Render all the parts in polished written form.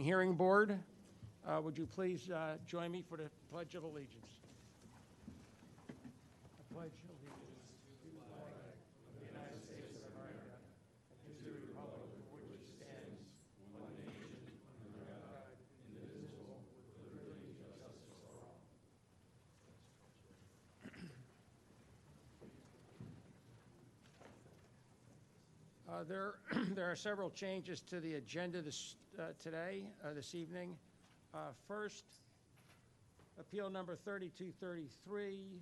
Hearing Board. Would you please join me for the Pledge of Allegiance? I pledge allegiance to the flag of the United States of America and to the republic for which it stands, one nation, under God, indivisible, with liberty and justice for all. There are several changes to the agenda this evening. First, appeal number 3233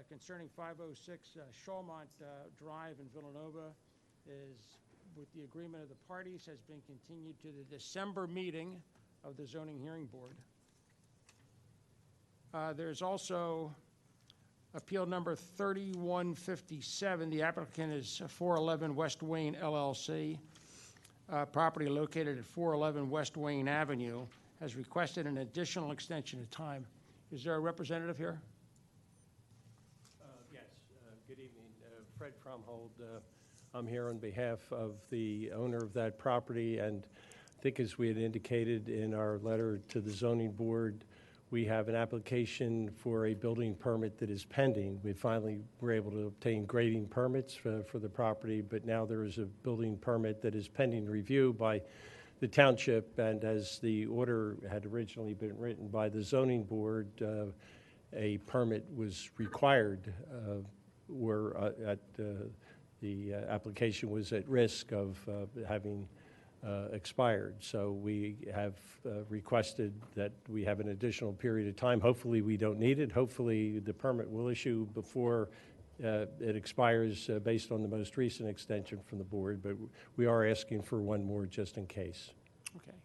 concerning 506 Shawmont Drive in Villanova is, with the agreement of the parties, has been continued to the December meeting of the Zoning Hearing Board. There's also appeal number 3157. The applicant is 411 West Wayne LLC. Property located at 411 West Wayne Avenue has requested an additional extension of time. Is there a representative here? Yes. Good evening. Fred Fromhold. I'm here on behalf of the owner of that property, and I think as we had indicated in our letter to the zoning board, we have an application for a building permit that is pending. We finally were able to obtain grading permits for the property, but now there is a building permit that is pending review by the township, and as the order had originally been written by the zoning board, a permit was required the application was at risk of having expired. So we have requested that we have an additional period of time. Hopefully we don't need it. Hopefully the permit will issue before it expires based on the most recent extension from the board, but we are asking for one more just in case. Okay.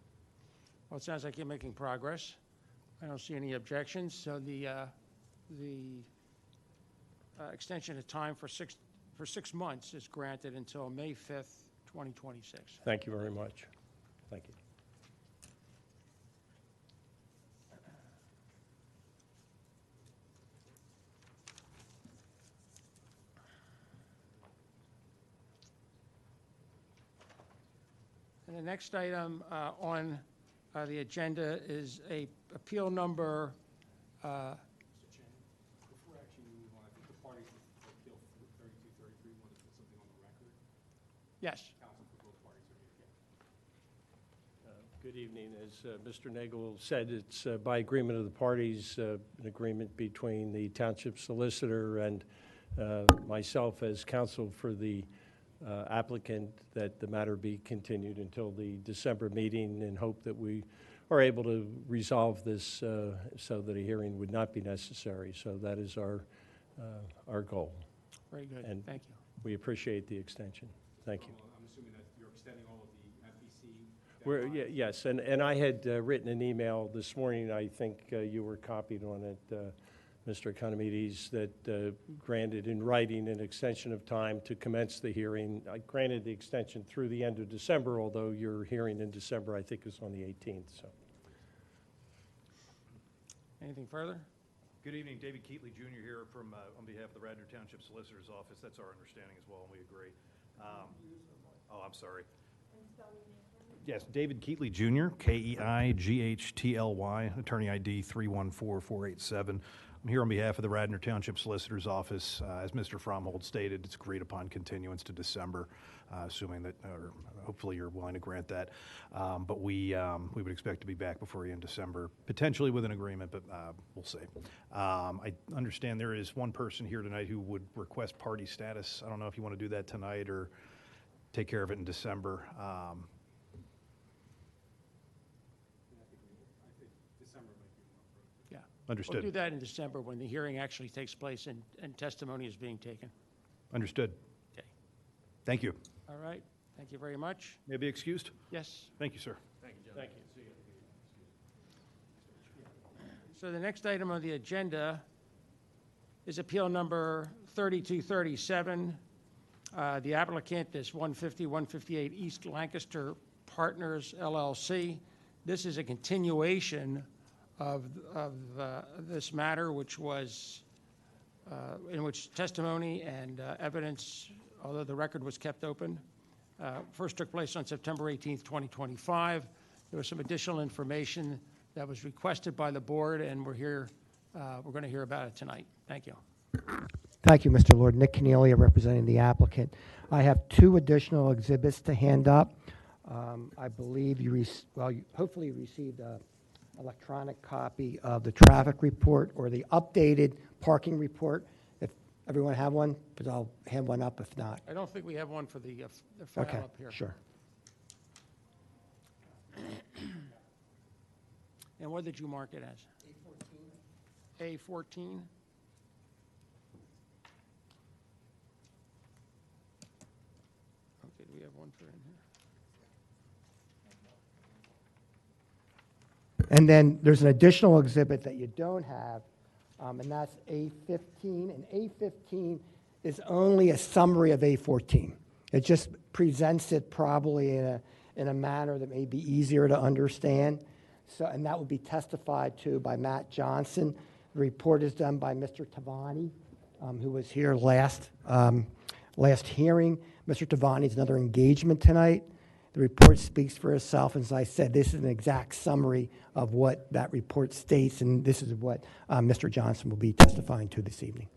Well, it sounds like you're making progress. I don't see any objections. So the extension of time for six months is granted until May 5th, 2026. Thank you very much. Thank you. And the next item on the agenda is a appeal number. Mr. Chairman, before actually we move on, I think the parties for appeal 3233 want to put something on the record. Yes. Counsel for both parties are here. Good evening. As Mr. Nagel said, it's by agreement of the parties, an agreement between the township solicitor and myself as counsel for the applicant, that the matter be continued until the December meeting, in hope that we are able to resolve this so that a hearing would not be necessary. So that is our goal. Very good. And thank you. We appreciate the extension. Thank you. I'm assuming that you're extending all of the FEC. Yes, and I had written an email this morning. I think you were copied on it, Mr. Economides, that granted in writing an extension of time to commence the hearing. I granted the extension through the end of December, although your hearing in December, I think, is on the 18th. So, Anything further? Good evening, David Keatley Jr. here from on behalf of the Radnor Township Solicitor's Office. That's our understanding as well, and we agree. I'm sorry. Yes, David Keatley Jr., K-E-I-G-H-T-L-Y, attorney ID 314487. I'm here on behalf of the Radnor Township Solicitor's Office. As Mr. Fromhold stated, it's agreed upon continuance to December, assuming that, or hopefully you're willing to grant that. But we would expect to be back before you in December, potentially with an agreement, but we'll see. I understand there is one person here tonight who would request party status. I don't know if you want to do that tonight or take care of it in December. Understood. We'll do that in December when the hearing actually takes place and testimony is being taken. Understood. Okay. Thank you. All right. Thank you very much. May I be excused? Yes. Thank you, sir. thank you, gentlemen. Thank you. So the next item on the agenda is appeal number 3237. The applicant is 150-158 East Lancaster Partners, LLC. This is a continuation of this matter, which was in which testimony and evidence, although the record was kept open, first took place on September 18th, 2025. There was some additional information that was requested by the board, and we're going to hear about it tonight. Thank you. Thank you, Mr. Lord. Nick Cornelia, representing the applicant. I have 2 additional exhibits to hand up. I believe you hopefully you received an electronic copy of the traffic report or the updated parking report. If everyone have one, but I'll hand one up if not. I don't think we have one for the file Okay, up here. sure. And what did you mark it as? A14. A14? Okay, do we have one for in here? And then there's an additional exhibit that you don't have, and that's A15. And A15 is only a summary of A14. It just presents it probably in a manner that may be easier to understand. So, and that would be testified to by Matt Johnson. The report is done by Mr. Tavani, who was here last hearing. Mr. Tavani is another engagement tonight. The report speaks for itself. As I said, this is an exact summary of what that report states, and this is what Mr. Johnson will be testifying to this evening.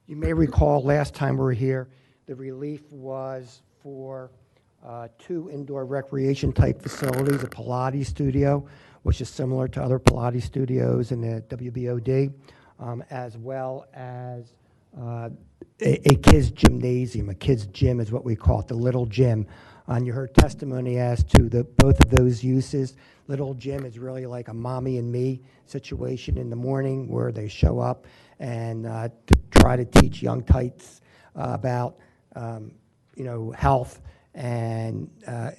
You may recall last time we were here, the relief was for 2 indoor recreation type facilities, a Pilates studio, which is similar to other Pilates studios in the WBOD, as well as a kids gymnasium. A kids gym is what we call it, the little gym. And you heard testimony as to both of those uses. Little gym is really like a mommy and me situation in the morning where they show up and to try to teach young tights about health, and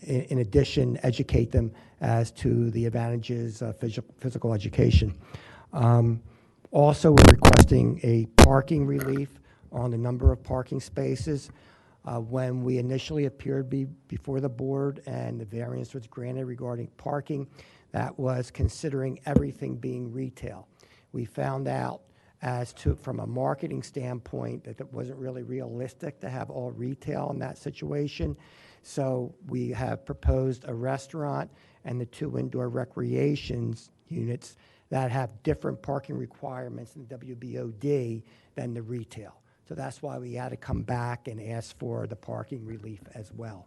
in addition, educate them as to the advantages of physical education. Also, we're requesting a parking relief on the number of parking spaces. When we initially appeared before the board and the variance was granted regarding parking, that was considering everything being retail. We found out from a marketing standpoint that it wasn't really realistic to have all retail in that situation. So we have proposed a restaurant and the 2 indoor recreations units that have different parking requirements in WBOD than the retail. So that's why we had to come back and ask for the parking relief as well.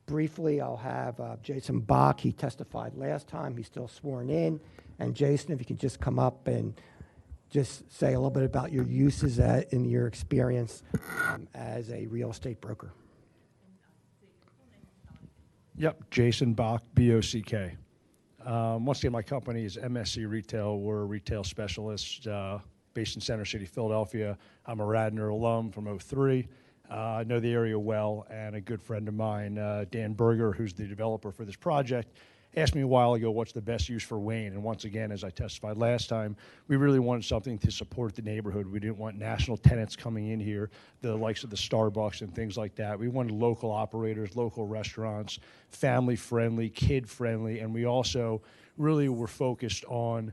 Briefly, I'll have Jason Bach. He testified last time. He's still sworn in. And Jason, if you could just come up and just say a little bit about your uses in your experience as a real estate broker. Yep, Jason Bach, B-O-C-K. Once again, my company is MSC Retail. We're a retail specialist based in Center City, Philadelphia. I'm a Radnor alum from '03. I know the area well, and a good friend of mine, Dan Berger, who's the developer for this project, asked me a while ago what's the best use for Wayne. And once again, as I testified last time, we really wanted something to support the neighborhood. We didn't want national tenants coming in here, the likes of the Starbucks and things like that. We wanted local operators, local restaurants, family-friendly, kid-friendly, and we also really were focused on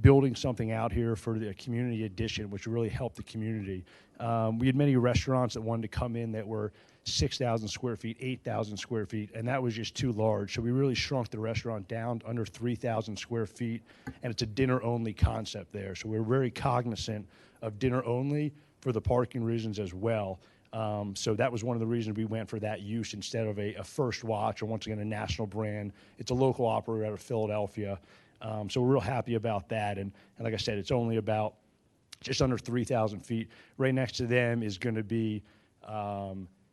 building something out here for the community edition, which really helped the community. We had many restaurants that wanted to come in that were 6,000 square feet, 8,000 square feet, and that was just too large. So we really shrunk the restaurant down to under 3,000 square feet, and it's a dinner-only concept there. So we're very cognizant of dinner-only for the parking reasons as well. So that was one of the reasons we went for that use instead of a First Watch or, once again, a national brand. It's a local operator out of Philadelphia. So we're real happy about that. And like I said, it's only about just under 3,000 feet. Right next to them is going to be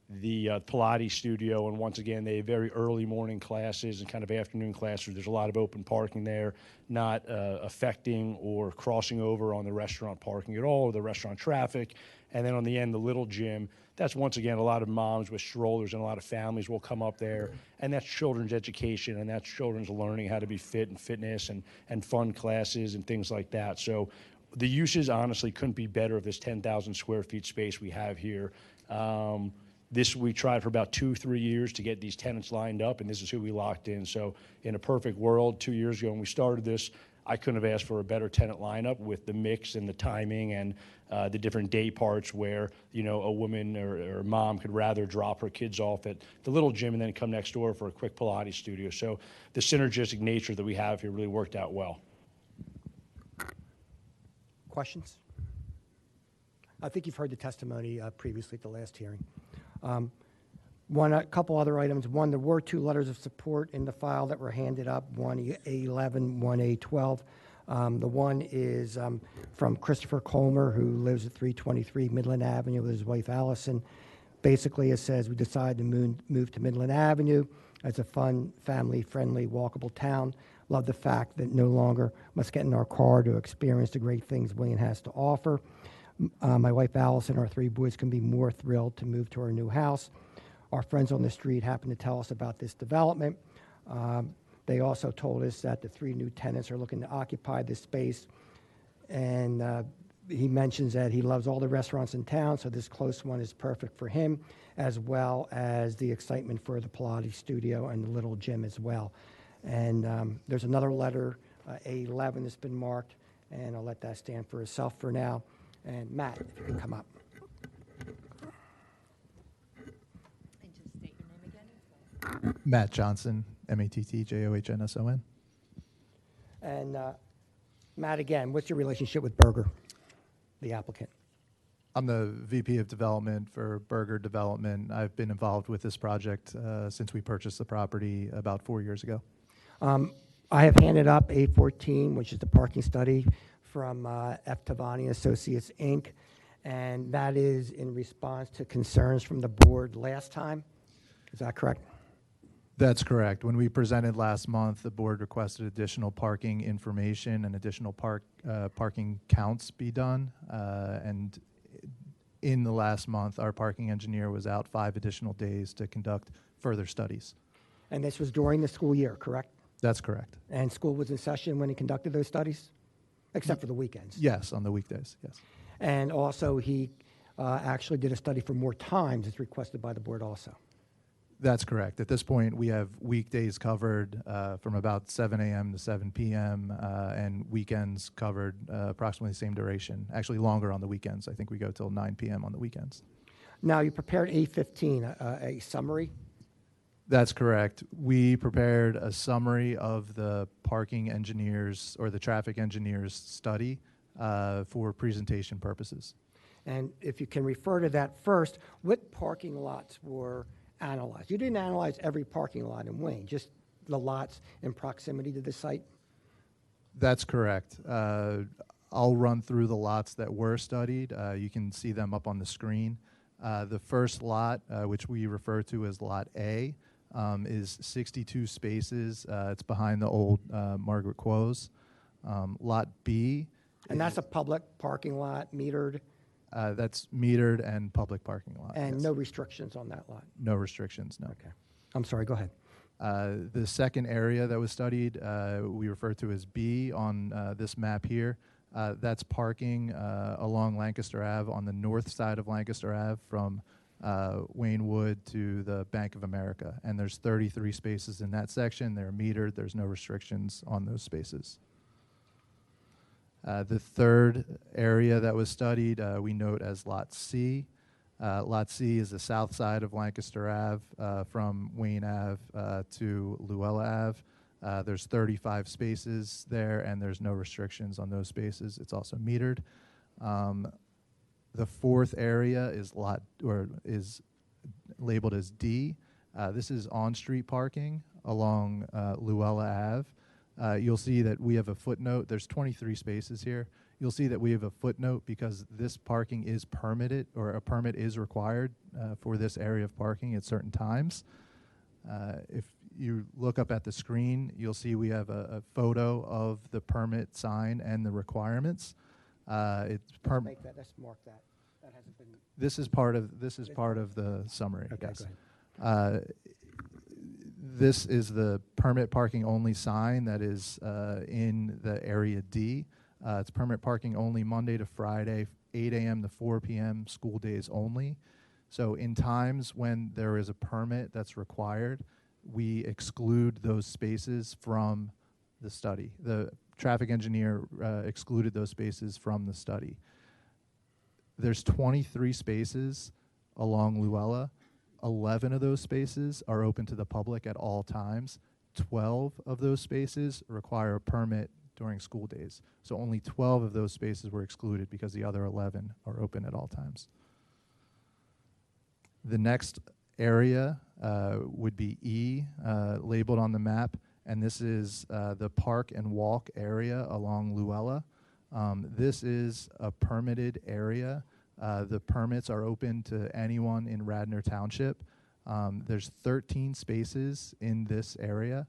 the Pilates studio, and once again, they have very early morning classes and kind of afternoon classes. There's a lot of open parking there, not affecting or crossing over on the restaurant parking at all, or the restaurant traffic. And then on the end, the little gym, that's once again a lot of moms with strollers and a lot of families will come up there, and that's children's education, and that's children's learning how to be fit and fitness and fun classes and things like that. So The uses honestly couldn't be better of this 10,000 square feet space we have here. We tried for about 2-3 years to get these tenants lined up, and this is who we locked in. So in a perfect world, 2 years ago when we started this, I couldn't have asked for a better tenant lineup with the mix and the timing and the different day parts where, you know, a woman or a mom could rather drop her kids off at the little gym and then come next door for a quick Pilates studio. So the synergistic nature that we have here really worked out well. Questions? I think you've heard the testimony previously at the last hearing. A couple other items. One, there were 2 letters of support in the file that were handed up, one A11, one A12. The one is from Christopher Colmer, who lives at 323 Midland Avenue with his wife Allison. Basically, it says, we decided to move to Midland Avenue as a fun, family-friendly, walkable town. Love the fact that no longer must get in our car to experience the great things Wayne has to offer. My wife Allison, our 3 boys, can be more thrilled to move to our new house. Our friends on the street happened to tell us about this development. They also told us that the 3 new tenants are looking to occupy this space. And he mentions that he loves all the restaurants in town, so this close one is perfect for him, as well as the excitement for the Pilates studio and the little gym as well. And there's another letter, A11, that's been marked, and I'll let that stand for itself for now. And Matt, if you can come up. And just state your name again. Matt Johnson, MATTJOHNSON. And Matt, again, what's your relationship with Berger, the applicant? I'm the VP of Development for Berger Development. I've been involved with this project since we purchased the property about 4 years ago. I have handed up A14, which is the parking study from F. Tavani Associates, Inc., and that is in response to concerns from the board last time. Is that correct? That's correct. When we presented last month, the board requested additional parking information and additional parking counts be done. And in the last month, our parking engineer was out 5 additional days to conduct further studies. And this was during the school year, correct? That's correct. And school was in session when he conducted those studies? Except for the weekends? Yes, on the weekdays, yes. And also, he actually did a study for more times as requested by the board also? That's correct. At this point, we have weekdays covered from about 7 a.m. to 7 p.m. And weekends covered approximately the same duration. Actually longer on the weekends. I think we go till 9 p.m. on the weekends. Now, you prepared A15, a summary. That's correct. We prepared a summary of the parking engineers or the traffic engineers study for presentation purposes. And if you can refer to that first, what parking lots were analyzed? You didn't analyze every parking lot in Wayne, just the lots in proximity to the site? That's correct. I'll run through the lots that were studied. You can see them up on the screen. The first lot, which we refer to as Lot A, is 62 spaces. It's behind the old Margaret Quo's. Lot B. And that's a public parking lot, metered? That's metered and public parking lot. And yes. no restrictions on that lot? No restrictions, no. Okay. I'm sorry, go ahead. The second area that was studied, we refer to as B on this map here. That's parking along Lancaster Ave on the north side of Lancaster Ave from Waynewood to the Bank of America. And there's 33 spaces in that section. They're metered. There's no restrictions on those spaces. The third area that was studied, we note as Lot C. Lot C is the south side of Lancaster Ave from Wayne Ave to Luella Ave. There's 35 spaces there, and there's no restrictions on those spaces. It's also metered. The fourth area is is labeled as D. This is on-street parking along Luella Ave. You'll see that we have a footnote. There's 23 spaces here. You'll see that we have a footnote because this parking is permitted, or a permit is required for this area of parking at certain times. If you look up at the screen, you'll see we have a photo of the permit sign and the requirements. Let's mark that. That hasn't been. This is part of the summary. Okay, yes. go ahead. This is the permit parking only sign that is in the area D. It's permit parking only Monday to Friday, 8 a.m. to 4 p.m., school days only. So in times when there is a permit that's required, we exclude those spaces from the study. The traffic engineer excluded those spaces from the study. There's 23 spaces along Luella. 11 of those spaces are open to the public at all times. 12 of those spaces require a permit during school days. So only 12 of those spaces were excluded because the other 11 are open at all times. The next area would be E, labeled on the map, and this is the park and walk area along Luella. This is a permitted area. The permits are open to anyone in Radnor Township. There's 13 spaces in this area.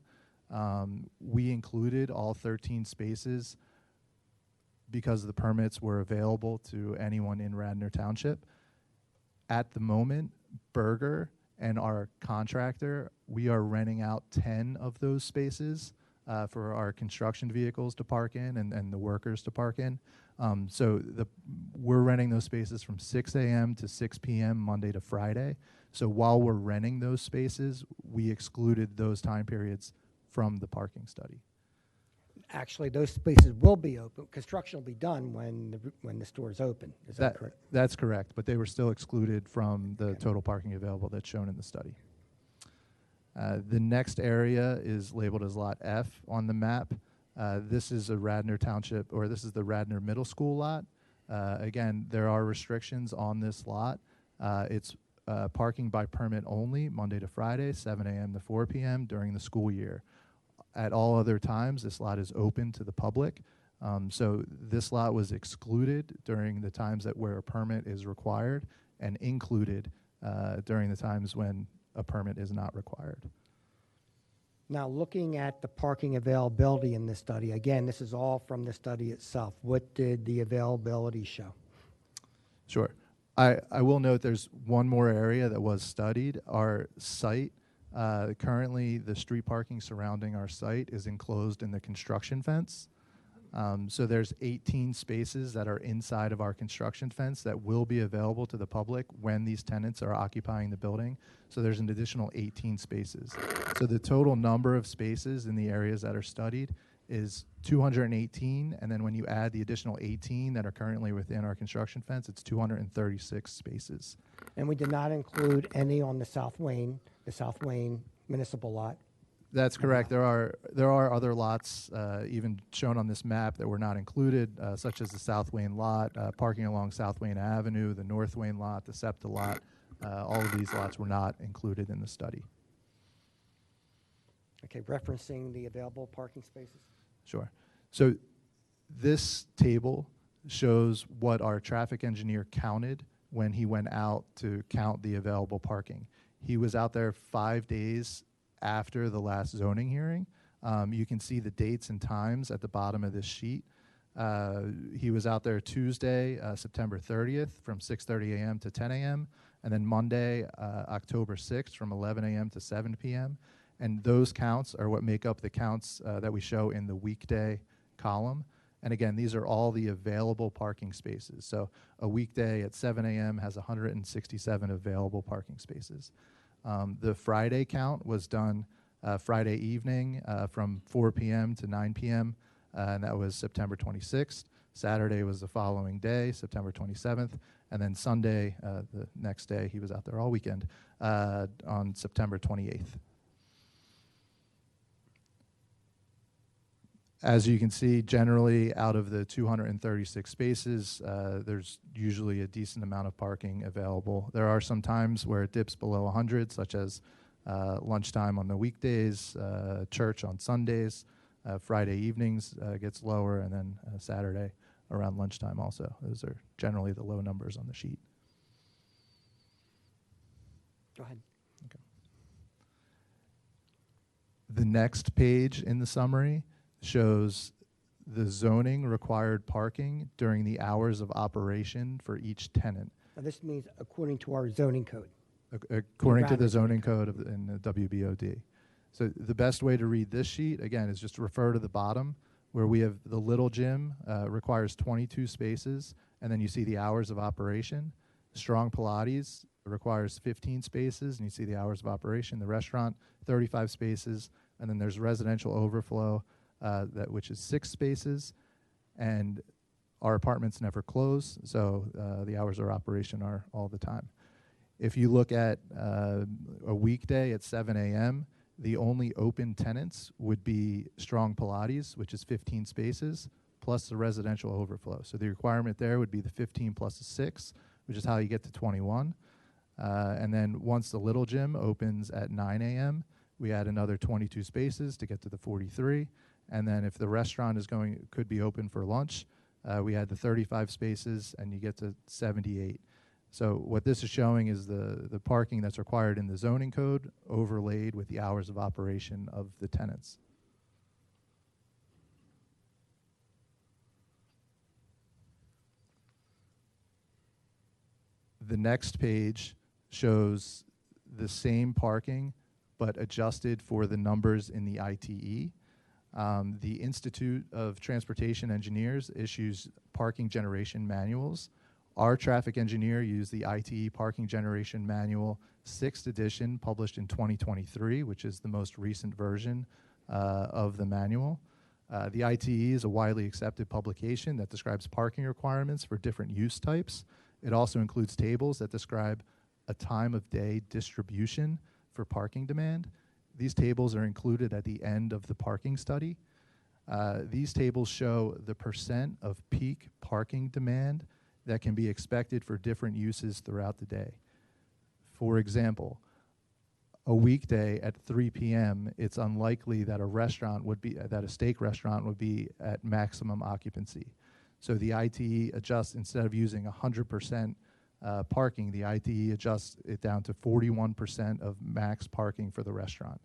We included all 13 spaces because the permits were available to anyone in Radnor Township. At the moment, Berger and our contractor, we are renting out 10 of those spaces for our construction vehicles to park in and the workers to park in. So we're renting those spaces from 6 a.m. to 6 p.m. Monday to Friday. So while we're renting those spaces, we excluded those time periods from the parking study. Actually, those spaces will be open. Construction will be done when the store is open. Is that correct? That's correct, but they were still excluded from the total parking available that's shown in the study. The next area is labeled as Lot F on the map. This is a Radnor Township, or this is the Radnor Middle School lot. Again, there are restrictions on this lot. It's parking by permit only, Monday to Friday, 7 a.m. to 4 p.m. during the school year. At all other times, this lot is open to the public. So this lot was excluded during the times where a permit is required and included during the times when a permit is not required. Now, looking at the parking availability in this study, again, this is all from the study itself. What did the availability show? Sure. I will note there's one more area that was studied. Our site, currently the street parking surrounding our site is enclosed in the construction fence. So there's 18 spaces that are inside of our construction fence that will be available to the public when these tenants are occupying the building. So there's an additional 18 spaces. So the total number of spaces in the areas that are studied is 218, and then when you add the additional 18 that are currently within our construction fence, it's 236 spaces. And we did not include any on the South Wayne municipal lot. That's correct. There are other lots, even shown on this map, that were not included, such as the South Wayne lot, parking along South Wayne Avenue, the North Wayne lot, the SEPTA lot. All of these lots were not included in the study. Okay, referencing the available parking spaces. Sure. So this table shows what our traffic engineer counted when he went out to count the available parking. He was out there 5 days after the last zoning hearing. You can see the dates and times at the bottom of this sheet. He was out there Tuesday, September 30th from 6:30 a.m. to 10 a.m., and then Monday, October 6th from 11 a.m. to 7 p.m. And those counts are what make up the counts that we show in the weekday column. And again, these are all the available parking spaces. So a weekday at 7 a.m. has 167 available parking spaces. The Friday count was done Friday evening from 4 p.m. to 9 p.m., and that was September 26th. Saturday was the following day, September 27th, and then Sunday, the next day, he was out there all weekend, on September 28th. As you can see, generally out of the 236 spaces, there's usually a decent amount of parking available. There are some times where it dips below 100, such as lunchtime on the weekdays, church on Sundays, Friday evenings gets lower, and then Saturday around lunchtime also. Those are generally the low numbers on the sheet. Go ahead. Okay. The next page in the summary shows the zoning required parking during the hours of operation for each tenant. Now, this means according to our zoning code. According to the Radnor zoning code in the WBOD. So the best way to read this sheet, again, is just to refer to the bottom where we have the little gym requires 22 spaces, and then you see the hours of operation. Strong Pilates requires 15 spaces, and you see the hours of operation. The restaurant, 35 spaces, and then there's residential overflow, which is 6 spaces, and our apartments never close, so the hours of operation are all the time. If you look at a weekday at 7 a.m., the only open tenants would be Strong Pilates, which is 15 spaces, plus the residential overflow. So the requirement there would be the 15 plus a 6, which is how you get to 21. And then once the little gym opens at 9 a.m., we add another 22 spaces to get to the 43. And then if the restaurant could be open for lunch, we add the 35 spaces and you get to 78. So what this is showing is the parking that's required in the zoning code overlaid with the hours of operation of the tenants. The next page shows the same parking but adjusted for the numbers in the ITE. The Institute of Transportation Engineers issues parking generation manuals. Our traffic engineer used the ITE Parking Generation Manual 6th edition, published in 2023, which is the most recent version of the manual. The ITE is a widely accepted publication that describes parking requirements for different use types. It also includes tables that describe a time of day distribution for parking demand. These tables are included at the end of the parking study. These tables show the percent of peak parking demand that can be expected for different uses throughout the day. For example, a weekday at 3 p.m., it's unlikely that a steak restaurant would be at maximum occupancy. So the ITE adjusts, instead of using 100% parking, the ITE adjusts it down to 41% of max parking for the restaurant.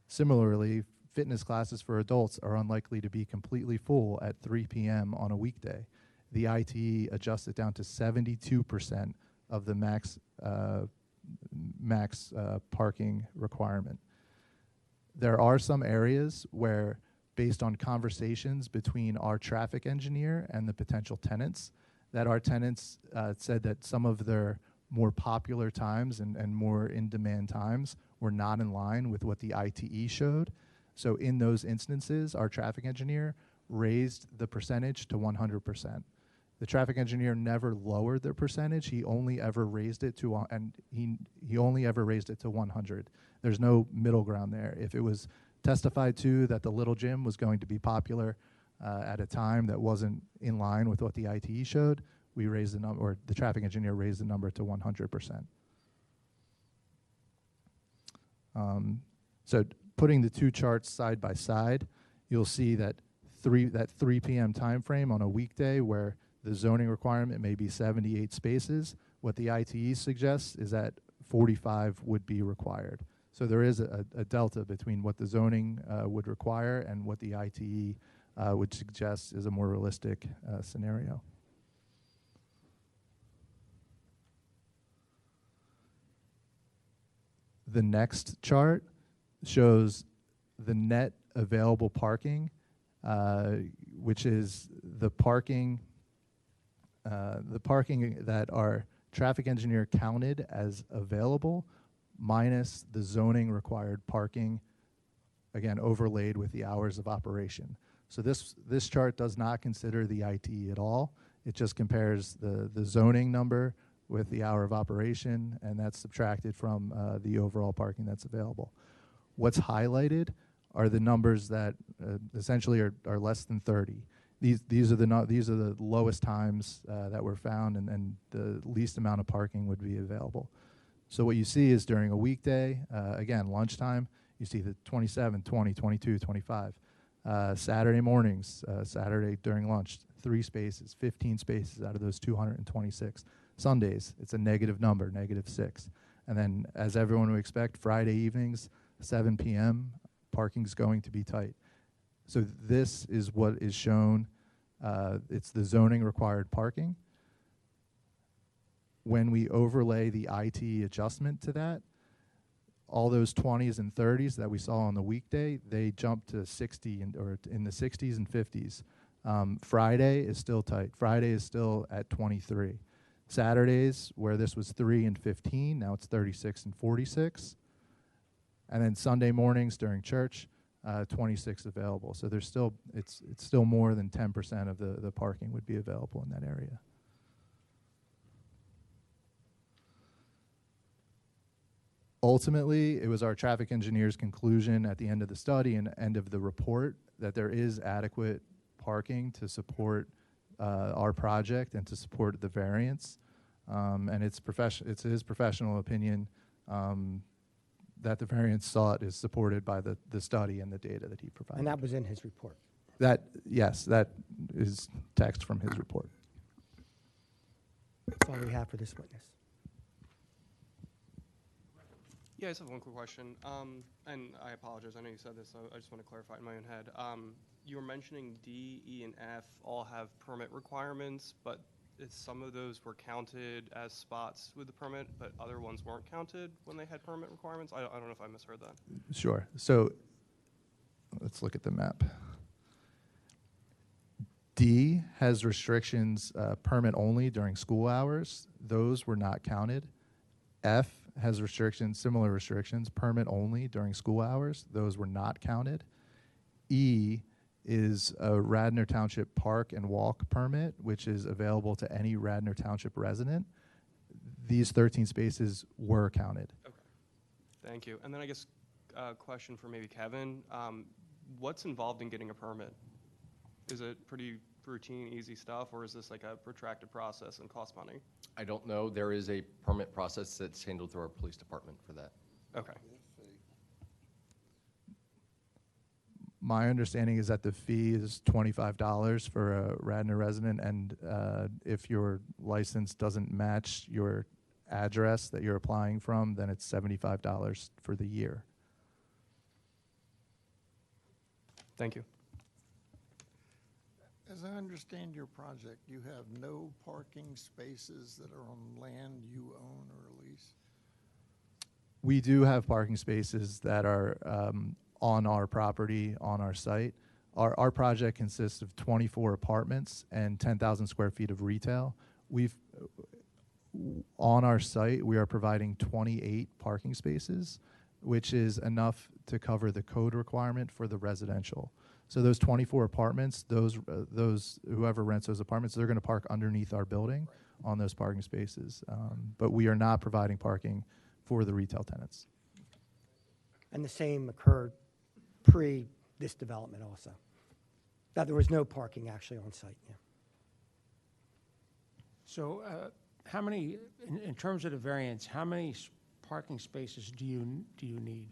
Similarly, fitness classes for adults are unlikely to be completely full at 3 p.m. on a weekday. The ITE adjusts it down to 72% of the max parking requirement. There are some areas where, based on conversations between our traffic engineer and the potential tenants, that our tenants said that some of their more popular times and more in-demand times were not in line with what the ITE showed. So in those instances, our traffic engineer raised the percentage to 100%. The traffic engineer never lowered the percentage. He only ever raised it to he only ever raised it to 100. There's no middle ground there. If it was testified to that the little gym was going to be popular at a time that wasn't in line with what the ITE showed, we raised the number, or the traffic engineer raised the number to 100%. So putting the two charts side by side, you'll see that 3 p.m. time frame on a weekday where the zoning requirement may be 78 spaces. What the ITE suggests is that 45 would be required. So there is a delta between what the zoning would require and what the ITE would suggest is a more realistic scenario. The next chart shows the net available parking, which is the parking that our traffic engineer counted as available minus the zoning required parking, again, overlaid with the hours of operation. So this chart does not consider the ITE at all. It just compares the zoning number with the hour of operation, and that's subtracted from the overall parking that's available. What's highlighted are the numbers that essentially are less than 30. These are the lowest times that were found, and the least amount of parking would be available. So what you see is during a weekday, again, lunchtime, you see the 27, 20, 22, 25. Saturday mornings, Saturday during lunch, 3 spaces, 15 spaces out of those 226. Sundays, it's a negative number, -6. And then, as everyone would expect, Friday evenings, 7 p.m., parking's going to be tight. So this is what is shown. It's the zoning required parking. When we overlay the ITE adjustment to that, all those 20s and 30s that we saw on the weekday, they jumped to 60 or in the 60s and 50s. Friday is still tight. Friday is still at 23. Saturdays, where this was 3 and 15, now it's 36 and 46. And then Sunday mornings during church, 26 available. So there's still, it's still more than 10% of the parking would be available in that area. Ultimately, it was our traffic engineer's conclusion at the end of the study and end of the report that there is adequate parking to support our project and to support the variance. And it's his professional opinion that the variance sought is supported by the study and the data that he provided. And that was in his report. Yes, that is text from his report. That's all we have for this witness. Yeah, I just have one quick question. And I apologize, I know you said this, so I just want to clarify it in my own head. You were mentioning D, E, and F all have permit requirements, but some of those were counted as spots with the permit, but other ones weren't counted when they had permit requirements? I don't know if I misheard that. Sure. So let's look at the map. D has restrictions, permit only during school hours. Those were not counted. F has restrictions, similar restrictions, permit only during school hours. Those were not counted. E is a Radnor Township park and walk permit, which is available to any Radnor Township resident. These 13 spaces were counted. Okay, thank you. And then I guess a question for maybe Kevin. What's involved in getting a permit? Is it pretty routine, easy stuff, or is this like a protracted process and cost money? I don't know. There is a permit process that's handled through our police department for that. Okay. My understanding is that the fee is $25 for a Radnor resident, and if your license doesn't match your address that you're applying from, then it's $75 for the year. Thank you. As I understand your project, you have no parking spaces that are on land you own or lease? We do have parking spaces that are on our property, on our site. Our project consists of 24 apartments and 10,000 square feet of retail. On our site, we are providing 28 parking spaces, which is enough to cover the code requirement for the residential. So those 24 apartments, those whoever rents those apartments, they're going to park underneath our building on those parking spaces. But we are not providing parking for the retail tenants. And the same occurred pre this development also. That there was no parking actually on site. Yeah. So how many, in terms of the variance, how many parking spaces do you need?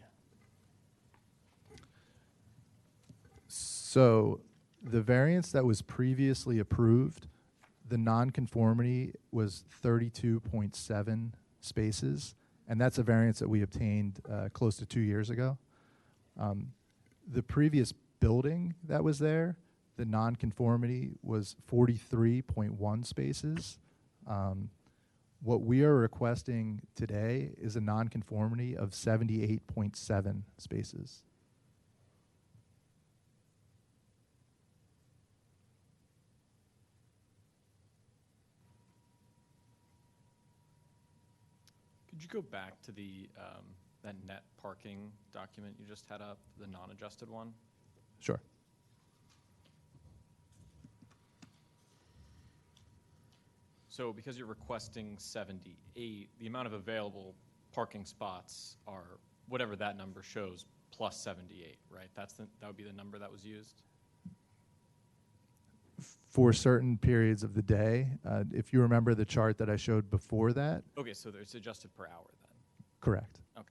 So the variance that was previously approved, the nonconformity was 32.7 spaces, and that's a variance that we obtained close to 2 years ago. The previous building that was there, the nonconformity was 43.1 spaces. What we are requesting today is a nonconformity of 78.7 spaces. Could you go back to the that net parking document you just had up, the non-adjusted one? Sure. So because you're requesting 78, the amount of available parking spots are whatever that number shows plus 78, right? That would be the number that was used? For certain periods of the day, if you remember the chart that I showed before that. Okay, so it's adjusted per hour then? Correct. Okay.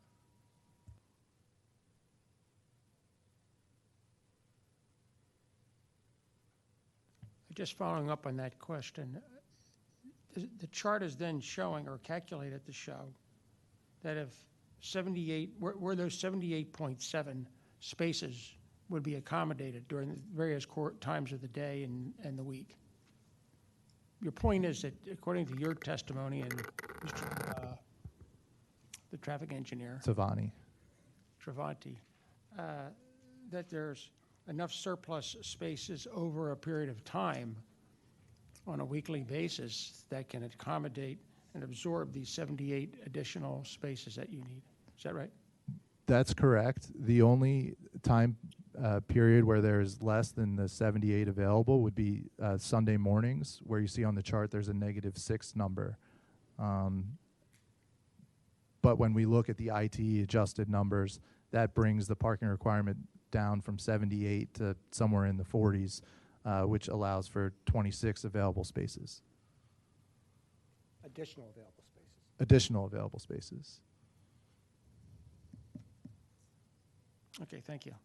Just following up on that question, the chart is then showing or calculated to show that if 78, where those 78.7 spaces would be accommodated during the various times of the day and the week. Your point is that according to your testimony and Mr. The traffic engineer, Tavani. Travanti, that there's enough surplus spaces over a period of time on a weekly basis that can accommodate and absorb these 78 additional spaces that you need. Is that right? That's correct. The only time period where there's less than the 78 available would be Sunday mornings, where you see on the chart there's a -6 number. But when we look at the ITE adjusted numbers, that brings the parking requirement down from 78 to somewhere in the 40s, which allows for 26 available spaces. Additional available spaces. Additional available spaces. Okay, thank you.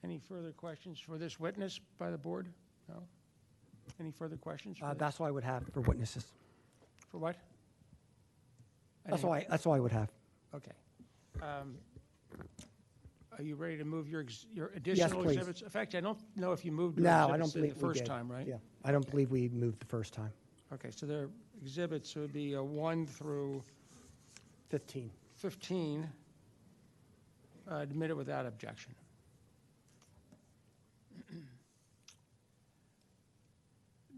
Any further questions for this witness by the board? No? Any further questions? for this? That's all I would have for witnesses. For what? That's all I would have. Okay. Are you ready to move your additional please. exhibits? In fact, I don't know if you moved your No, I don't exhibits believe the we first did. time, right? Yeah, I don't believe we moved the first time. Okay, so their exhibits would be 1 through 15. 15, admitted without objection.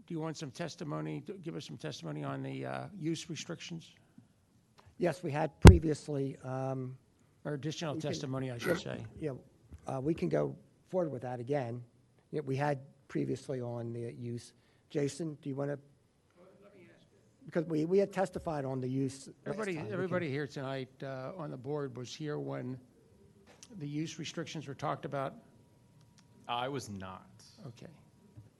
Do you want some testimony, give us some testimony on the use restrictions? Yes, we had previously, Or additional We can- testimony, I should say. yeah, we can go forward with that again. Yeah, we had previously on the use. Jason, do you want to? Because we had testified on the use. last time. We can- Everybody here tonight on the board was here when the use restrictions were talked about? I was not. Okay.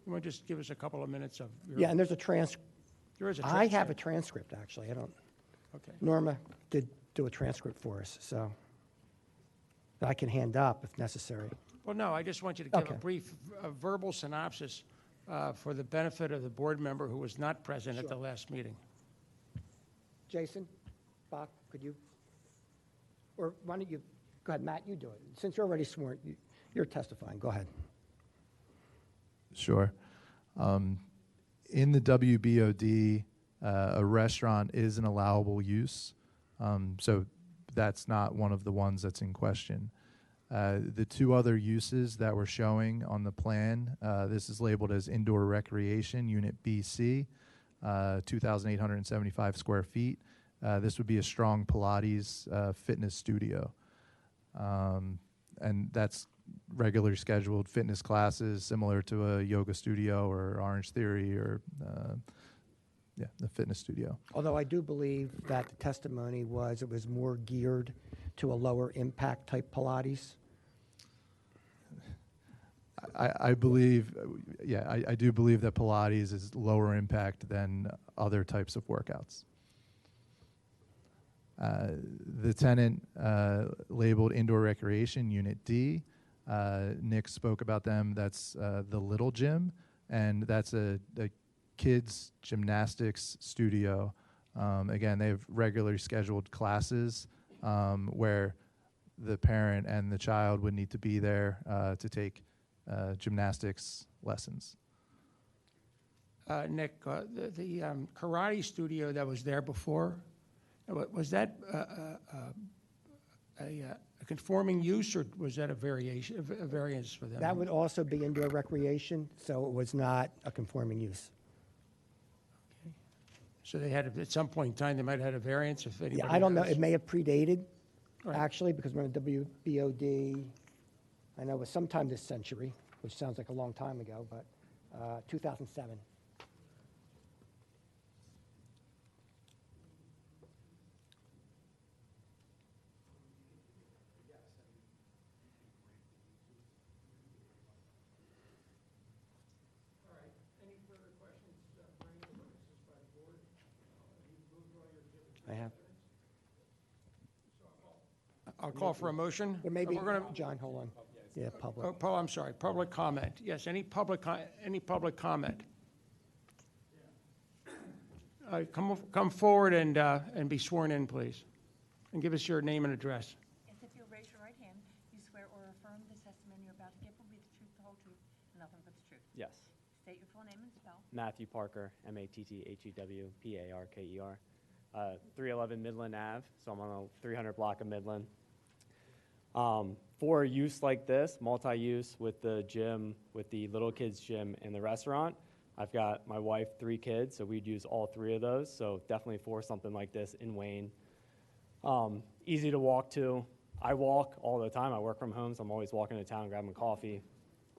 You want to just give us a couple of minutes of your? Yeah, and there's a transcript. There is a I have a transcript. transcript, actually. I don't. Okay. Norma did do a transcript for us, so that I can hand up if necessary. Well, no, I just want you to give a Okay. brief verbal synopsis for the benefit of the board member who was not present at the last meeting. Jason, Bach, could you? Or why don't you, go ahead, Matt, you do it. Since you're already sworn, you're testifying. Go ahead. Sure. In the WBOD, a restaurant is an allowable use, so that's not one of the ones that's in question. The two other uses that we're showing on the plan, this is labeled as indoor recreation, Unit BC, 2,875 square feet. This would be a strong Pilates fitness studio. And that's regularly scheduled fitness classes similar to a yoga studio or Orange Theory or the fitness studio. Although I do believe that the testimony was it was more geared to a lower impact type Pilates. I believe, I do believe that Pilates is lower impact than other types of workouts. The tenant labeled indoor recreation, Unit D, Nick spoke about them. That's the Little Gym, and that's a kids gymnastics studio. Again, they have regularly scheduled classes where the parent and the child would need to be there to take gymnastics lessons. Nick, the karate studio that was there before, was that a conforming use, or was that a variance for them? That would also be indoor recreation, so it was not a conforming use. So they had, at some point in time, they might have had a variance if anybody. Yeah, I don't know. knows. It may have predated, Right. actually, because we're in WBOD, I know it was sometime this century, which sounds like a long time ago, but 2007. I have. I'll call for a motion. Or maybe, We're gonna, John, hold on. Yeah, public. oh, Paul, I'm sorry, public comment. Yes, any public comment? Come forward and be sworn in, please. And give us your name and address. Yes, if you'll raise your right hand, you swear or affirm the testimony you're about to give will be the truth, the whole truth, and nothing but the truth. Yes. State your full name and spell. Matthew Parker, Matthew Parker, 311 Midland Ave, so I'm on the 300 block of Midland. For a use like this, multi-use with the gym, with the little kids gym and the restaurant, I've got my wife, 3 kids, so we'd use all 3 of those. So definitely for something like this in Wayne. Easy to walk to. I walk all the time. I work from home, so I'm always walking to town, grabbing coffee.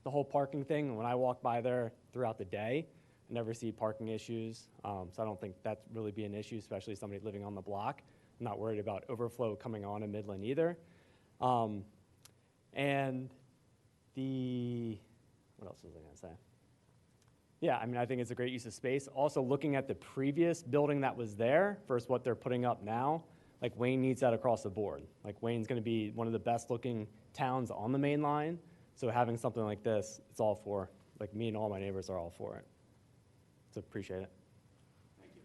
The whole parking thing, when I walk by there throughout the day, I never see parking issues. So I don't think that really be an issue, especially somebody living on the block. I'm not worried about overflow coming on in Midland either. And what else was I going to say? Yeah, I mean, I think it's a great use of space. Also, looking at the previous building that was there versus what they're putting up now, like Wayne needs that across the board. Like Wayne's going to be one of the best looking towns on the main line. So having something like this, it's all for, like me and all my neighbors are all for it. So appreciate it. Thank you.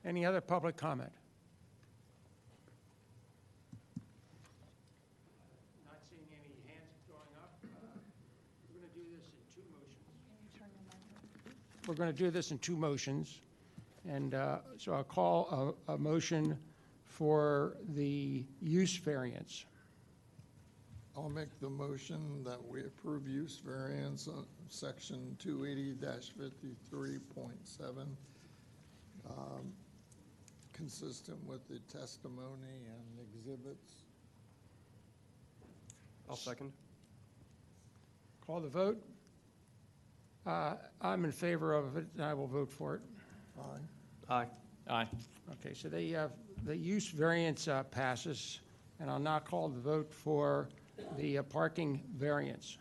Any other public comment? Not seeing any hands going up. We're going to do this in 2 motions. Can you turn your mic on? We're going to do this in 2 motions. And so I'll call a motion for the use variance. I'll make the motion that we approve use variance on section 280-53.7, consistent with the testimony and exhibits. I'll second. Call the vote. I'm in favor of it, and I will vote for it. Aye. Aye. Aye. Okay, so the use variance passes, and I'll now call the vote for the parking variance.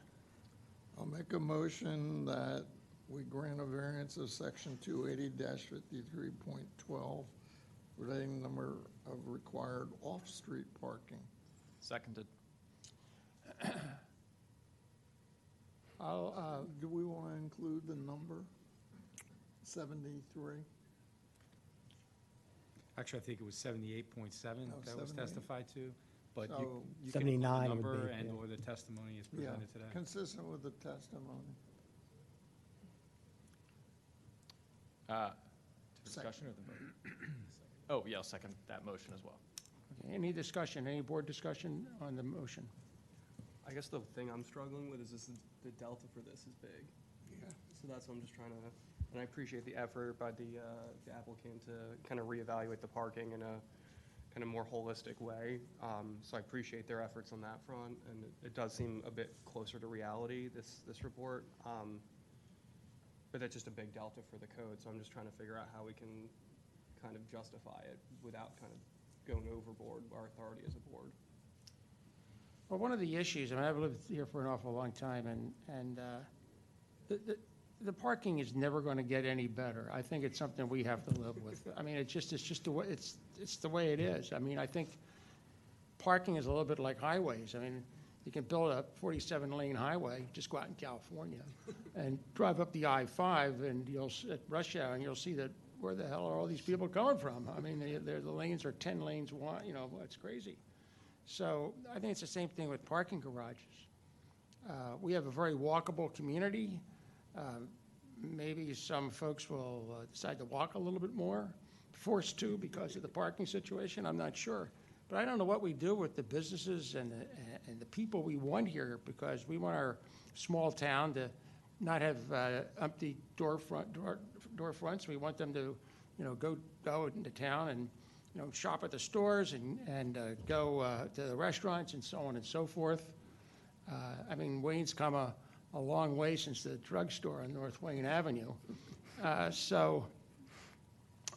I'll make a motion that we grant a variance of section 280-53.12 relating the number of required off-street parking. Seconded. Do we want to include the number 73? Actually, I think it was 78.7 that was 78. testified to, but So- you can include the 79 would number be, and yeah. or the testimony is Yeah, presented today. consistent with the testimony. To discussion or the vote? Oh, yeah, I'll second that motion as well. Okay, any discussion, any board discussion on the motion? I guess the thing I'm struggling with is the delta for this is big. Yeah. So that's what I'm just trying to, and I appreciate the effort by the applicant to kind of reevaluate the parking in a kind of more holistic way. So I appreciate their efforts on that front, and it does seem a bit closer to reality, this report. But that's just a big delta for the code, so I'm just trying to figure out how we can kind of justify it without kind of going overboard our authority as a board. Well, one of the issues, I mean, I've lived here for an awful long time, and the parking is never going to get any better. I think it's something we have to live with. I mean, it's just the way, it's the way it is. I mean, I think parking is a little bit like highways. I mean, you can build a 47-lane highway, just go out in California, and drive up the I-5, and at rush hour, and you'll see that, where the hell are all these people coming from? I mean, the lanes are 10 lanes wide, you know, it's crazy. So I think it's the same thing with parking garages. We have a very walkable community. Maybe some folks will decide to walk a little bit more, forced to because of the parking situation, I'm not sure. But I don't know what we do with the businesses and the people we want here, because we want our small town to not have empty door fronts. We want them to, you know, go into town and, you know, shop at the stores and go to the restaurants and so on and so forth. I mean, Wayne's come a long way since the drugstore on North Wayne Avenue. So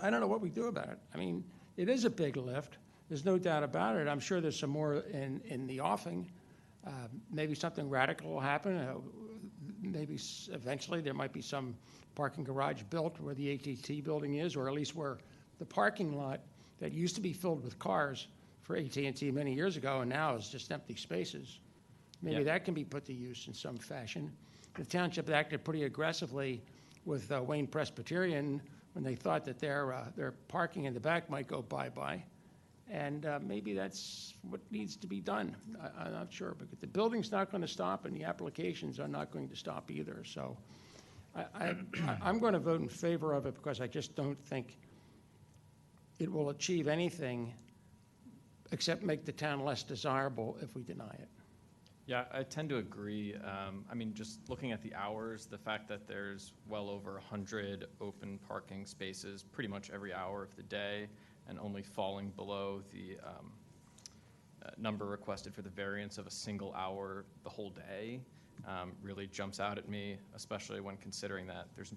I don't know what we do about it. I mean, it is a big lift. There's no doubt about it. I'm sure there's some more in the offing. Maybe something radical will happen. Maybe eventually there might be some parking garage built where the AT&T building is, or at least where the parking lot that used to be filled with cars for AT&T many years ago and now is just empty spaces. Maybe that can be put to use in some fashion. The township acted pretty aggressively with Wayne Presbyterian when they thought that their parking in the back might go bye-bye. And maybe that's what needs to be done. I'm not sure, but the building's not going to stop and the applications are not going to stop either. So I'm going to vote in favor of it because I just don't think it will achieve anything except make the town less desirable if we deny it. Yeah, I tend to agree. I mean, just looking at the hours, the fact that there's well over 100 open parking spaces pretty much every hour of the day and only falling below the number requested for the variance of a single hour the whole day really jumps out at me, especially when considering that there's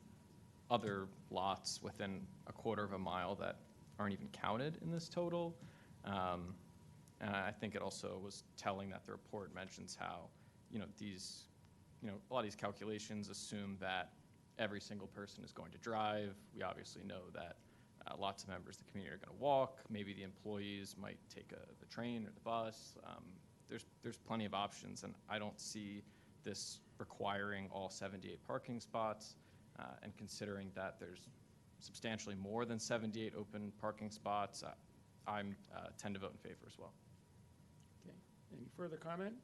other lots within a quarter of a mile that aren't even counted in this total. And I think it also was telling that the report mentions how, a lot of these calculations assume that every single person is going to drive. We obviously know that lots of members of the community are going to walk. Maybe the employees might take the train or the bus. There's plenty of options, and I don't see this requiring all 78 parking spots. And considering that there's substantially more than 78 open parking spots, I tend to vote in favor as well. Okay. Any further comment?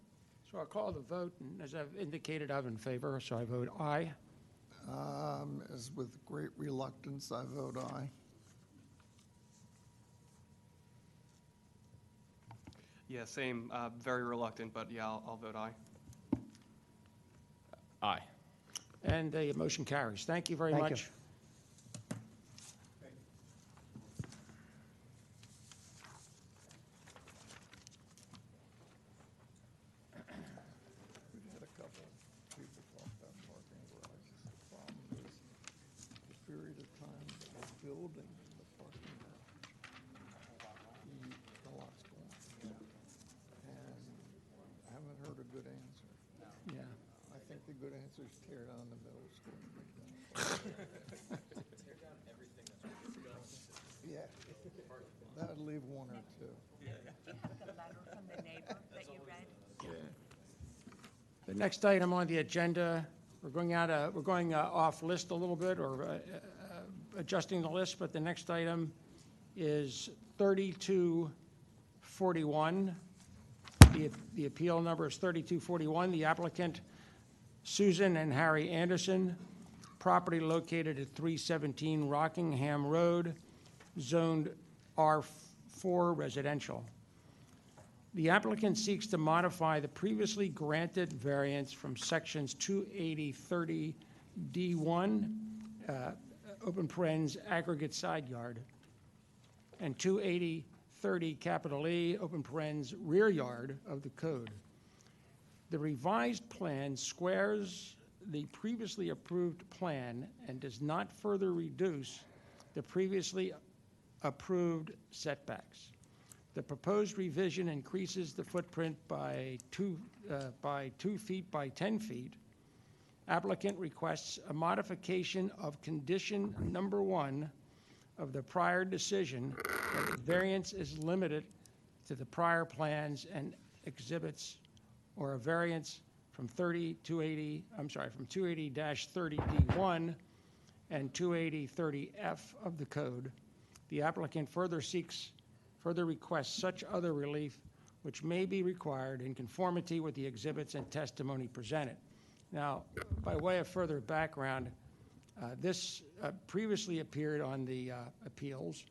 So I'll call the vote, and as I've indicated, I'm in favor, so I vote aye. As with great reluctance, I vote aye. Yeah, same, very reluctant, but yeah, I'll vote aye. Aye. And the motion carries. Thank you very Thank you. much. We've had a couple people talk about parking garages. The problem is the period of time that we're building the parking garage. The lot's gone. And I haven't heard a good answer. Yeah. I think the good answer is tear down the middle school and make that. Tear down everything that's been discussed. Yeah, that'd leave one or two. The letter from the neighbor that you read? The next item on the agenda, we're going off list a little bit, or adjusting the list, but the next item is 3241. The appeal number is 3241. The applicant, Susan and Harry Anderson, property located at 317 Rockingham Road, zoned R4 residential. The applicant seeks to modify the previously granted variance from sections 280-30D1, open parens, aggregate side yard, and 280-30 E, open parens, rear yard of the code. The revised plan squares the previously approved plan and does not further reduce the previously approved setbacks. The proposed revision increases the footprint by 2 feet by 10 feet. Applicant requests a modification of condition number 1 of the prior decision that the variance is limited to the prior plans and exhibits, or a variance from 280-30D1 and 280-30F of the code. The applicant further requests such other relief which may be required in conformity with the exhibits and testimony presented. Now, by way of further background, this previously appeared on the appeals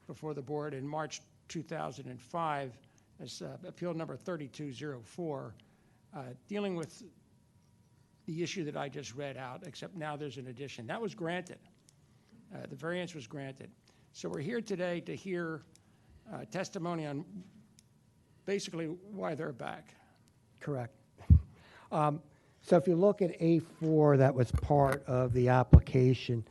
before the board in March 2005 as appeal number 3204, dealing with the issue that I just read out, except now there's an addition. That was granted. The variance was granted. So we're here today to hear testimony on basically why they're back. Correct. So if you look at A4, that was part of the application,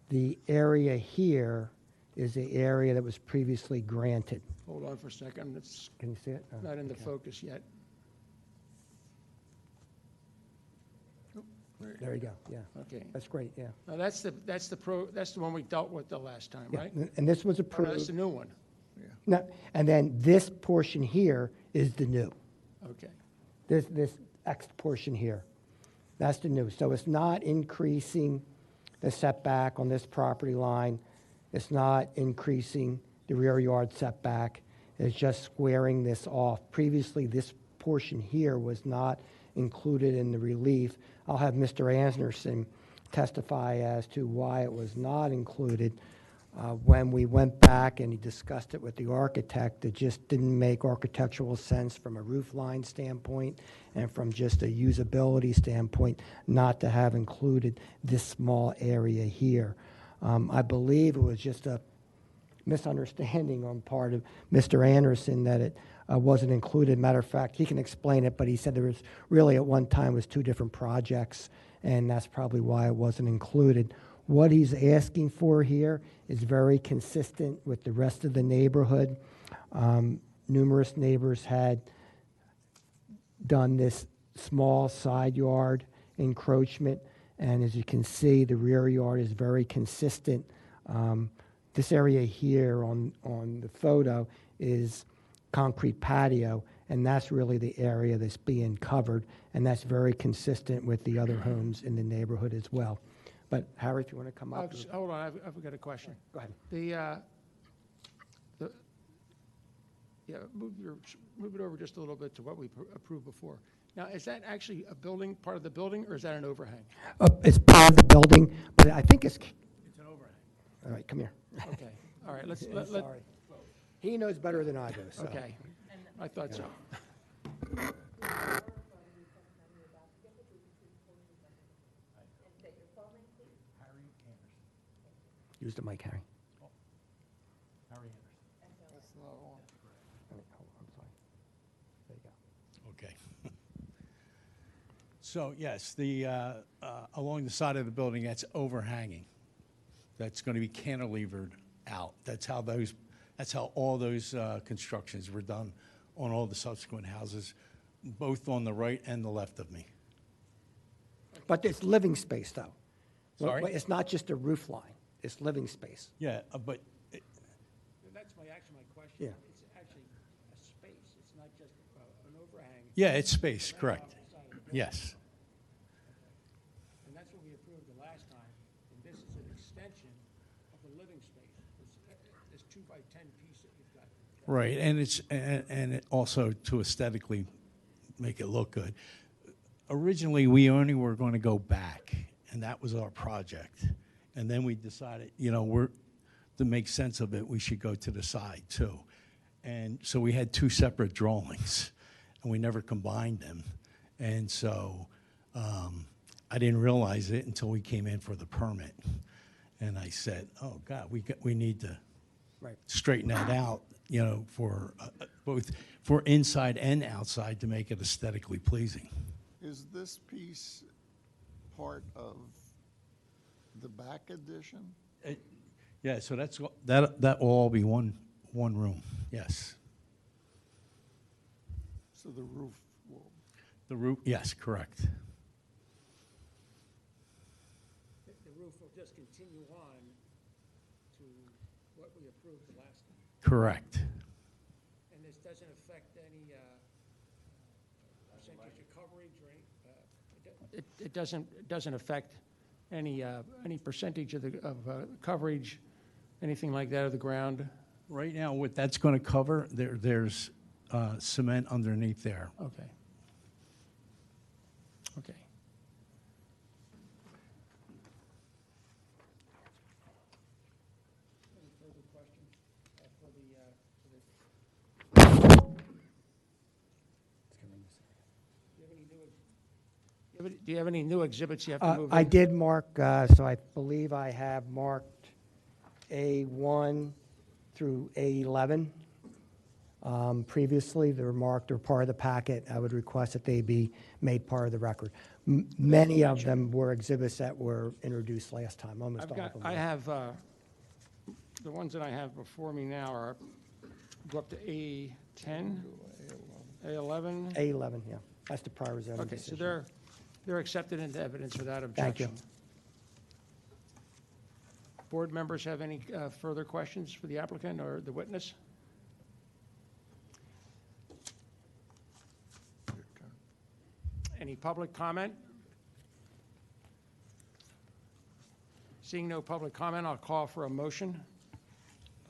the area here is the area that was previously granted. Hold on for a second. It's Can you see it? Oh, not in the okay. focus yet. There you go, yeah. Okay. That's great, yeah. Now, that's the one we dealt with the last time, Yeah, right? and this was Oh, that's approved. the new one. No, and then this portion here is the new. Okay. This X portion here, that's the new. So it's not increasing the setback on this property line. It's not increasing the rear yard setback. It's just squaring this off. Previously, this portion here was not included in the relief. I'll have Mr. Anderson testify as to why it was not included. When we went back and he discussed it with the architect, it just didn't make architectural sense from a roof line standpoint and from just a usability standpoint not to have included this small area here. I believe it was just a misunderstanding on part of Mr. Anderson that it wasn't included. Matter of fact, he can explain it, but he said there was really at one time was two different projects, and that's probably why it wasn't included. What he's asking for here is very consistent with the rest of the neighborhood. Numerous neighbors had done this small side yard encroachment, and as you can see, the rear yard is very consistent. This area here on the photo is concrete patio, and that's really the area that's being covered, and that's very consistent with the other homes in the neighborhood as well. But Harry, if you want to come up. Hold on, I've got a question. Go ahead. Move it over just a little bit to what we approved before. Now, is that actually a building, part of the building, or is that an overhang? It's part of the building, but I think it's It's an overhang. all right. Come here. Okay, all right, let's, Sorry. He knows better than I do. So. okay, I thought so. Use the mic, Harry. That's not on. Hold on, I'm sorry. There you go. Okay. So, yes, along the side of the building, that's overhanging. That's going to be cantilevered out. That's how all those constructions were done on all the subsequent houses, both on the right and the left of me. But it's living space, though. Sorry? It's not just a roof line. It's living space. Yeah, but That's actually my question. Yeah. It's actually a space, it's not just an overhang. yeah, it's space, correct. Yes. And that's what we approved the last time, and this is an extension of the living space. This 2x10 piece that you've got. Right, and it also to aesthetically make it look good. Originally, we only were going to go back, and that was our project. And then we decided, to make sense of it, we should go to the side too. And so we had two separate drawings, and we never combined them. And so I didn't realize it until we came in for the permit. And I said, oh God, we need to straighten that out, for both for inside and outside to make it aesthetically pleasing. Is this piece part of the back addition? Yeah, so that will all be one room, yes. So the roof will, The roof, yes, correct. The roof will just continue on to what we approved the last time. Correct. And this doesn't affect any percentage of coverage or any, it doesn't affect any percentage of coverage, anything like that of the ground? Right now, what that's going to cover, there's cement underneath there. Okay. Okay. Any further questions do you have any new exhibits you have to move in? I did mark, so I believe I have marked A1 through A11. Previously, they were marked or part of the packet. I would request that they be made part of the record. Many of them were exhibits that were introduced last time, almost all of them. I were. have, the ones that I have before me now are, go up to A10, A11. A11, yeah. That's the prior zoning Okay, so decision. they're accepted into evidence without Thank you. objection. Board members have any further questions for the applicant or the witness? Any public comment? Seeing no public comment, I'll call for a motion.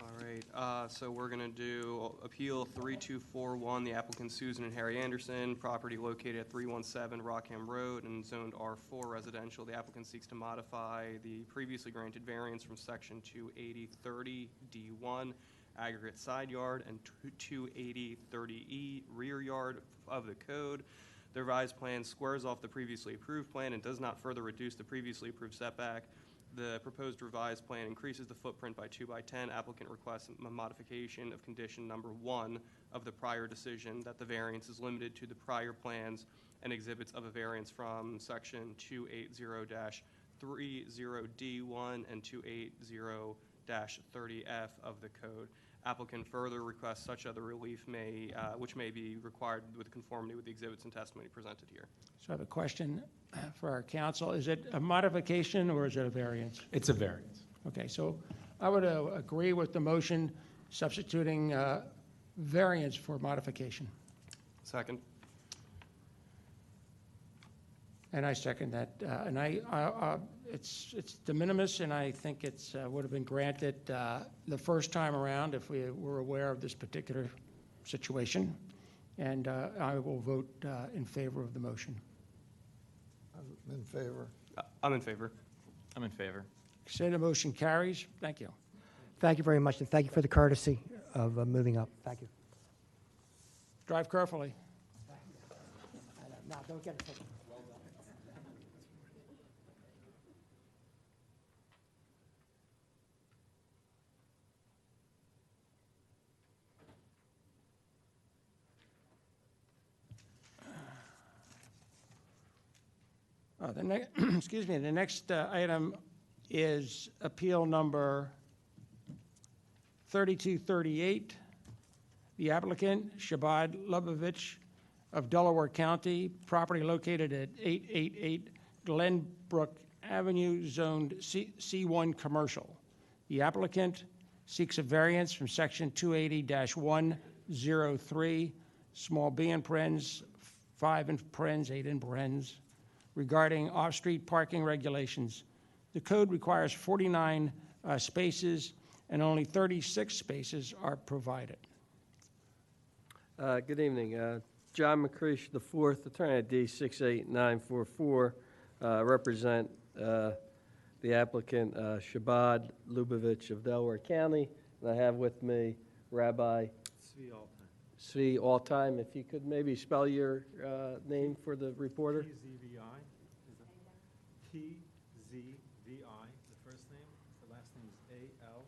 All right, so we're gonna do Appeal 3241, the applicant Susan and Harry Anderson, property located at 317 Rockham Road and zoned R4 residential. The applicant seeks to modify the previously granted variance from section 28030D1, aggregate side yard, and 28030E, rear yard of the code. The revised plan squares off the previously approved plan and does not further reduce the previously approved setback. The proposed revised plan increases the footprint by 2 by 10. Applicant requests a modification of condition number 1 of the prior decision that the variance is limited to the prior plans and exhibits of a variance from section 280-30D1 and 280-30F of the code. Applicant further requests such other relief which may be required with conformity with the exhibits and testimony presented here. So I have a question for our counsel. Is it a modification or is it a variance? It's a variance. Okay, so I would agree with the motion substituting variance for modification. Second. And I second that. And it's de minimis, and I think it's would have been granted the first time around if we were aware of this particular situation. And I will vote in favor of the motion. I'm in favor. I'm in favor. I'm in favor. Say the motion carries. Thank you. Thank you very much, and thank you for the courtesy of moving up. Thank you. Drive carefully. Now, don't get it. Excuse me, the next item is appeal number 3238. The applicant, Shabad Lubavitch of Delaware County, property located at 888 Glenbrook Avenue, zoned C1 commercial. The applicant seeks a variance from section 280-103, small b in parens, 5 in parens, 8 in parens, regarding off-street parking regulations. The code requires 49 spaces, and only 36 spaces are provided. Good evening. John McCreesh IV, attorney at D68944, represent the applicant Shabad Lubavitch of Delaware County. And I have with me Rabbi Svi Alltime. If you could maybe spell your name for the reporter. T-Z-V-I, the first name. The last name is A-L,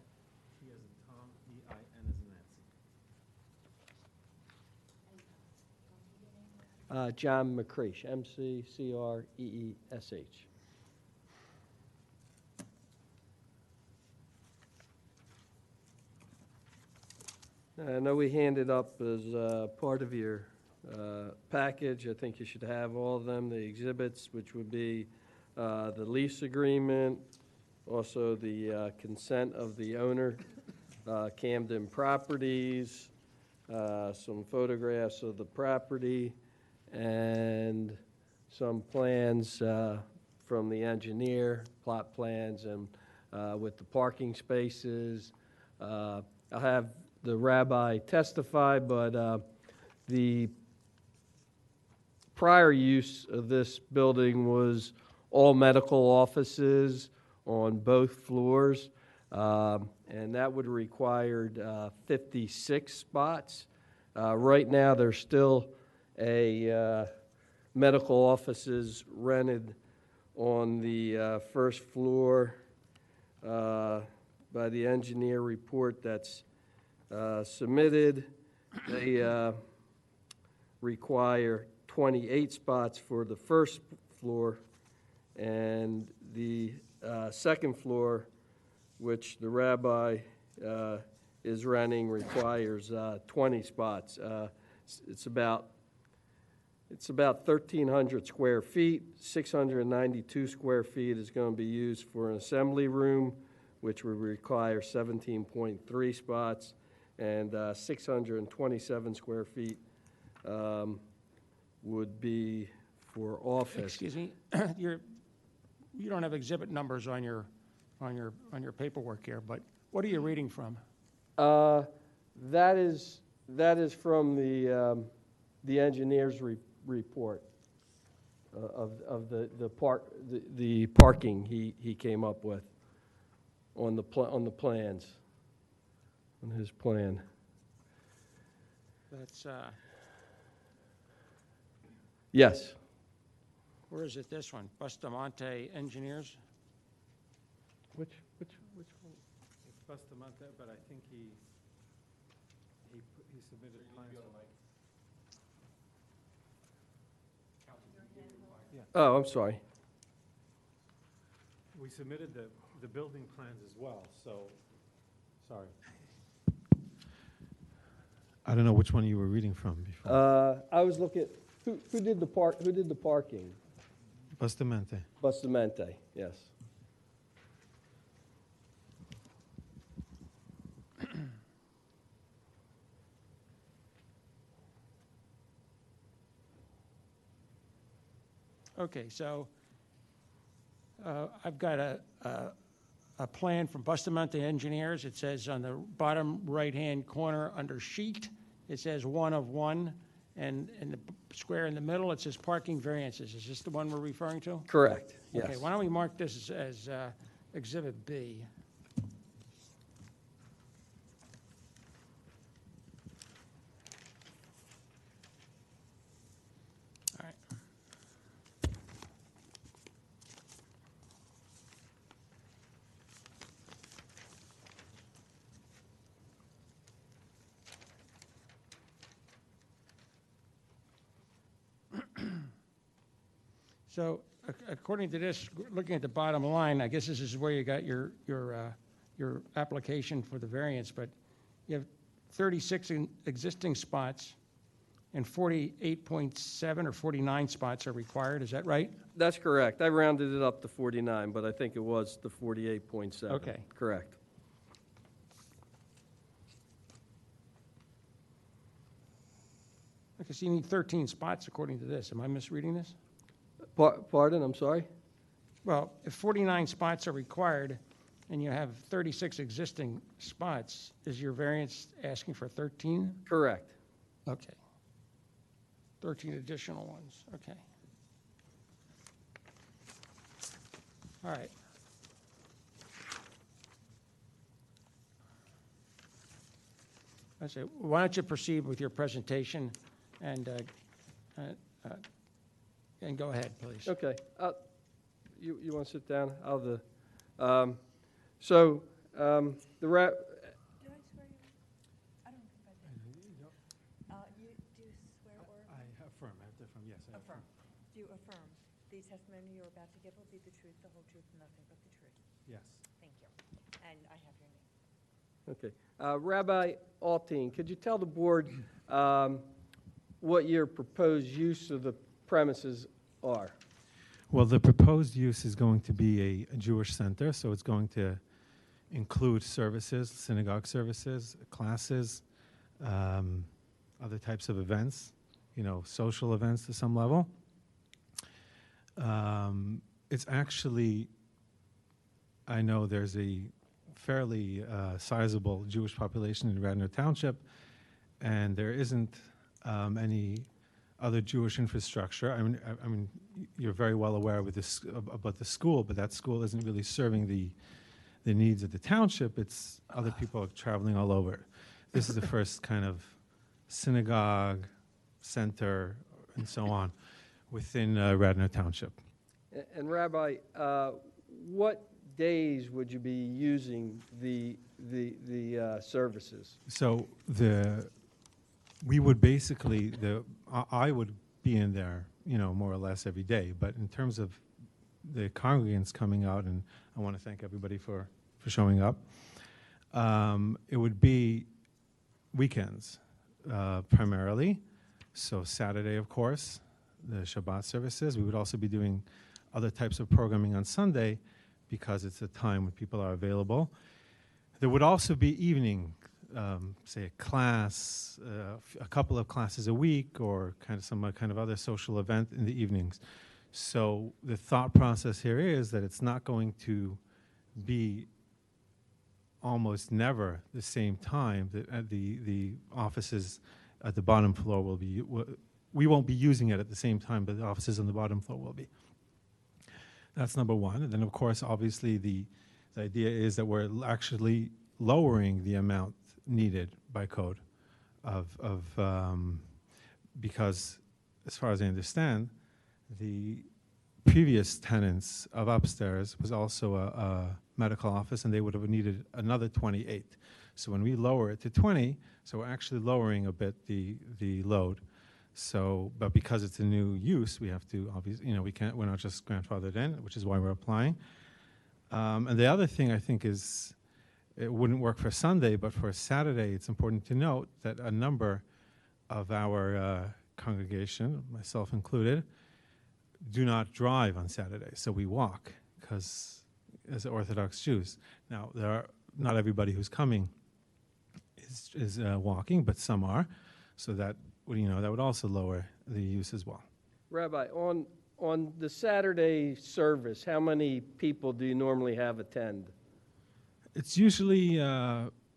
T as in Tom, E-I-N as in Nancy. John McCreesh, M-C-C-R-E-E-S-H. I know we handed up as part of your package. I think you should have all of them, the exhibits, which would be the lease agreement, also the consent of the owner, Camden Properties, some photographs of the property, and some plans from the engineer, plot plans, and with the parking spaces. I'll have the rabbi testify, but the prior use of this building was all medical offices on both floors, and that would have required 56 spots. Right now, there's still a medical offices rented on the first floor by the engineer report that's submitted. They require 28 spots for the first floor, and the second floor, which the rabbi is renting, requires 20 spots. It's about 1,300 square feet. 692 square feet is going to be used for an assembly room, which would require 17.3 spots, and 627 square feet would be for office. Excuse me, you don't have exhibit numbers on your paperwork here, but what are you reading from? That is from the engineer's report of the parking he came up with on the plans, on his plan. That's, Yes. where is it, this one? Bustamante Engineers? Which one? It's Bustamante, but I think he submitted plans. Oh, I'm sorry. We submitted the building plans as well, so, sorry. I don't know which one you were reading from before. I was looking, who did the parking? Bustamante. Bustamante, yes. Okay, so I've got a plan from Bustamante Engineers. It says on the bottom right-hand corner under sheet, it says 1 of 1, and in the square in the middle, it says parking variances. Is this the one we're referring to? Correct, yes. Okay, why don't we mark this as Exhibit B? All right. So according to this, looking at the bottom line, I guess this is where you got your application for the variance, but you have 36 existing spots and 48.7 or 49 spots are required, is that right? That's correct. I rounded it up to 49, but I think it was the 48.7. Okay. Correct. Okay, so you need 13 spots according to this. Am I misreading this? Pardon, I'm sorry? Well, if 49 spots are required and you have 36 existing spots, is your variance asking for 13? Correct. Okay. 13 additional ones, okay. All right. I say, why don't you proceed with your presentation and go ahead, please. Okay. You want to sit down? The Do I swear you? I don't think I did. You do swear or I affirm, yes, I affirm. affirm? Do you affirm the testimony you're about to give will be the truth, the whole truth, and nothing but the truth? Yes. Thank you. And I have your name. Okay. Rabbi Alteen, could you tell the board what your proposed use of the premises are? Well, the proposed use is going to be a Jewish center, so it's going to include services, synagogue services, classes, other types of events, social events to some level. It's actually, I know there's a fairly sizable Jewish population in Radnor Township, and there isn't any other Jewish infrastructure. I mean, you're very well aware with this about the school, but that school isn't really serving the needs of the township. It's other people traveling all over. This is the first kind of synagogue, center, and so on within Radnor Township. And Rabbi, what days would you be using the services? So we would basically, I would be in there, more or less every day. But in terms of the congregants coming out, and I want to thank everybody for showing up, it would be weekends primarily. So Saturday, of course, the Shabbat services. We would also be doing other types of programming on Sunday because it's a time when people are available. There would also be evening, say a class, a couple of classes a week, or some kind of other social event in the evenings. So the thought process here is that it's not going to be almost never the same time. The offices at the bottom floor will be, we won't be using it at the same time, but the offices on the bottom floor will be. That's number one. And then, of course, obviously, the idea is that we're actually lowering the amount needed by code because, as far as I understand, the previous tenants of upstairs was also a medical office, and they would have needed another 28. So when we lower it to 20, so we're actually lowering a bit the load. So, but because it's a new use, we have to obviously, we're not just grandfathered in, which is why we're applying. And the other thing I think is, it wouldn't work for Sunday, but for Saturday, it's important to note that a number of our congregation, myself included, do not drive on Saturday, so we walk, because as Orthodox Jews. Now, not everybody who's coming is walking, but some are, so that would also lower the use as well. Rabbi, on the Saturday service, how many people do you normally have attend? It's usually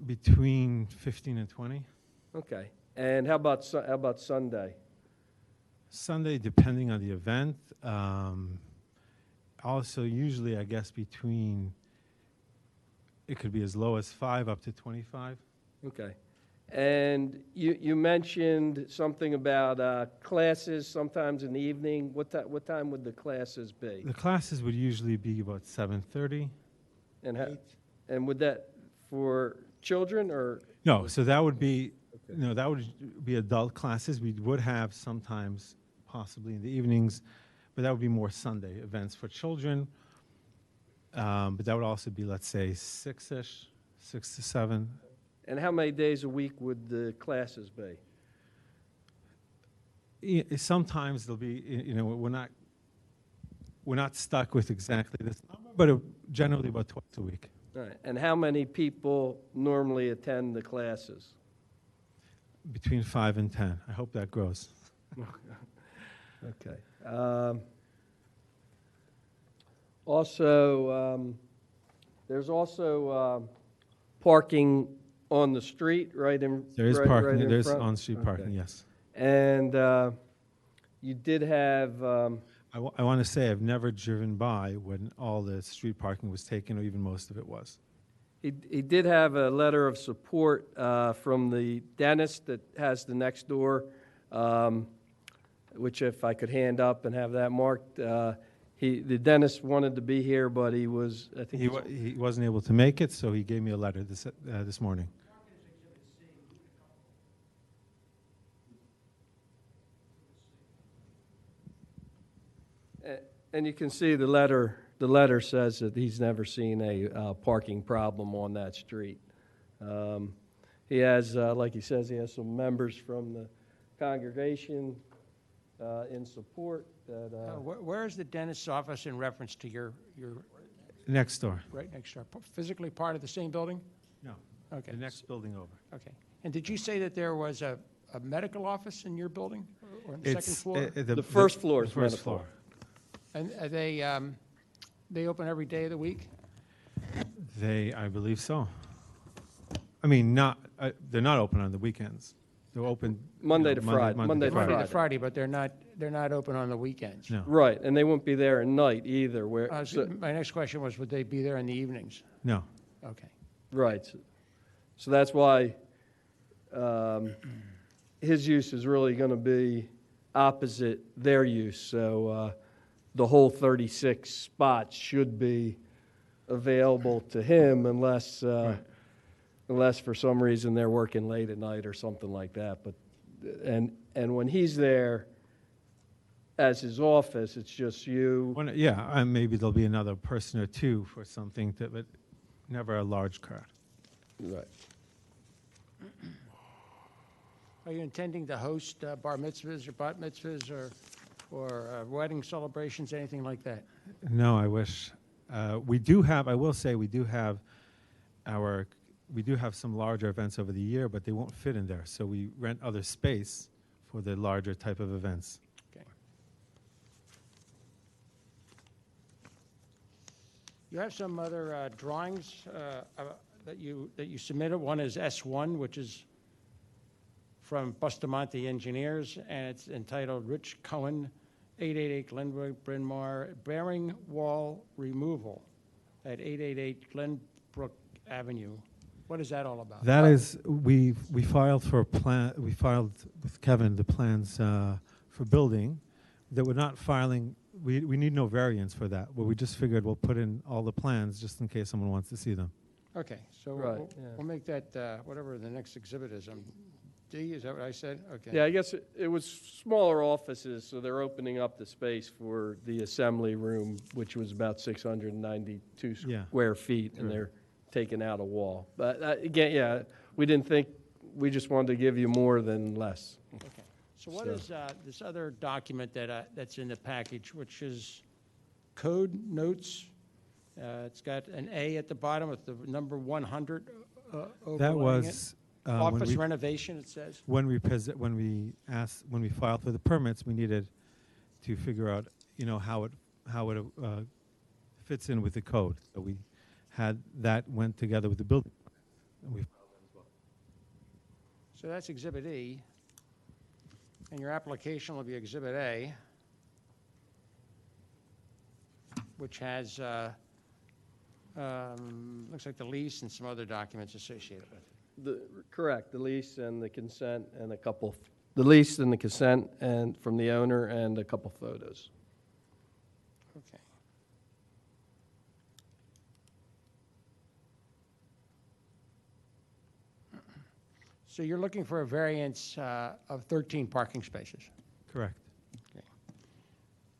between 15 and 20. Okay. And how about Sunday? Sunday, depending on the event. Also, usually, I guess, it could be as low as 5 up to 25. Okay. And you mentioned something about classes sometimes in the evening. What time would the classes be? The classes would usually be about 7:30. And would that for children or? No, so that would be, that would be adult classes. We would have sometimes, possibly in the evenings, but that would be more Sunday events for children. But that would also be, let's say, 6-ish, 6 to 7. And how many days a week would the classes be? Sometimes there'll be, we're not stuck with exactly this number, but generally about twice a week. All right. And how many people normally attend the classes? Between 5 and 10. I hope that grows. Okay. Also, there's also parking on the street, right in There is right parking. in There's front? on-street parking, Okay. yes. And you did have. I want to say I've never driven by when all the street parking was taken, or even most of it was. He did have a letter of support from the dentist that has the next door, which if I could hand up and have that marked. The dentist wanted to be here, but he was, I think He wasn't able to make it, so he gave me a letter this morning. And you can see the letter. The letter says that he's never seen a parking problem on that street. He has, like he says, he has some members from the congregation in support. Where is the dentist's office in reference to your? Next door. Right next door. Physically part of the same building? No. Okay. The next building over. Okay. And did you say that there was a medical office in your building, or on the second floor? The first floor is the first medical. floor. And are they open every day of the week? I believe so. I mean, they're not open on the weekends. They're open Monday to Friday. Monday to Friday, but they're not open on the weekends. No. Right, and they won't be there at night either. My next question was, would they be there in the evenings? No. Okay. Right. So that's why his use is really going to be opposite their use. So the whole 36 spots should be available to him unless for some reason they're working late at night or something like that. But and when he's there as his office, it's just you. And maybe there'll be another person or two for something, but never a large crowd. Right. Are you intending to host bar mitzvahs or bat mitzvahs or wedding celebrations, anything like that? No, I wish. We do have, I will say, we do have some larger events over the year, but they won't fit in there. So we rent other space for the larger type of events. Okay. You have some other drawings that you submitted. One is S1, which is from Bustamante Engineers, and it's entitled Rich Cohen, 888 Glenbrook, Bryn Mawr, bearing wall removal at 888 Glenbrook Avenue. What is that all about? That is, we filed for a plan, we filed with Kevin the plans for building that we're not filing, we need no variance for that, but we just figured we'll put in all the plans just in case someone wants to see them. Okay, so Right, we'll make that, whatever the next exhibit is, D, is that what I said? Okay. Yeah, I guess it was smaller offices, so they're opening up the space for the assembly room, which was about 692 Yeah. square feet, and Right. they're taking out a wall. But again, yeah, we didn't think, we just wanted to give you more than less. Okay. So what is this other document that's in the package, which is code notes? It's got an A at the bottom with the number 100 overlaying That it. was when Office we- renovation, it says. When we filed for the permits, we needed to figure out, how it fits in with the code. So we had that went together with the building. And we filed that as well. So that's Exhibit E, and your application will be Exhibit A, which has, looks like the lease and some other documents associated with it. Correct, the lease and the consent and the lease and the consent and from the owner and a couple photos. Okay. So you're looking for a variance of 13 parking spaces? Correct. Okay.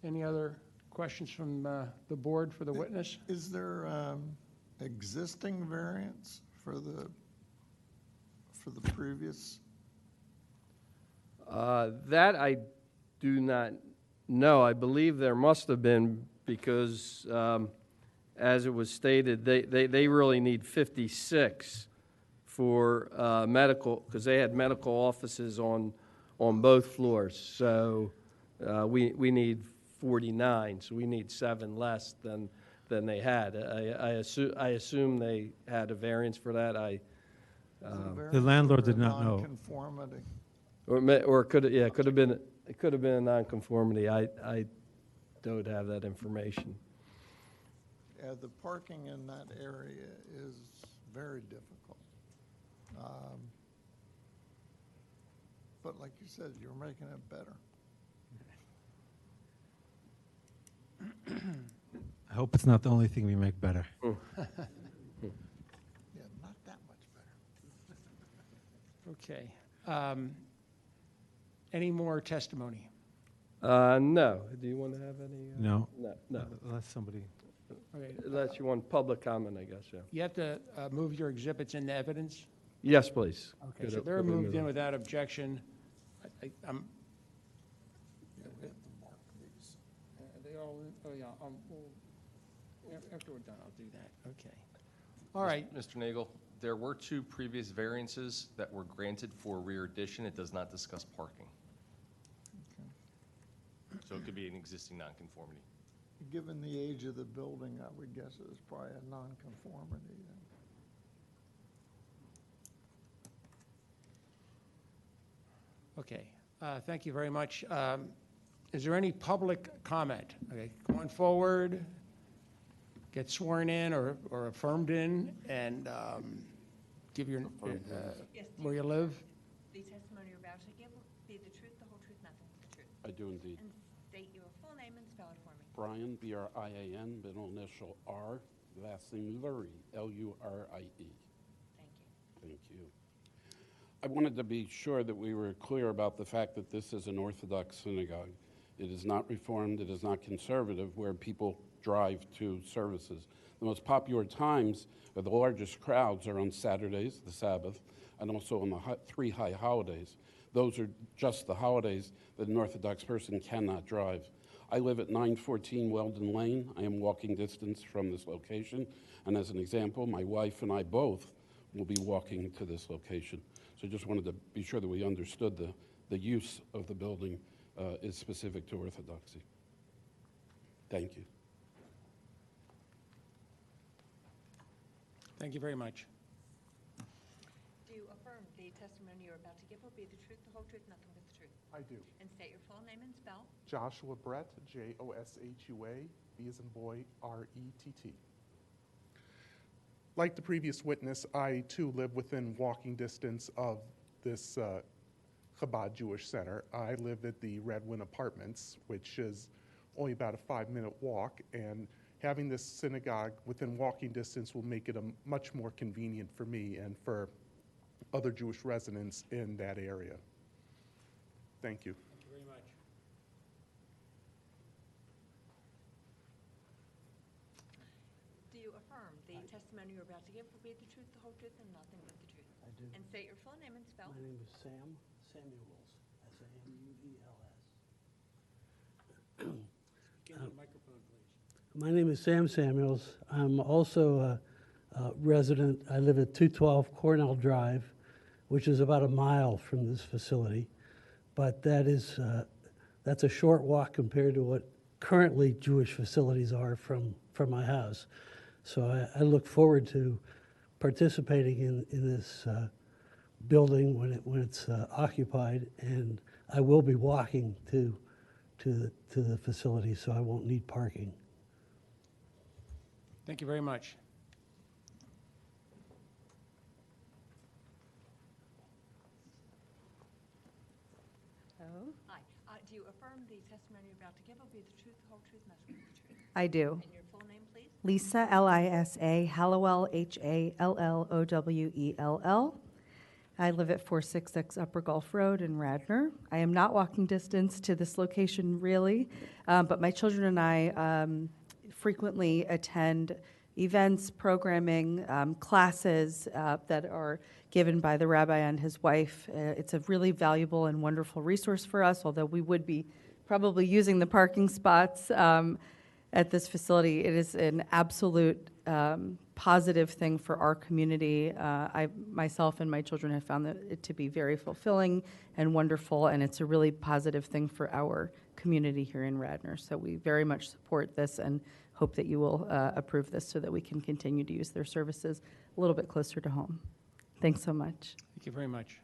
Any other questions from the board for the witness? Is there existing variance for the previous? That I do not know. I believe there must have been because, as it was stated, they really need 56 for medical, because they had medical offices on both floors. So we need 49, so we need 7 less than they had. I assume they had a variance for that. The landlord did not know. Nonconformity. Or it could have been a nonconformity. I don't have that information. Yeah, the parking in that area is very difficult. But like you said, you're making it better. I hope it's not the only thing we make better. Yeah, not that much better. Okay. Any more testimony? No. Do you want to have any? No. No. Unless somebody. Okay. Unless you want public comment, I guess, yeah. You have to move your exhibits into evidence? Yes, please. Okay, so they're moved in without objection. I'm. They all, yeah, after we're done, I'll do that, okay. All right, Mr. Nagel, there were 2 previous variances that were granted for rear addition. It does not discuss parking. So it could be an existing nonconformity. Given the age of the building, I would guess it was probably a nonconformity then. okay, thank you very much. Is there any public comment? Okay, come on forward, get sworn in or affirmed in, and give your, Yes, where you live. The testimony you're about to give will be the truth, the whole truth, nothing but the truth. I do indeed. And state your full name and spell it for me. Brian, B-R-I-A-N, middle initial R, last name Lurie, L-U-R-I-E. Thank you. Thank you. I wanted to be sure that we were clear about the fact that this is an Orthodox synagogue. It is not Reformed, it is not conservative, where people drive to services. The most popular times, or the largest crowds, are on Saturdays, the Sabbath, and also on the 3 high holidays. Those are just the holidays that an Orthodox person cannot drive. I live at 914 Weldon Lane. I am walking distance from this location. And as an example, my wife and I both will be walking to this location. So I just wanted to be sure that we understood the use of the building is specific to Orthodoxy. Thank you. Thank you very much. you affirm the testimony you're about to give will be the truth, the whole truth, nothing but the truth? I do. And state your full name and spell. Joshua Brett, Joshua, B as in boy, R-E-T-T. Like the previous witness, I too live within walking distance of this Chabad Jewish Center. I live at the Redwin Apartments, which is only about a 5-minute walk, and having this synagogue within walking distance will make it much more convenient for me and for other Jewish residents in that area. Thank you. Thank you very much. Do you affirm the testimony you're about to give will be the truth, the whole truth, and nothing but the truth? I do. And state your full name and spell. My name is Sam Samuels, S-A-M-U-E-L-S. Get on the microphone, please. My name is Sam Samuels. I'm also a resident. I live at 212 Cornell Drive, which is about a mile from this facility. But that's a short walk compared to what currently Jewish facilities are from my house. So I look forward to participating in this building when it's occupied, and I will be walking to the facility, so I won't need parking. Thank you very much. Oh. Hi. Do you affirm the testimony you're about to give will be the truth, the whole truth, nothing but the truth? I do. And your full name, please? Lisa, Lisa, Hallowell, Hallowell. I live at 466 Upper Gulf Road in Radnor. I am not walking distance to this location, really, but my children and I frequently attend events, programming, classes that are given by the rabbi and his wife. It's a really valuable and wonderful resource for us, although we would be probably using the parking spots at this facility. It is an absolute positive thing for our community. I myself and my children have found it to be very fulfilling and wonderful, and it's a really positive thing for our community here in Radnor. So we very much support this and hope that you will approve this so that we can continue to use their services a little bit closer to home. Thanks so much. Thank you very much.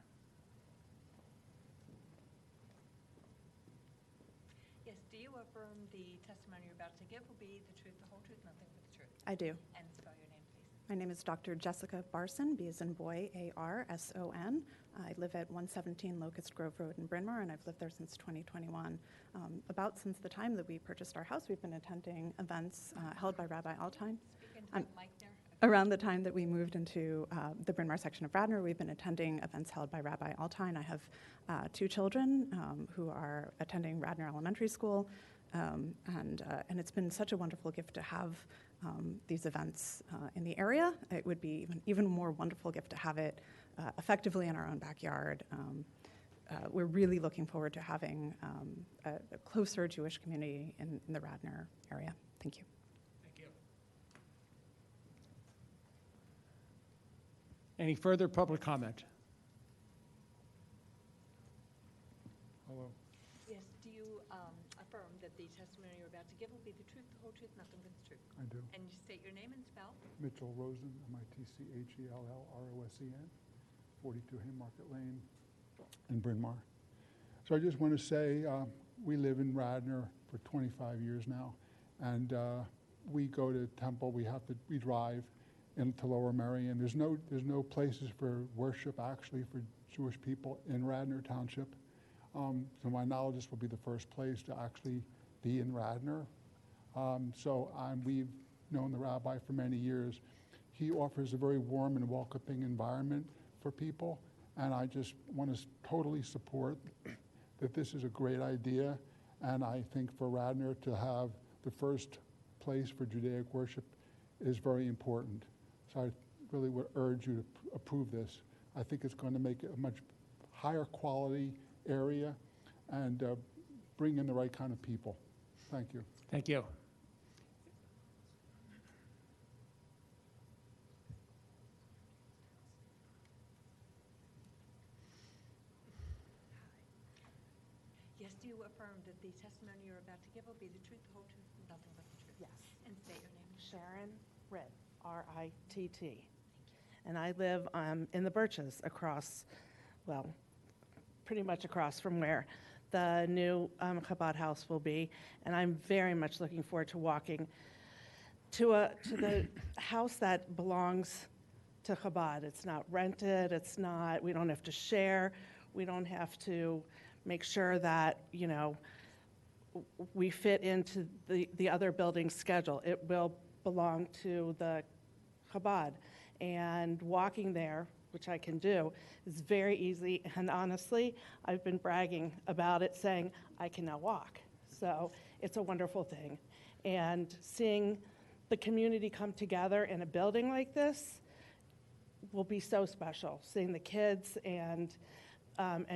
Yes. Do you affirm the testimony you're about to give will be the truth, the whole truth, nothing but the truth? I do. And spell your name, please. My name is Dr. Jessica Barson, B as in boy, A-R-S-O-N. I live at 117 Locust Grove Road in Bryn Mawr, and I've lived there since 2021. About since the time that we purchased our house, we've been attending events held by Rabbi Altine. Speak into the mic there. Around the time that we moved into the Bryn Mawr section of Radnor, we've been attending events held by Rabbi Altine. I have 2 children who are attending Radnor Elementary School, and it's been such a wonderful gift to have these events in the area. It would be even more wonderful gift to have it effectively in our own backyard. We're really looking forward to having a closer Jewish community in the Radnor area. Thank you. Thank you. Any further public comment? Hello. Yes. Do you affirm that the testimony you're about to give will be the truth, the whole truth, nothing but the truth? I do. And you state your name and spell. Mitchell Rosen, M-I-T-C-H-E-L-L-R-O-S-E-N, 42 Haymarket Lane in Bryn Mawr. So I just want to say we live in Radnor for 25 years now, and we go to temple. We drive into Lower Merion. There's no places for worship actually for Jewish people in Radnor Township. To my knowledge, this will be the first place to actually be in Radnor. We've known the rabbi for many years. He offers a very warm and welcoming environment for people, and I just want to totally support that this is a great idea, and I think for Radnor to have the first place for Judaic worship is very important. So I really would urge you to approve this. I think it's going to make it a much higher quality area and bring in the right kind of people. Thank you. Thank you. Yes. Do you affirm that the testimony you're about to give will be the truth, the whole truth, and nothing but the truth? Yes. And state your name. Sharon Ritt, R-I-T-T. and I live in the Birches across, well, pretty much across from where the new Chabad house will be, and I'm very much looking forward to walking to the house that belongs to Chabad. It's not rented, we don't have to share, we don't have to make sure that, you know, we fit into the other building's schedule. It will belong to the Chabad. And walking there, which I can do, is very easy. And honestly, I've been bragging about it, saying I can now walk. So it's a wonderful thing. And seeing the community come together in a building like this will be so special. Seeing the kids and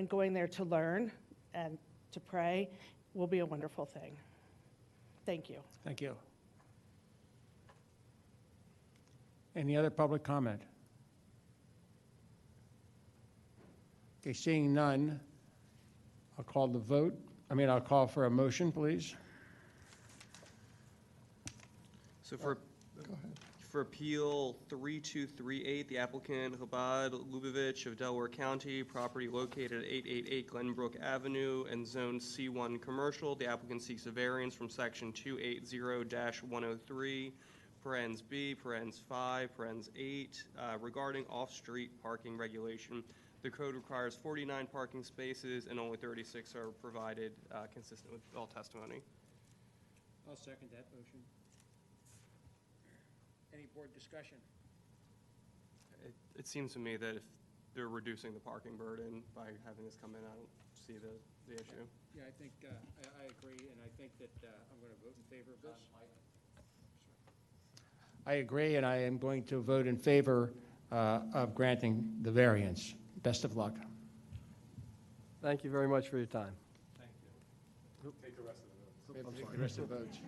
going there to learn and to pray will be a wonderful thing. Thank you. Thank you. Any other public comment? Okay, seeing none, I'll call the vote. I'll call for a motion, please. So for Appeal 3238, the applicant Chabad Lubavitch of Delaware County, property located at 888 Glenbrook Avenue and Zone C1 Commercial. The applicant seeks a variance from Section 280-103, parens B, parens 5, parens 8, regarding off-street parking regulation. The code requires 49 parking spaces and only 36 are provided, consistent with all testimony. I'll second that motion. Any board discussion? It seems to me that if they're reducing the parking burden by having this come in, I don't see the issue. Yeah, I think, I agree, and I think that I'm going to vote in favor of this. I agree, and I am going to vote in favor of granting the variance. Best of luck. Thank you very much for your time. Thank you. Take the rest of the votes. Take the rest of the votes.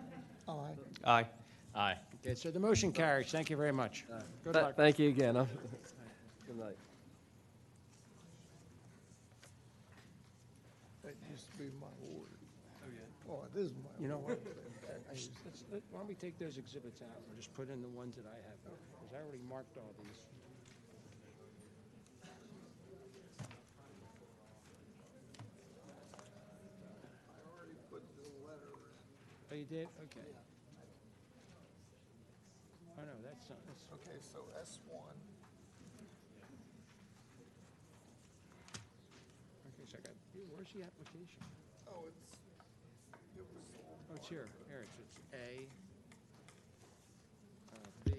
Aye. Aye. Aye. Okay, so the motion carries. Thank you very much. Good luck. Thank you again. Good night. That used to be my ward. Oh, yeah. Oh, this is my. You know what? ward. Why don't we take those exhibits out and just put in the ones that I have, because I already marked all these. Oh, you did? Okay. Oh, no, that's not, that's. Okay, so S1. Okay, so I got, where's the application? Oh, it was. Oh, it's here. Here, it's A, B,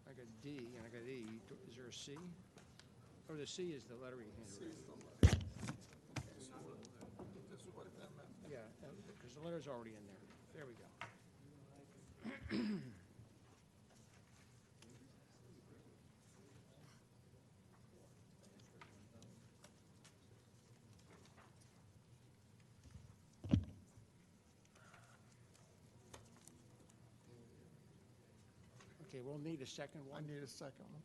I got D, and I got E. Is there a C? Oh, the C is the letter you handed. C is the letter. Okay, so this is what that meant. Yeah, because the letter's already in there. There we go. Okay, we'll need a second one. I need a second one.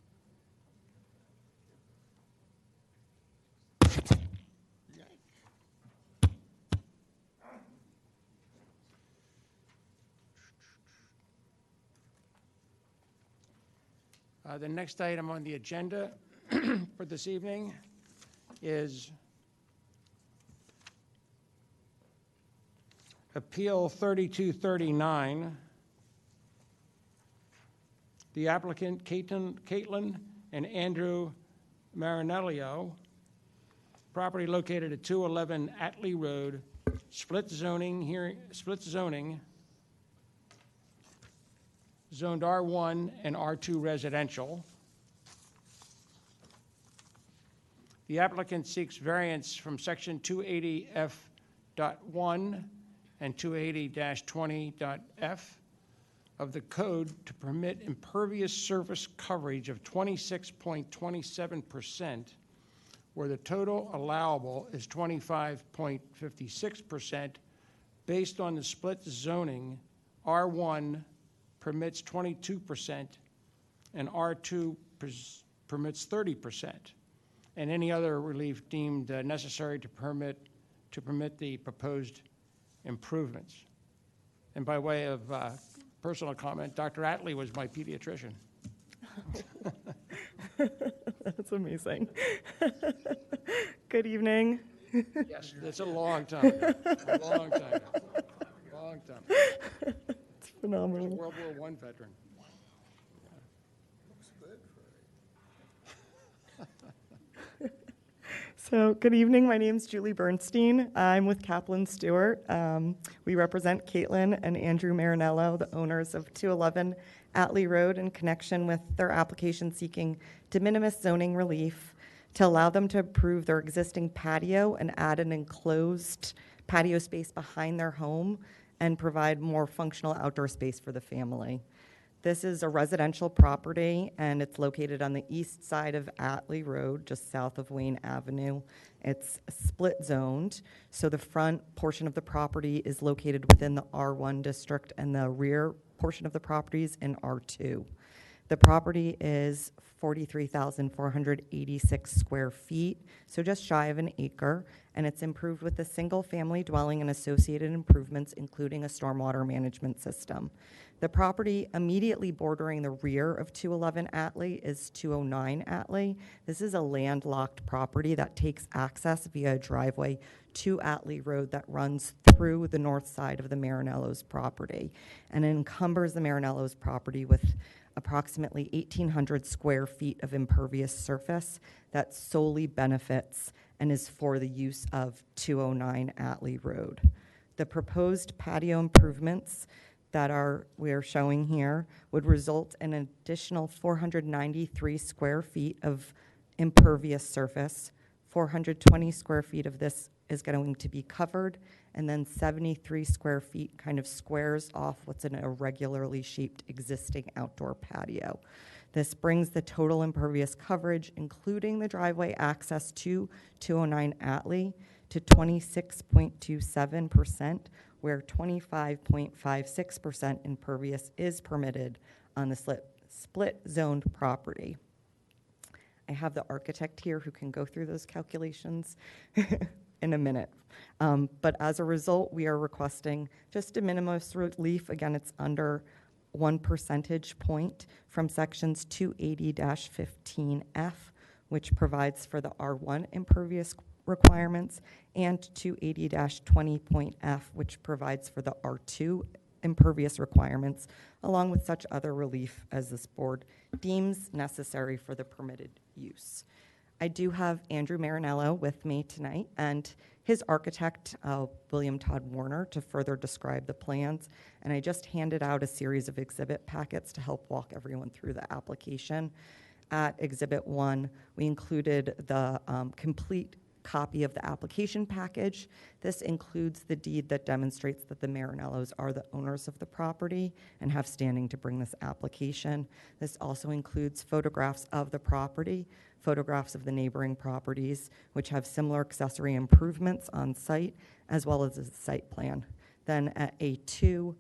The next item on the agenda for this evening is Appeal 3239. The applicant, Caitlin and Andrew Marinello, property located at 211 Atlee Road, split zoning, zoned R1 and R2 residential. The applicant seeks variance from section 280F.1 and 280-20.F of the code to permit impervious surface coverage of 26.27%, where the total allowable is 25.56%. Based on the split zoning, R1 permits 22% and R2 permits 30%, and any other relief deemed necessary to permit the proposed improvements. And by way of personal comment, Dr. Atlee was my pediatrician. That's amazing. Good evening. Yes, it's a long time ago. A long time ago. Long time ago. It's phenomenal. World War I veteran. So, good evening. My name's Julie Bernstein. I'm with Kaplan Stewart. We represent Caitlin and Andrew Marinello, the owners of 211 Atlee Road, in connection with their application seeking de minimis zoning relief to allow them to improve their existing patio and add an enclosed patio space behind their home and provide more functional outdoor space for the family. This is a residential property, and it's located on the east side of Atlee Road, just south of Wayne Avenue. It's split zoned, so the front portion of the property is located within the R1 district, and the rear portion of the property is in R2. The property is 43,486 square feet, so just shy of an acre, and it's improved with a single-family dwelling and associated improvements, including a stormwater management system. The property immediately bordering the rear of 211 Atlee is 209 Atlee. This is a landlocked property that takes access via a driveway to Atlee Road that runs through the north side of the Marinello's property and encumbers the Marinello's property with approximately 1,800 square feet of impervious surface that solely benefits and is for the use of 209 Atlee Road. The proposed patio improvements that we are showing here would result in an additional 493 square feet of impervious surface. 420 square feet of this is going to be covered, and then 73 square feet kind of squares off what's an irregularly shaped existing outdoor patio. This brings the total impervious coverage, including the driveway access to 209 Atlee, to 26.27%, where 25.56% impervious is permitted on the split zoned property. I have the architect here who can go through those calculations in a minute. But as a result, we are requesting just de minimis relief. Again, it's under 1 percentage point from sections 280-15F, which provides for the R1 impervious requirements, and 280-20.F, which provides for the R2 impervious requirements, along with such other relief as this board deems necessary for the permitted use. I do have Andrew Marinello with me tonight and his architect, William Todd Warner, to further describe the plans. And I just handed out a series of exhibit packets to help walk everyone through the application. At Exhibit 1, we included the complete copy of the application package. This includes the deed that demonstrates that the Marinellos are the owners of the property and have standing to bring this application. This also includes photographs of the property, photographs of the neighboring properties, which have similar accessory improvements on site, as well as a site plan. Then at A2,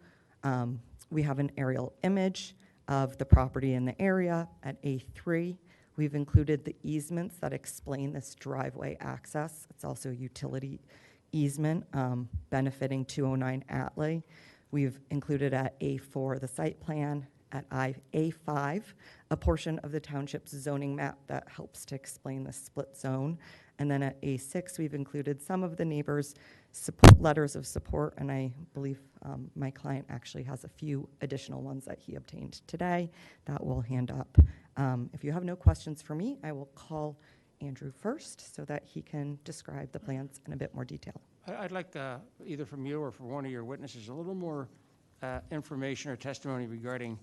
we have an aerial image of the property in the area. At A3, we've included the easements that explain this driveway access. It's also a utility easement benefiting 209 Atlee. We've included at A4 the site plan, at A5 a portion of the township's zoning map that helps to explain the split zone. And then at A6 we've included some of the neighbors' letters of support, and I believe my client actually has a few additional ones that he obtained today that we'll hand up. If you have no questions for me, I will call Andrew first so that he can describe the plans in a bit more detail. I'd like either from you or from one of your witnesses a little more information or testimony regarding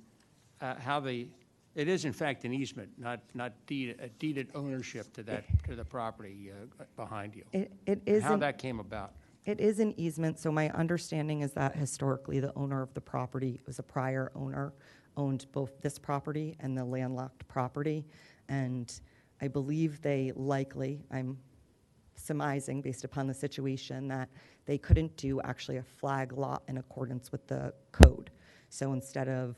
how it is in fact an easement, not deeded ownership to the property behind you. It is how that came about. It is an easement, so my understanding is that historically the owner of the property was a prior owner, owned both this property and the landlocked property, and I believe they likely, I'm surmising based upon the situation, that they couldn't do actually a flag lot in accordance with the code. So instead of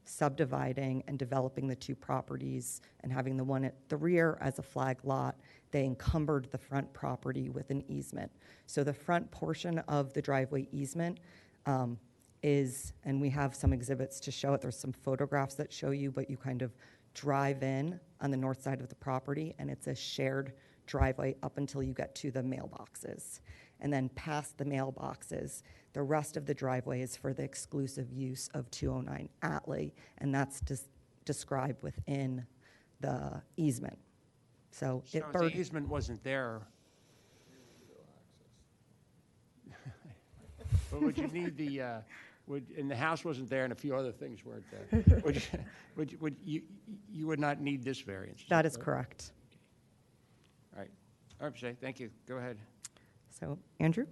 subdividing and developing the two properties and having the one at the rear as a flag lot, they encumbered the front property with an easement. So the front portion of the driveway easement is, and we have some exhibits to show it, there's some photographs that show you, but you kind of drive in on the north side of the property, and it's a shared driveway up until you get to the mailboxes. And then past the mailboxes, the rest of the driveway is for the exclusive use of 209 Atlee, and that's described within the easement. So So if the easement wasn't there, but would you need the, and the house wasn't there and a few other things weren't there, you would not need this variance? That is correct. All right. All right, Shay, thank you. Go ahead. So, Andrew,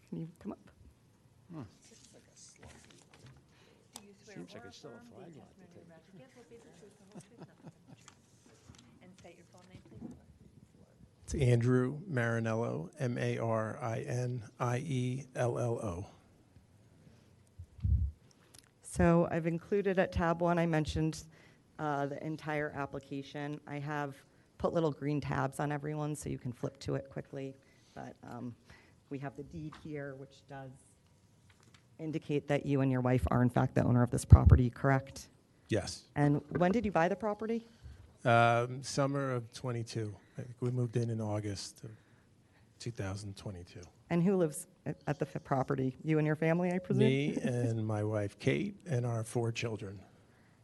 can you come up? Seems like it's still a flag lot. And state your full name, please. It's Andrew Marinello, Marinello. So I've included at tab 1, I mentioned the entire application. I have put little green tabs on everyone so you can flip to it quickly. But we have the deed here, which does indicate that you and your wife are in fact the owner of this property, correct? Yes. And when did you buy the property? Summer of 22. I think we moved in August of 2022. And who lives at the property? You and your family, I presume? Me and my wife, Kate, and our 4 children.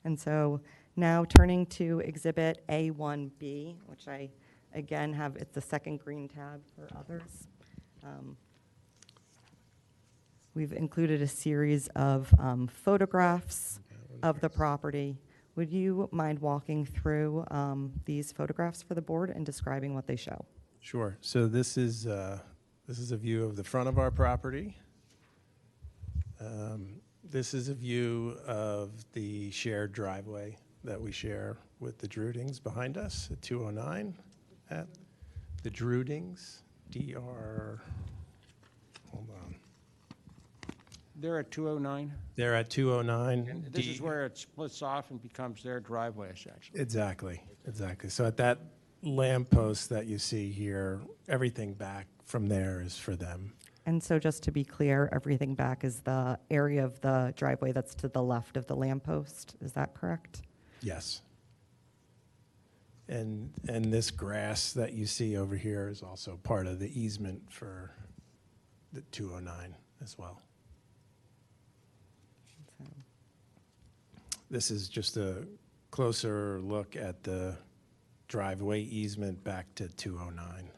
And so now turning to Exhibit A1B, which I, again, have, it's the second green tab for others. We've included a series of photographs of the property. Would you mind walking through these photographs for the board and describing what they show? Sure. So this is a view of the front of our property. This is a view of the shared driveway that we share with the Drudings behind us at 209. At the Drudings, hold on. They're at 209? They're at 209. And this is where it splits off and becomes their driveway, essentially. Exactly. So at that lamppost that you see here, everything back from there is for them. And so just to be clear, everything back is the area of the driveway that's to the left of the lamppost. Is that correct? Yes. And this grass that you see over here is also part of the easement for the 209 as well. This is just a closer look at the driveway easement back to 209.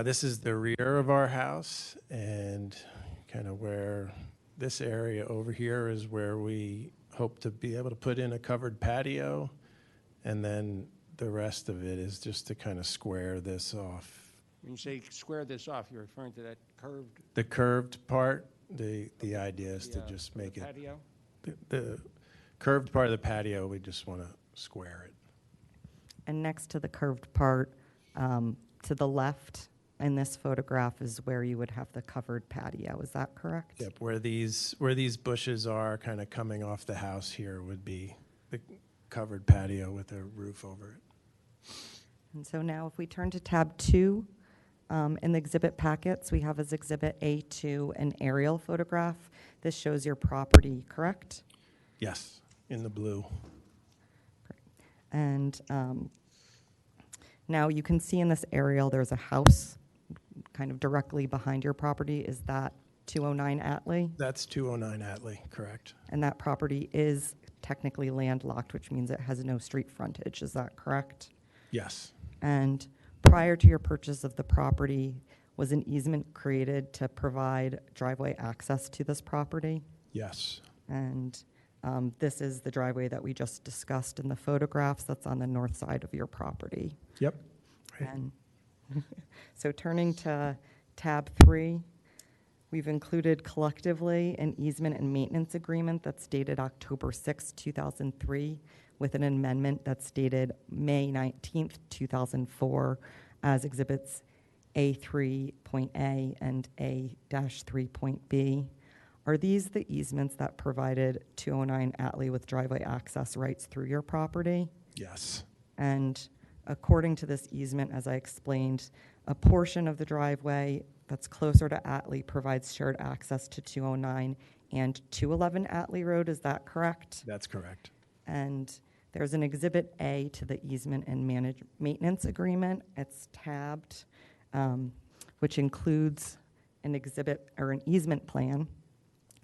This is the rear of our house, and kind of where this area over here is where we hope to be able to put in a covered patio, and then the rest of it is just to kind of square this off. When you say square this off, you're referring to that curved? The curved part, the idea is to just make it. Patio? The curved part of the patio, we just want to square it. And next to the curved part, to the left in this photograph is where you would have the covered patio. Is that correct? Yep, where these bushes are kind of coming off the house here would be the covered patio with a roof over it. And so now if we turn to tab 2, in the exhibit packets, we have as exhibit A2 an aerial photograph. This shows your property, correct? Yes, in the blue. And now you can see in this aerial there's a house kind of directly behind your property. Is that 209 Atlee? That's 209 Atlee, correct. And that property is technically landlocked, which means it has no street frontage. Is that correct? Yes. And prior to your purchase of the property, was an easement created to provide driveway access to this property? Yes. And this is the driveway that we just discussed in the photographs that's on the north side of your property. Yep. And so turning to tab 3, we've included collectively an easement and maintenance agreement that's dated October 6, 2003, with an amendment that's dated May 19th, 2004, as exhibits A3.A and A-3.B. Are these the easements that provided 209 Atlee with driveway access rights through your property? Yes. And according to this easement, as I explained, a portion of the driveway that's closer to Atlee provides shared access to 209 and 211 Atlee Road, is that correct? That's correct. And there's an Exhibit A to the easement and maintenance agreement. It's tabbed, which includes an exhibit or an easement plan,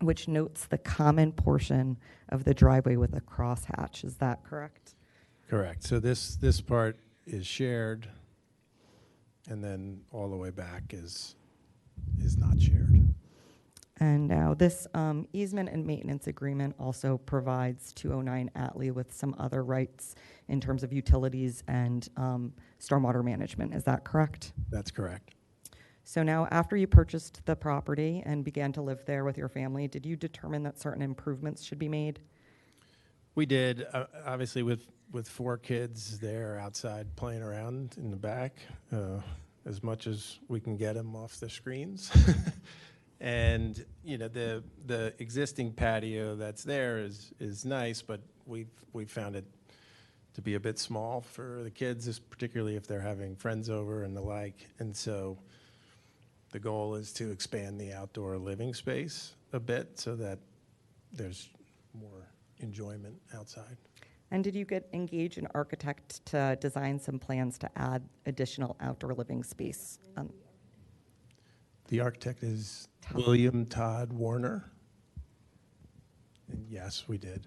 which notes the common portion of the driveway with a crosshatch. Is that correct? Correct. So this part is shared, and then all the way back is not shared. And now this easement and maintenance agreement also provides 209 Atlee with some other rights in terms of utilities and stormwater management. Is that correct? That's correct. So now, after you purchased the property and began to live there with your family, did you determine that certain improvements should be made? We did. Obviously, with 4 kids there outside playing around in the back, as much as we can get them off the screens. And the existing patio that's there is nice, but we've found it to be a bit small for the kids, particularly if they're having friends over and the like. And so the goal is to expand the outdoor living space a bit so that there's more enjoyment outside. And did you engage an architect to design some plans to add additional outdoor living space? The architect is William Todd Warner. And yes, we did.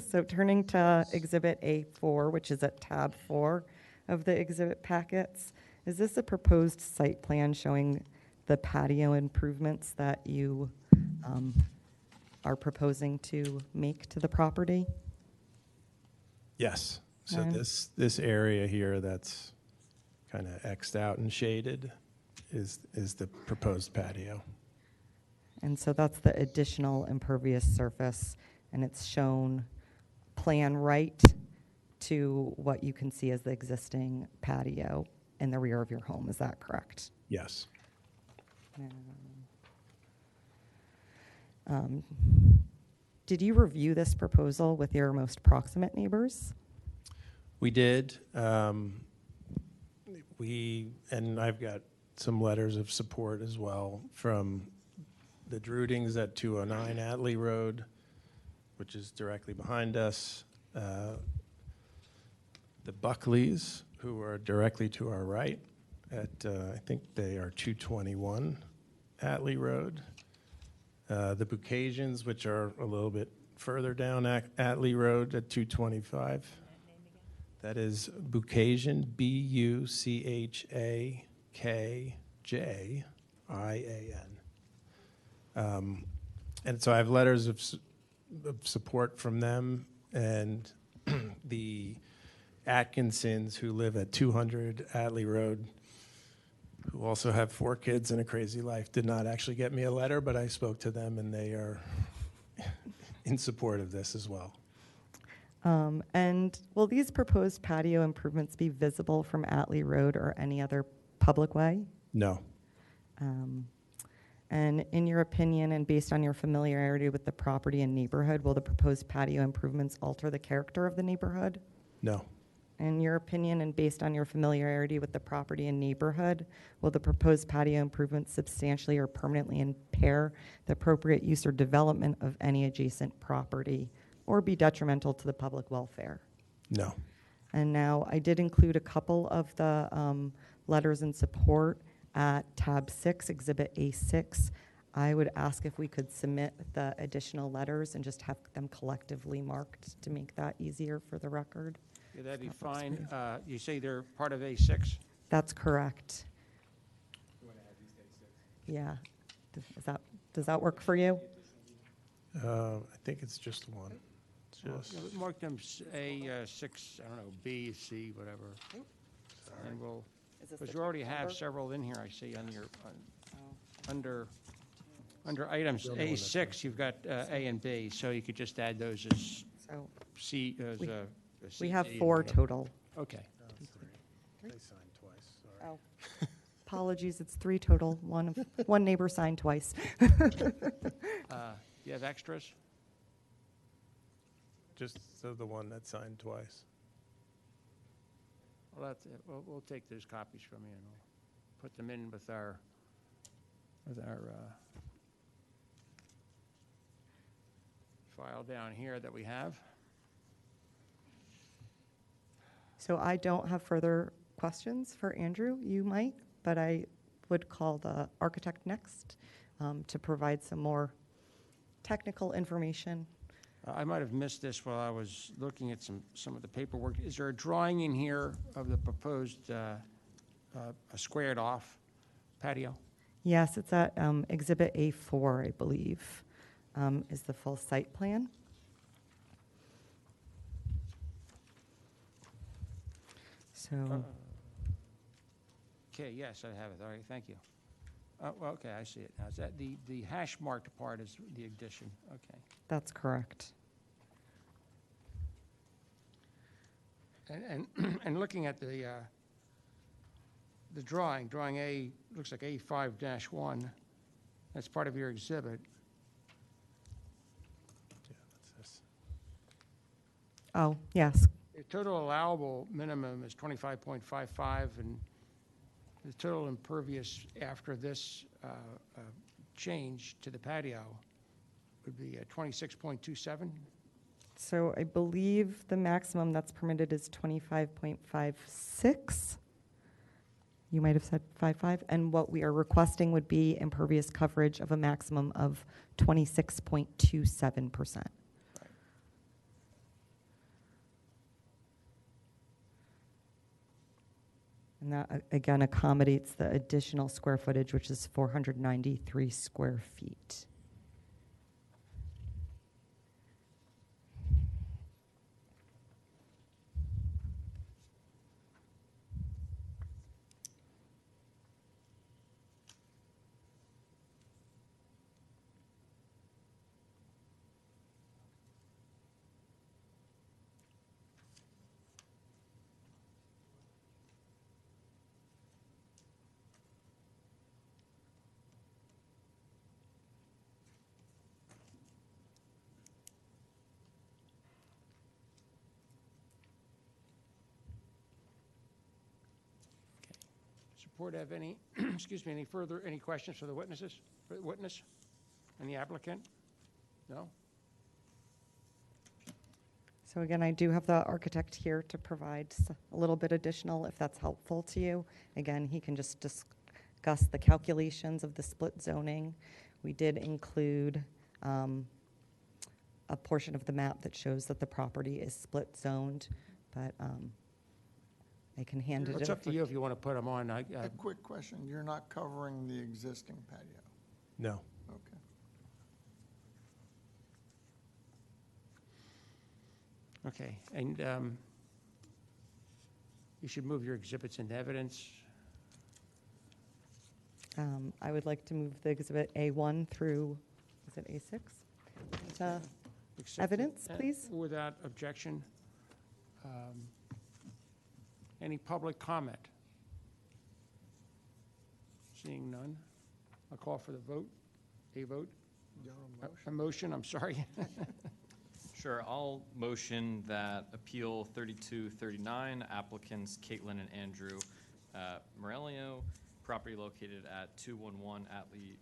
So turning to Exhibit A4, which is at tab 4 of the exhibit packets, is this a proposed site plan showing the patio improvements that you are proposing to make to the property? Yes. So And- this area here that's kind of X'd out and shaded is the proposed patio. And so that's the additional impervious surface, and it's shown plan right to what you can see as the existing patio in the rear of your home. Is that correct? Yes. Did you review this proposal with your most proximate neighbors? We did. And I've got some letters of support as well from the Drudings at 209 Atlee Road, which is directly behind us. The Buckleys, who are directly to our right at, I think they are 221 Atlee Road. The Bucasians, which are a little bit further down Atlee Road at 225. That is Bucasian, Buchajin. And so I have letters of support from them, and the Atkinsons, who live at 200 Atlee Road, who also have 4 kids and a crazy life, did not actually get me a letter, but I spoke to them, and they are in support of this as well. And will these proposed patio improvements be visible from Atlee Road or any other public way? No. And in your opinion, and based on your familiarity with the property and neighborhood, will the proposed patio improvements alter the character of the neighborhood? No. In your opinion, and based on your familiarity with the property and neighborhood, will the proposed patio improvements substantially or permanently impair the appropriate use or development of any adjacent property or be detrimental to the public welfare? No. And now I did include a couple of the letters in support at tab 6, Exhibit A6. I would ask if we could submit the additional letters and just have them collectively marked to make that easier for the record. Yeah, that'd be fine. You say they're part of A6? That's correct. Yeah. Does that work for you? I think it's just one. Mark them A6, I don't know, B, C, whatever. And we'll, because you already have several in here, I see, on your, under items A6, you've got A and B, so you could just add those as So C, as we- a we have CD. 4 total. Okay. They signed twice, sorry. Oh. Apologies, it's 3 total. One neighbor signed twice. You have extras? Just so the one that signed twice. Well, that's it. We'll take those copies from you and we'll put them in with our file down here that we have. So I don't have further questions for Andrew. You might, but I would call the architect next to provide some more technical information. I might have missed this while I was looking at some of the paperwork. Is there a drawing in here of the proposed a squared off patio? Yes, it's at Exhibit A4, I believe, is the full site plan. So, Okay, yes, I have it. All right, thank you. Well, okay, I see it now. Is that the hash marked part is the addition? Okay. that's correct. And looking at the drawing A, looks like A5-1, that's part of your exhibit. Oh, yes, The total allowable minimum is 25.55, and the total impervious after this change to the patio would be 26.27. so I believe the maximum that's permitted is 25.56. You might have said 55, and what we are requesting would be impervious coverage of a maximum of 26.27%. And that, again, accommodates the additional square footage, which is 493 square feet. Board have any, excuse me, any questions for the witnesses, for the witness and the applicant? No? So again, I do have the architect here to provide a little bit additional, if that's helpful to you. Again, he can just discuss the calculations of the split zoning. We did include a portion of the map that shows that the property is split zoned, but I can hand it over. It's up to you if you want to put them on. A quick question, you're not covering the existing patio? No. Okay. Okay, and you should move your exhibits into evidence. I would like to move the exhibit A1 through, is it A6? Accept Evidence, it, please. Without objection. Any public comment? Seeing none, I'll call for the vote. A vote? A motion, I'm sorry. Sure, I'll motion that Appeal 3239, applicants Caitlin and Andrew Morello, property located at 211 Atlee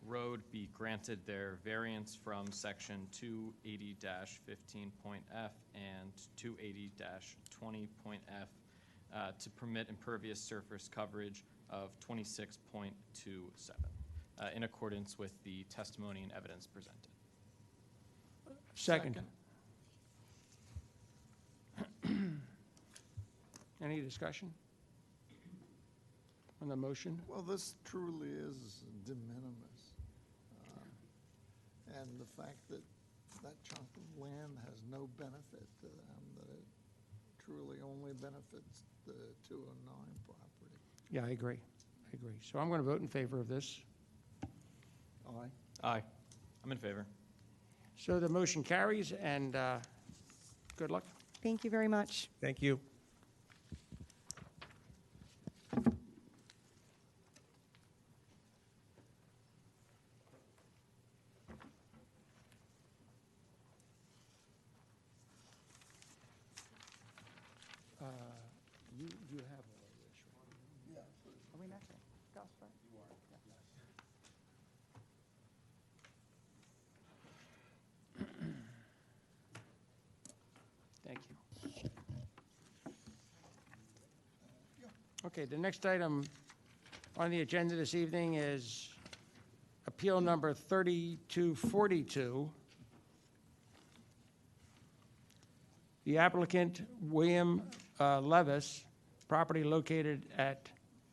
Road, be granted their variance from section 280-15.f and 280-20.f to permit impervious surface coverage of 26.27 in accordance with the testimony and evidence presented. Second. Any discussion on the motion? Well, this truly is de minimis. And the fact that that chunk of land has no benefit to them, that it truly only benefits the 209 property. Yeah, I agree. So I'm going to vote in favor of this. Aye. Aye. I'm in favor. So the motion carries, and good luck. Thank you very much. Thank you. You have all of this, right? Yeah. Are we next? Gus, right? You are. Okay, the next item on the agenda this evening is appeal number 3242. The applicant, William Levis, property located at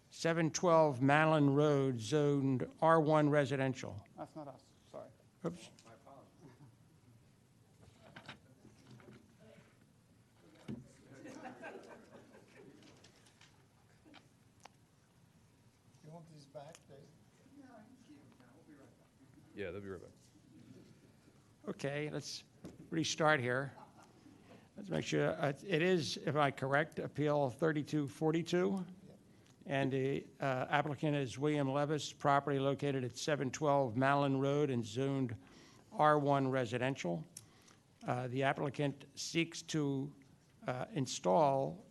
712 Malin Road, zoned R1 residential. That's not us, sorry. Oops. You want these back, Dave? Yeah, they'll be right back. Okay, let's restart here. Let's make sure, it is, if I'm correct, Appeal 3242? And the applicant is William Levis, property located at 712 Malin Road and zoned R1 residential. The applicant seeks to install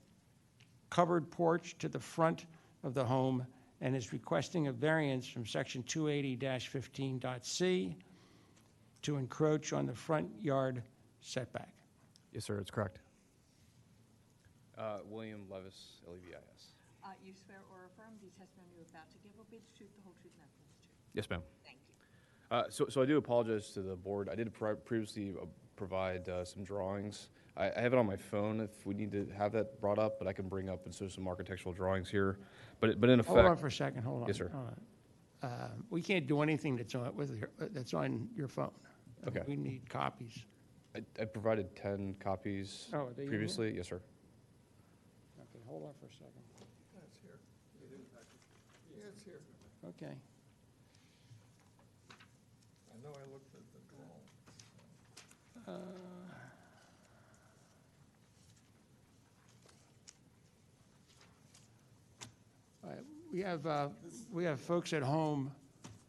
covered porch to the front of the home and is requesting a variance from section 280-15.c to encroach on the front yard setback. Yes, sir, it's correct. William Levis, L-E-V-I-S. You swear or affirm the testimony you're about to give will be the truth, the whole truth, and nothing but the truth? Yes, ma'am. Thank you. So I do apologize to the board. I did previously provide some drawings. I have it on my phone if we need to have that brought up, but I can bring up and show some architectural drawings here. But in effect, Hold on for a second, hold on. Yes, sir. Hold on. We can't do anything that's on your phone. Okay. We need copies. I provided 10 copies Oh, are they in here? previously. Yes, sir. Okay, hold on for a second. That's here. Yeah, it's here. Okay. I know I looked at the drawing. All right, we have folks at home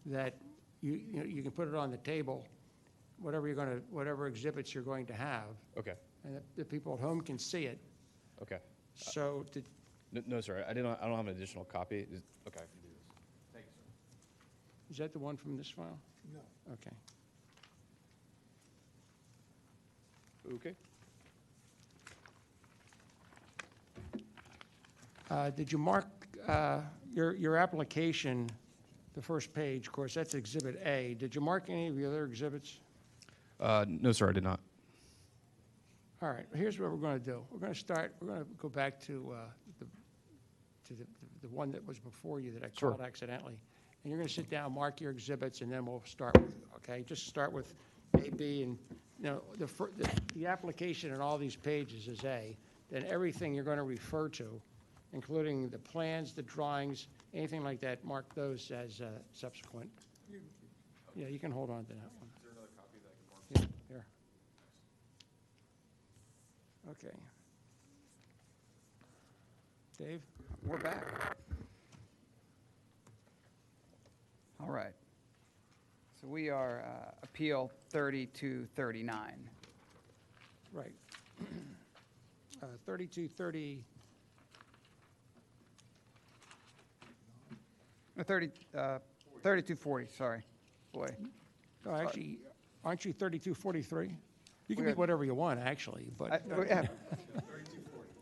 that you can put it on the table, whatever exhibits you're going to have. Okay. And the people at home can see it. Okay. So, No, sir. I don't have an additional copy. Okay, I can do this. Thank you, sir. is that the one from this file? No. Okay. Okay. Did you mark your application, the first page, of course, that's Exhibit A. Did you mark any of the other exhibits? No, sir, I did not. All right, here's what we're going to do. We're going to go back to the one that was before you that I Sure. called accidentally. And you're going to sit down, mark your exhibits, and then we'll start with, okay? Just start with A, B, and, the application in all these pages is A. Then everything you're going to refer to, including the plans, the drawings, anything like that, mark those as subsequent. Yeah, you can hold on to that one. Is there another copy that I can mark? Yeah, here. Okay. Dave? We're back. All right. So we are Appeal 3239. Right. 3230, 3240, sorry. Boy. oh, actually, aren't you 3243? You can We be are- whatever you want, actually, but. Yeah.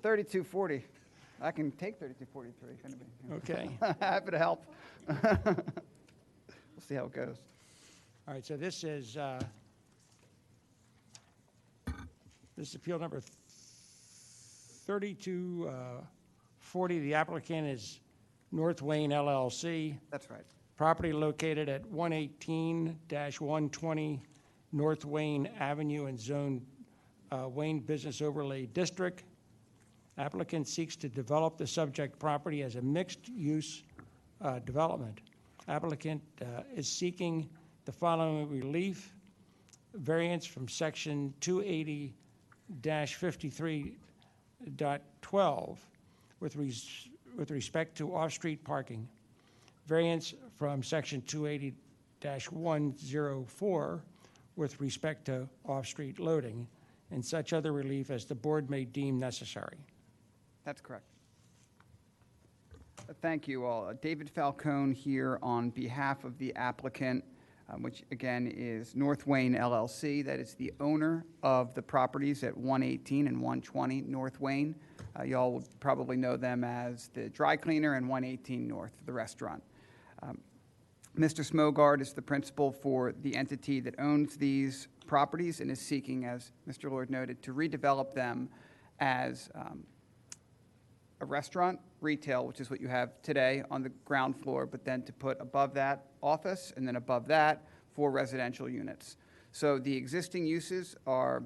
3240. I can take 3243 if anybody. Okay. Happy to help. We'll see how it goes. All right, so this is appeal number 3240. The applicant is North Wayne LLC. That's right. Property located at 118-120 North Wayne Avenue in Zone Wayne Business Overlay District. Applicant seeks to develop the subject property as a mixed-use development. Applicant is seeking the following relief: variance from section 280-53.12 with respect to off-street parking. Variance from section 280-104 with respect to off-street loading, and such other relief as the board may deem necessary. That's correct. Thank you all. David Falcone here on behalf of the applicant. which again is North Wayne LLC. That is the owner of the properties at 118 and 120 North Wayne. Y'all will probably know them as the dry cleaner and 118 North, the restaurant. Mr. Smogard is the principal for the entity that owns these properties and is seeking, as Mr. Lord noted, to redevelop them as a restaurant, retail, which is what you have today on the ground floor, but then to put above that office, and then above that 4 residential units. So the existing uses are,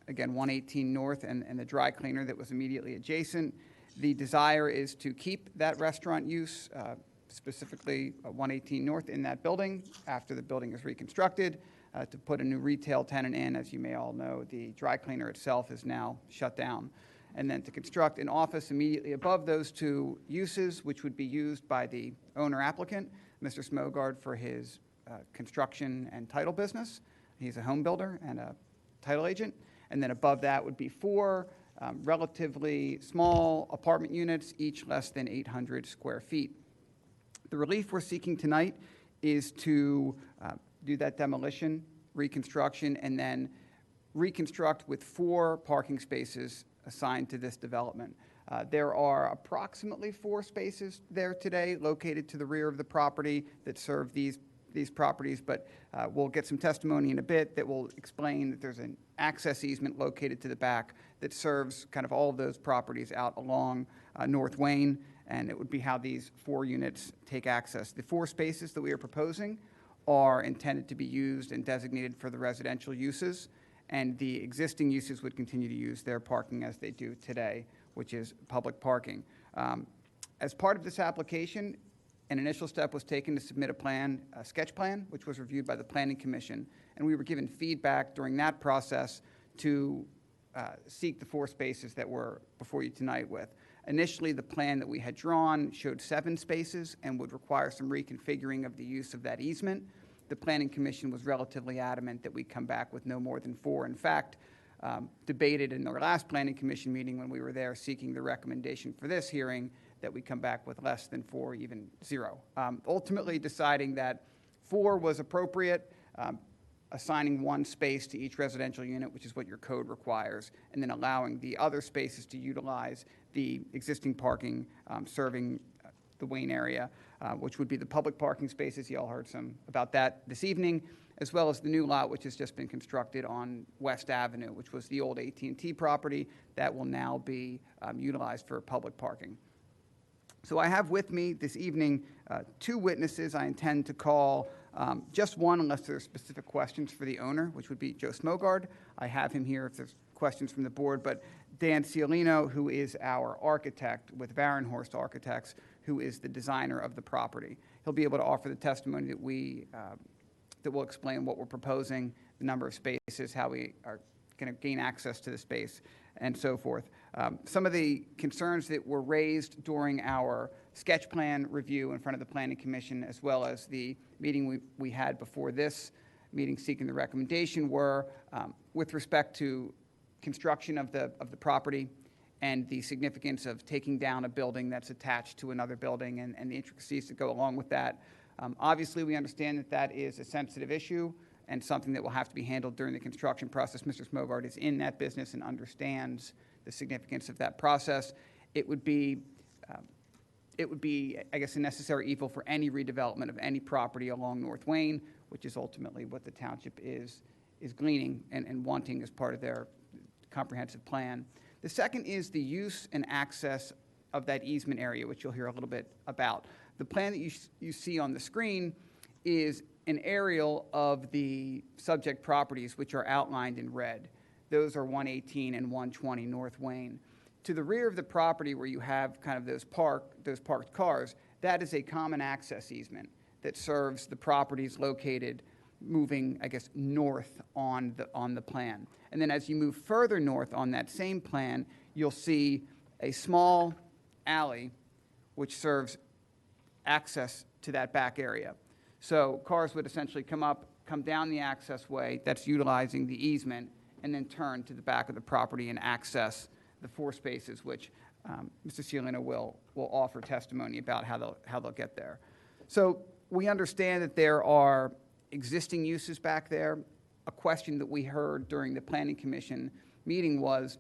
again, 118 North and the dry cleaner that was immediately adjacent. The desire is to keep that restaurant use, specifically 118 North in that building after the building is reconstructed, to put a new retail tenant in. As you may all know, the dry cleaner itself is now shut down. And then to construct an office immediately above those 2 uses, which would be used by the owner applicant, Mr. Smogard, for his construction and title business. He's a home builder and a title agent. And then above that would be 4 relatively small apartment units, each less than 800 square feet. The relief we're seeking tonight is to do that demolition, reconstruction, and then reconstruct with 4 parking spaces assigned to this development. There are approximately 4 spaces there today located to the rear of the property that serve these properties, but we'll get some testimony in a bit that will explain that there's an access easement located to the back that serves kind of all of those properties out along North Wayne, and it would be how these 4 units take access. The 4 spaces that we are proposing are intended to be used and designated for the residential uses, and the existing uses would continue to use their parking as they do today, which is public parking. As part of this application, an initial step was taken to submit a sketch plan, which was reviewed by the Planning Commission, and we were given feedback during that process to seek the 4 spaces that we're before you tonight with. Initially, the plan that we had drawn showed 7 spaces and would require some reconfiguring of the use of that easement. The Planning Commission was relatively adamant that we come back with no more than 4. In fact, debated in our last Planning Commission meeting when we were there seeking the recommendation for this hearing that we come back with less than 4, even 0. Ultimately deciding that 4 was appropriate, assigning 1 space to each residential unit, which is what your code requires, and then allowing the other spaces to utilize the existing parking serving the Wayne area, which would be the public parking spaces. You all heard some about that this evening, as well as the new lot, which has just been constructed on West Avenue, which was the old AT&T property that will now be utilized for public parking. So I have with me this evening 2 witnesses I intend to call, just one unless there are specific questions for the owner, which would be Joe Smogard. I have him here if there's questions from the board, but Dan Ciolino, who is our architect with Varenhorst Architects, who is the designer of the property. He'll be able to offer the testimony that will explain what we're proposing, the number of spaces, how we are going to gain access to the space, and so forth. Some of the concerns that were raised during our sketch plan review in front of the Planning Commission, as well as the meeting we had before this meeting seeking the recommendation, were with respect to construction of the property and the significance of taking down a building that's attached to another building and the intricacies that go along with that. Obviously, we understand that that is a sensitive issue and something that will have to be handled during the construction process. Mr. Smogard is in that business and understands the significance of that process. It would be, I guess, a necessary evil for any redevelopment of any property along North Wayne, which is ultimately what the township is gleaning and wanting as part of their comprehensive plan. The second is the use and access of that easement area, which you'll hear a little bit about. The plan that you see on the screen is an aerial of the subject properties, which are outlined in red. Those are 118 and 120 North Wayne. To the rear of the property where you have kind of those parked cars, that is a common access easement that serves the properties located moving, I guess, north on the plan. And then as you move further north on that same plan, you'll see a small alley which serves access to that back area. So cars would essentially come down the access way that's utilizing the easement, and then turn to the back of the property and access the 4 spaces, which Mr. Ciolino will offer testimony about how they'll get there. So we understand that there are existing uses back there. A question that we heard during the Planning Commission meeting was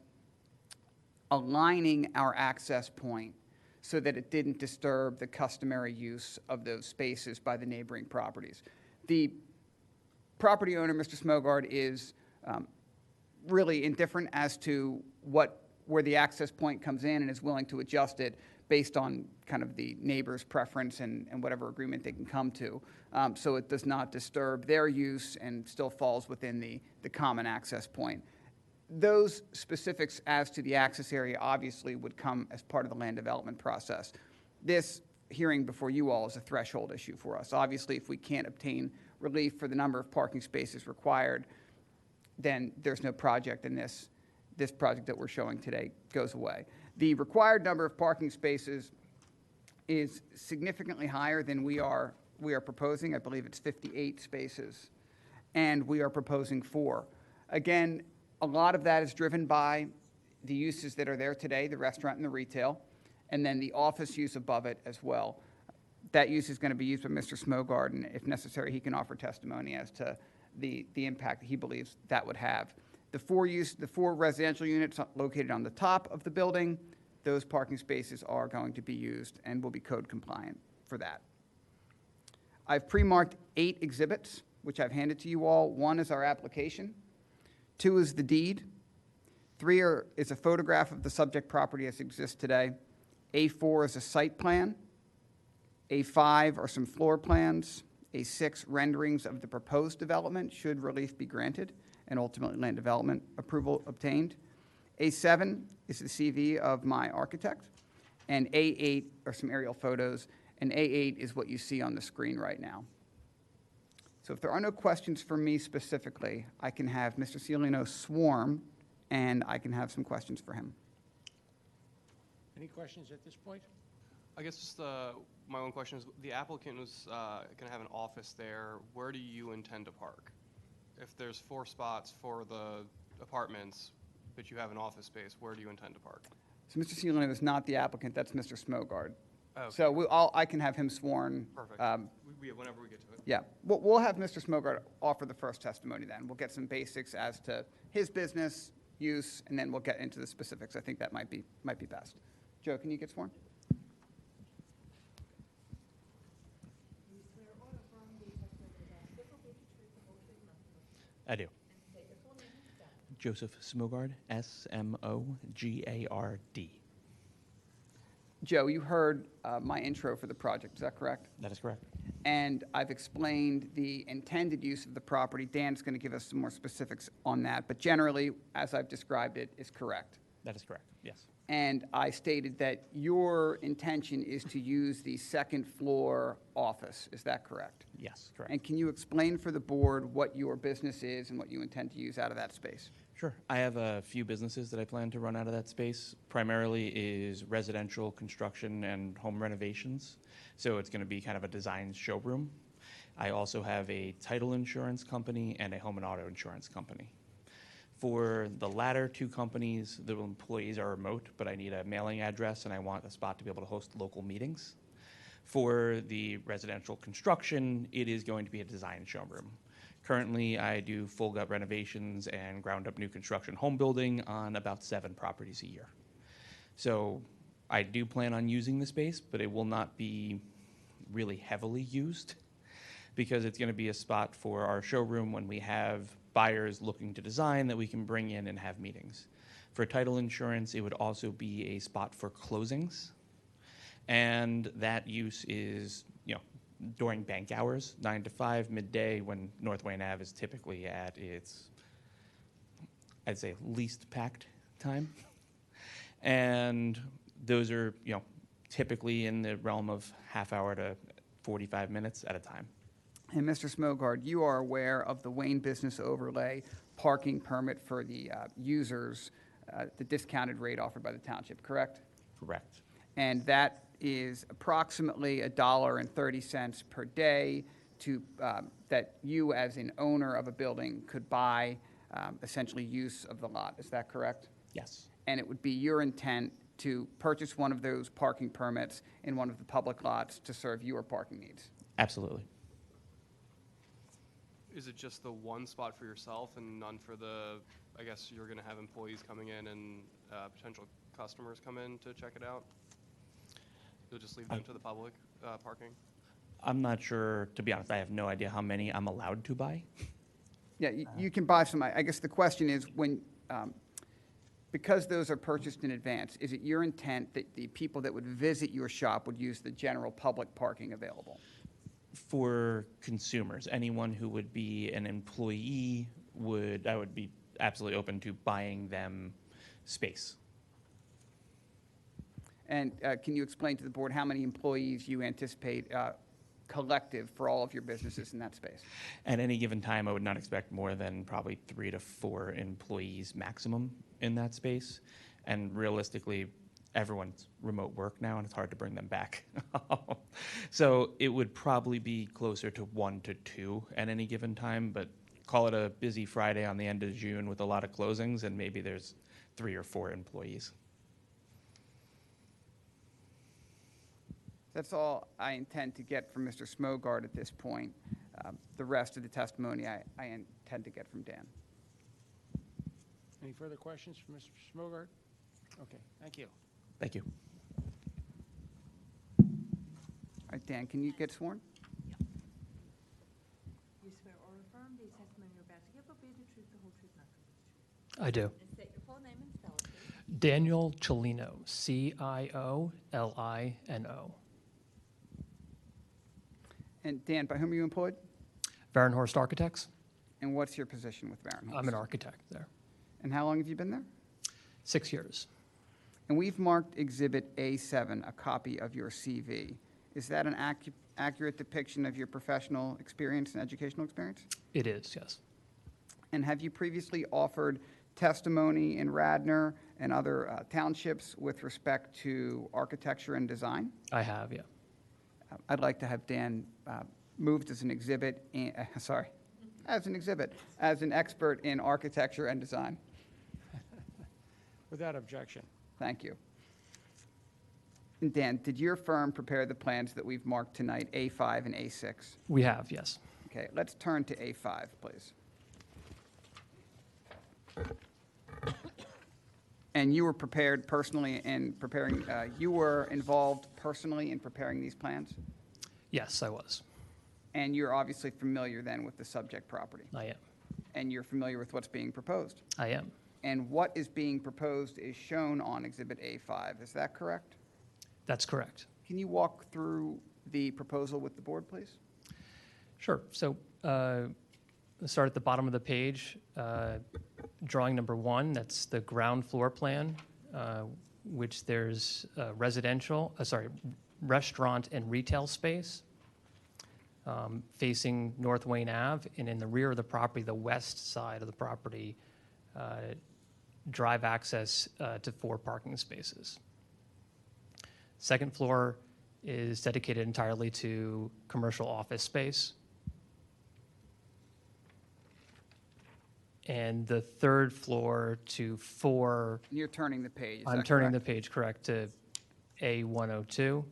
aligning our access point so that it didn't disturb the customary use of those spaces by the neighboring properties. The property owner, Mr. Smogard, is really indifferent as to where the access point comes in and is willing to adjust it based on kind of the neighbor's preference and whatever agreement they can come to. So it does not disturb their use and still falls within the common access point. Those specifics as to the access area obviously would come as part of the land development process. This hearing before you all is a threshold issue for us. Obviously, if we can't obtain relief for the number of parking spaces required, then there's no project, and this project that we're showing today goes away. The required number of parking spaces is significantly higher than we are proposing. I believe it's 58 spaces, and we are proposing 4. Again, a lot of that is driven by the uses that are there today, the restaurant and the retail, and then the office use above it as well. That use is going to be used by Mr. Smogard, and if necessary, he can offer testimony as to the impact that he believes that would have. The 4 residential units located on the top of the building, those parking spaces are going to be used and will be code compliant for that. I've pre-marked 8 exhibits, which I've handed to you all. 1 is our application. 2 is the deed. 3 is a photograph of the subject property as it exists today. A4 is a site plan. A5 are some floor plans. A6 renderings of the proposed development should relief be granted and ultimately land development approval obtained. A7 is the CV of my architect, and A8 are some aerial photos, and A8 is what you see on the screen right now. So if there are no questions for me specifically, I can have Mr. Ciolino sworn, and I can have some questions for him. Any questions at this point? I guess just my own question is, the applicant was going to have an office there. Where do you intend to park? If there's 4 spots for the apartments, but you have an office space, where do you intend to park? So Mr. Ciolino is not the applicant, that's Mr. Smogard. Okay. So I can have him sworn. Perfect. Whenever we get to it. Yeah, we'll have Mr. Smogard offer the first testimony then. We'll get some basics as to his business, use, and then we'll get into the specifics. I think that might be best. Joe, can you get sworn? I do. Joseph Smogard, S-M-O-G-A-R-D. Joe, you heard my intro for the project, is that correct? That is correct. And I've explained the intended use of the property. Dan's going to give us some more specifics on that, but generally, as I've described it, is correct. That is correct, yes. And I stated that your intention is to use the second floor office, is that correct? Yes, correct. And can you explain for the board what your business is and what you intend to use out of that space? Sure. I have a few businesses that I plan to run out of that space. Primarily is residential construction and home renovations. So it's going to be kind of a design showroom. I also have a title insurance company and a home and auto insurance company. For the latter 2 companies, the employees are remote, but I need a mailing address and I want a spot to be able to host local meetings. For the residential construction, it is going to be a design showroom. Currently, I do full gut renovations and ground up new construction home building on about 7 properties a year. So I do plan on using the space, but it will not be really heavily used because it's going to be a spot for our showroom when we have buyers looking to design that we can bring in and have meetings. For title insurance, it would also be a spot for closings. And that use is, during bank hours, 9 to 5, midday, when North Wayne Ave is typically at its, I'd say, least packed time. And those are, typically in the realm of half hour to 45 minutes at a time. And Mr. Smogard, you are aware of the Wayne Business Overlay parking permit for the users, the discounted rate offered by the township, correct? Correct. And that is approximately $1.30 per day to that you, as an owner of a building, could buy essentially use of the lot. Is that correct? Yes. And it would be your intent to purchase one of those parking permits in one of the public lots to serve your parking needs? Absolutely. Is it just the one spot for yourself and none for the, I guess you're going to have employees coming in and potential customers come in to check it out? You'll just leave them to the public parking? I'm not sure, to be honest, I have no idea how many I'm allowed to buy. Yeah, you can buy some. I guess the question is when, because those are purchased in advance, is it your intent that the people that would visit your shop would use the general public parking available? For consumers, anyone who would be an employee I would be absolutely open to buying them space. And can you explain to the board how many employees you anticipate collective for all of your businesses in that space? At any given time, I would not expect more than probably 3 to 4 employees maximum in that space. And realistically, everyone's remote work now, and it's hard to bring them back. So it would probably be closer to 1 to 2 at any given time, but call it a busy Friday on the end of June with a lot of closings, and maybe there's 3 or 4 employees. That's all I intend to get from Mr. Smogard at this point. The rest of the testimony I intend to get from Dan. Any further questions for Mr. Smogard? Okay, thank you. Thank you. All right, Dan, can you get sworn? You swear or affirm the testimony you're about to give will be the truth, the whole truth, nothing but the truth. I do. And state your full name and spell it, please. Daniel Cellino, Ciolino. And Dan, by whom are you employed? Varenhorst Architects. And what's your position with Varenhorst? I'm an architect there. And how long have you been there? 6 years. And we've marked Exhibit A7, a copy of your CV. Is that an accurate depiction of your professional experience and educational experience? It is, yes. And have you previously offered testimony in Radnor and other townships with respect to architecture and design? I have, yeah. I'd like to have Dan moved as an exhibit, as an expert in architecture and design. Without objection. Thank you. And Dan, did your firm prepare the plans that we've marked tonight, A5 and A6? We have, yes. Okay, let's turn to A5, please. And you were prepared personally in preparing, you were involved personally in preparing these plans? Yes, I was. And you're obviously familiar then with the subject property? I am. And you're familiar with what's being proposed? I am. And what is being proposed is shown on Exhibit A5, is that correct? That's correct. Can you walk through the proposal with the board, please? Sure. So let's start at the bottom of the page. Drawing number 1, that's the ground floor plan, which there's restaurant and retail space facing North Wayne Ave, and in the rear of the property, the west side of the property, drive access to 4 parking spaces. Second floor is dedicated entirely to commercial office space. And the third floor to 4. You're turning the page. I'm turning the page, correct, to A102.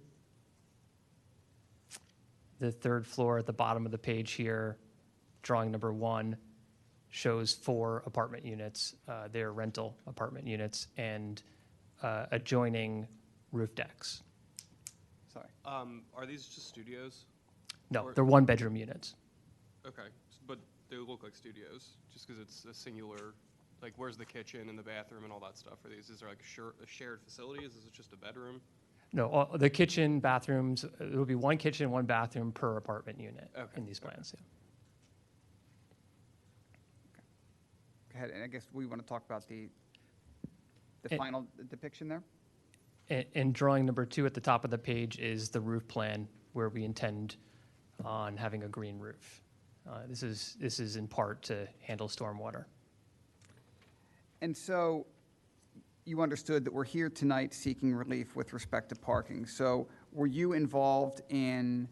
The third floor at the bottom of the page here, drawing number 1, shows 4 apartment units. They're rental apartment units and adjoining roof decks. Sorry. Are these just studios? No, Or- they're 1-bedroom units. Okay, but they look like studios, just because it's a singular, like where's the kitchen and the bathroom and all that stuff for these? Is there like a shared facility? Is this just a bedroom? No, the kitchen, bathrooms, it will be 1 kitchen, 1 bathroom per apartment unit in these plans. Yeah. Go ahead, and I guess we want to talk about the And- final depiction there? And drawing number 2 at the top of the page is the roof plan where we intend on having a green roof. This is in part to handle stormwater. And so you understood that we're here tonight seeking relief with respect to parking. So were you involved in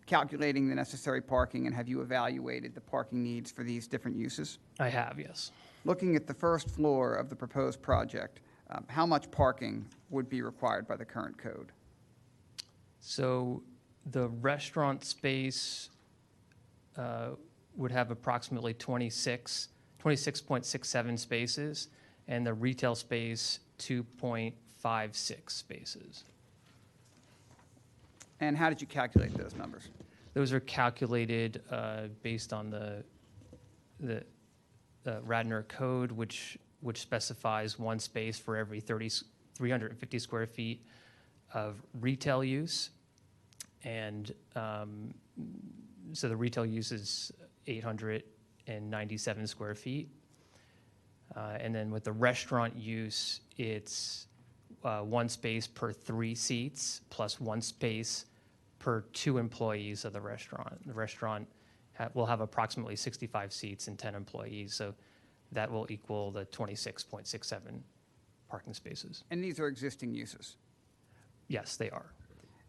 calculating the necessary parking, and have you evaluated the parking needs for these different uses? I have, yes. Looking at the first floor of the proposed project, how much parking would be required by the current code? So the restaurant space would have approximately 26.67 spaces, and the retail space 2.56 spaces. And how did you calculate those numbers? Those are calculated based on the Radnor code, which specifies one space for every 350 square feet of retail use. And so the retail use is 897 square feet. And then with the restaurant use, it's one space per 3 seats plus one space per 2 employees of the restaurant. The restaurant will have approximately 65 seats and 10 employees, so that will equal the 26.67 parking spaces. And these are existing uses? Yes, they are.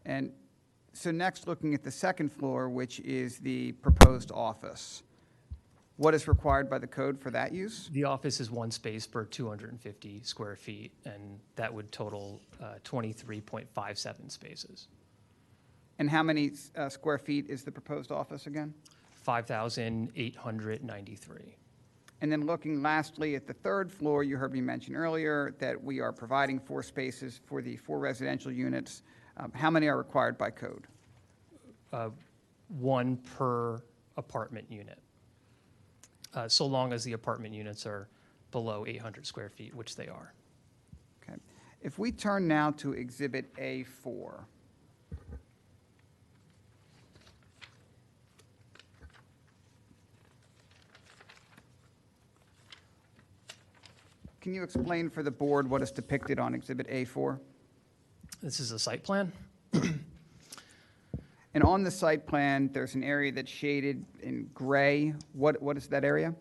And so next, looking at the second floor, which is the proposed office, what is required by the code for that use? The office is one space per 250 square feet, and that would total 23.57 spaces. And how many square feet is the proposed office again? 5,893. And then looking lastly at the third floor, you heard me mention earlier that we are providing 4 spaces for the 4 residential units. How many are required by code? One per apartment unit, so long as the apartment units are below 800 square feet, which they are. Okay. If we turn now to Exhibit A4. Can you explain for the board what is depicted on Exhibit A4? This is a site plan. And on the site plan, there's an area that's shaded in gray. What is that area?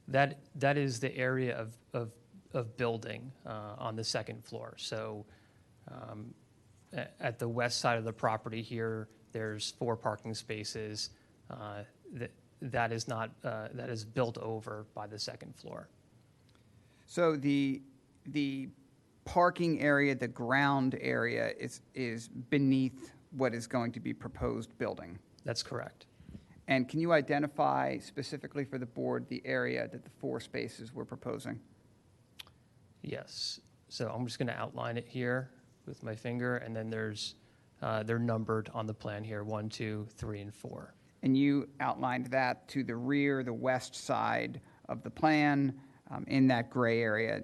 That is the area of building on the second floor. So at the west side of the property here, there's 4 parking spaces. That is built over by the second floor. So the parking area, the ground area is beneath what is going to be proposed building? That's correct. And can you identify specifically for the board the area that the 4 spaces we're proposing? Yes. So I'm just going to outline it here with my finger, and then they're numbered on the plan here, 1, 2, 3, and 4. And you outlined that to the rear, the west side of the plan, in that gray area.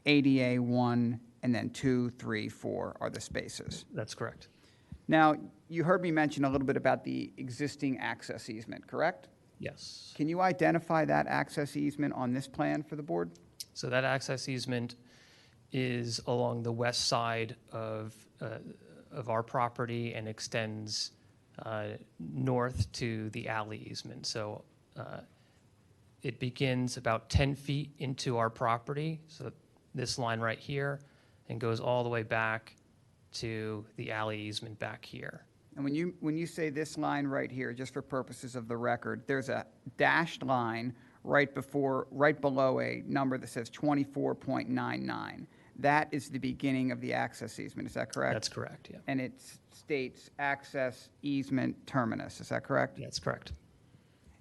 ADA 1, and then 2, 3, 4 are the spaces. That's correct. Now, you heard me mention a little bit about the existing access easement, correct? Yes. Can you identify that access easement on this plan for the board? So that access easement is along the west side of our property and extends north to the alley easement. So it begins about 10 feet into our property, so this line right here, and goes all the way back to the alley easement back here. And when you say this line right here, just for purposes of the record, there's a dashed line right below a number that says 24.99. That is the beginning of the access easement, is that correct? That's correct, yeah. And it states access easement terminus, is that correct? That's correct.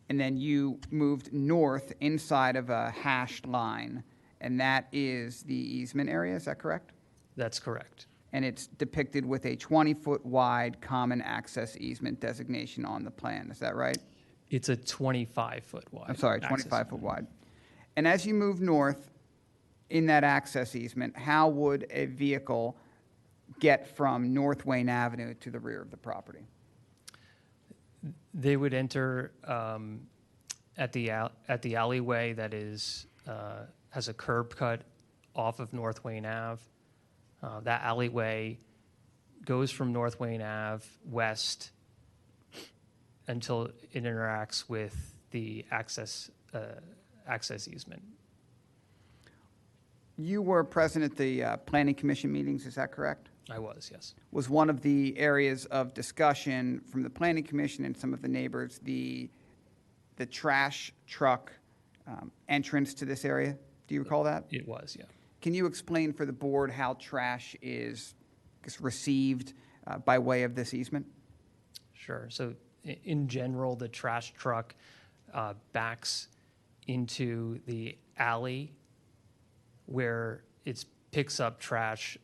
And then you moved north inside of a hashed line, and that is the easement area, is that correct? That's correct. And it's depicted with a 20-foot wide common access easement designation on the plan, is that right? It's a 25-foot wide. I'm sorry, 25-foot wide. And as you move north in that access easement, how would a vehicle get from North Wayne Avenue to the rear of the property? They would enter at the alleyway that has a curb cut off of North Wayne Ave. That alleyway goes from North Wayne Ave west until it interacts with the access easement. You were present at the Planning Commission meetings, is that correct? I was, yes. Was one of the areas of discussion from the Planning Commission and some of the neighbors the trash truck entrance to this area? Do you recall that? It was, yeah. Can you explain for the board how trash is received by way of this easement? Sure. So in general, the trash truck backs into the alley where it picks up trash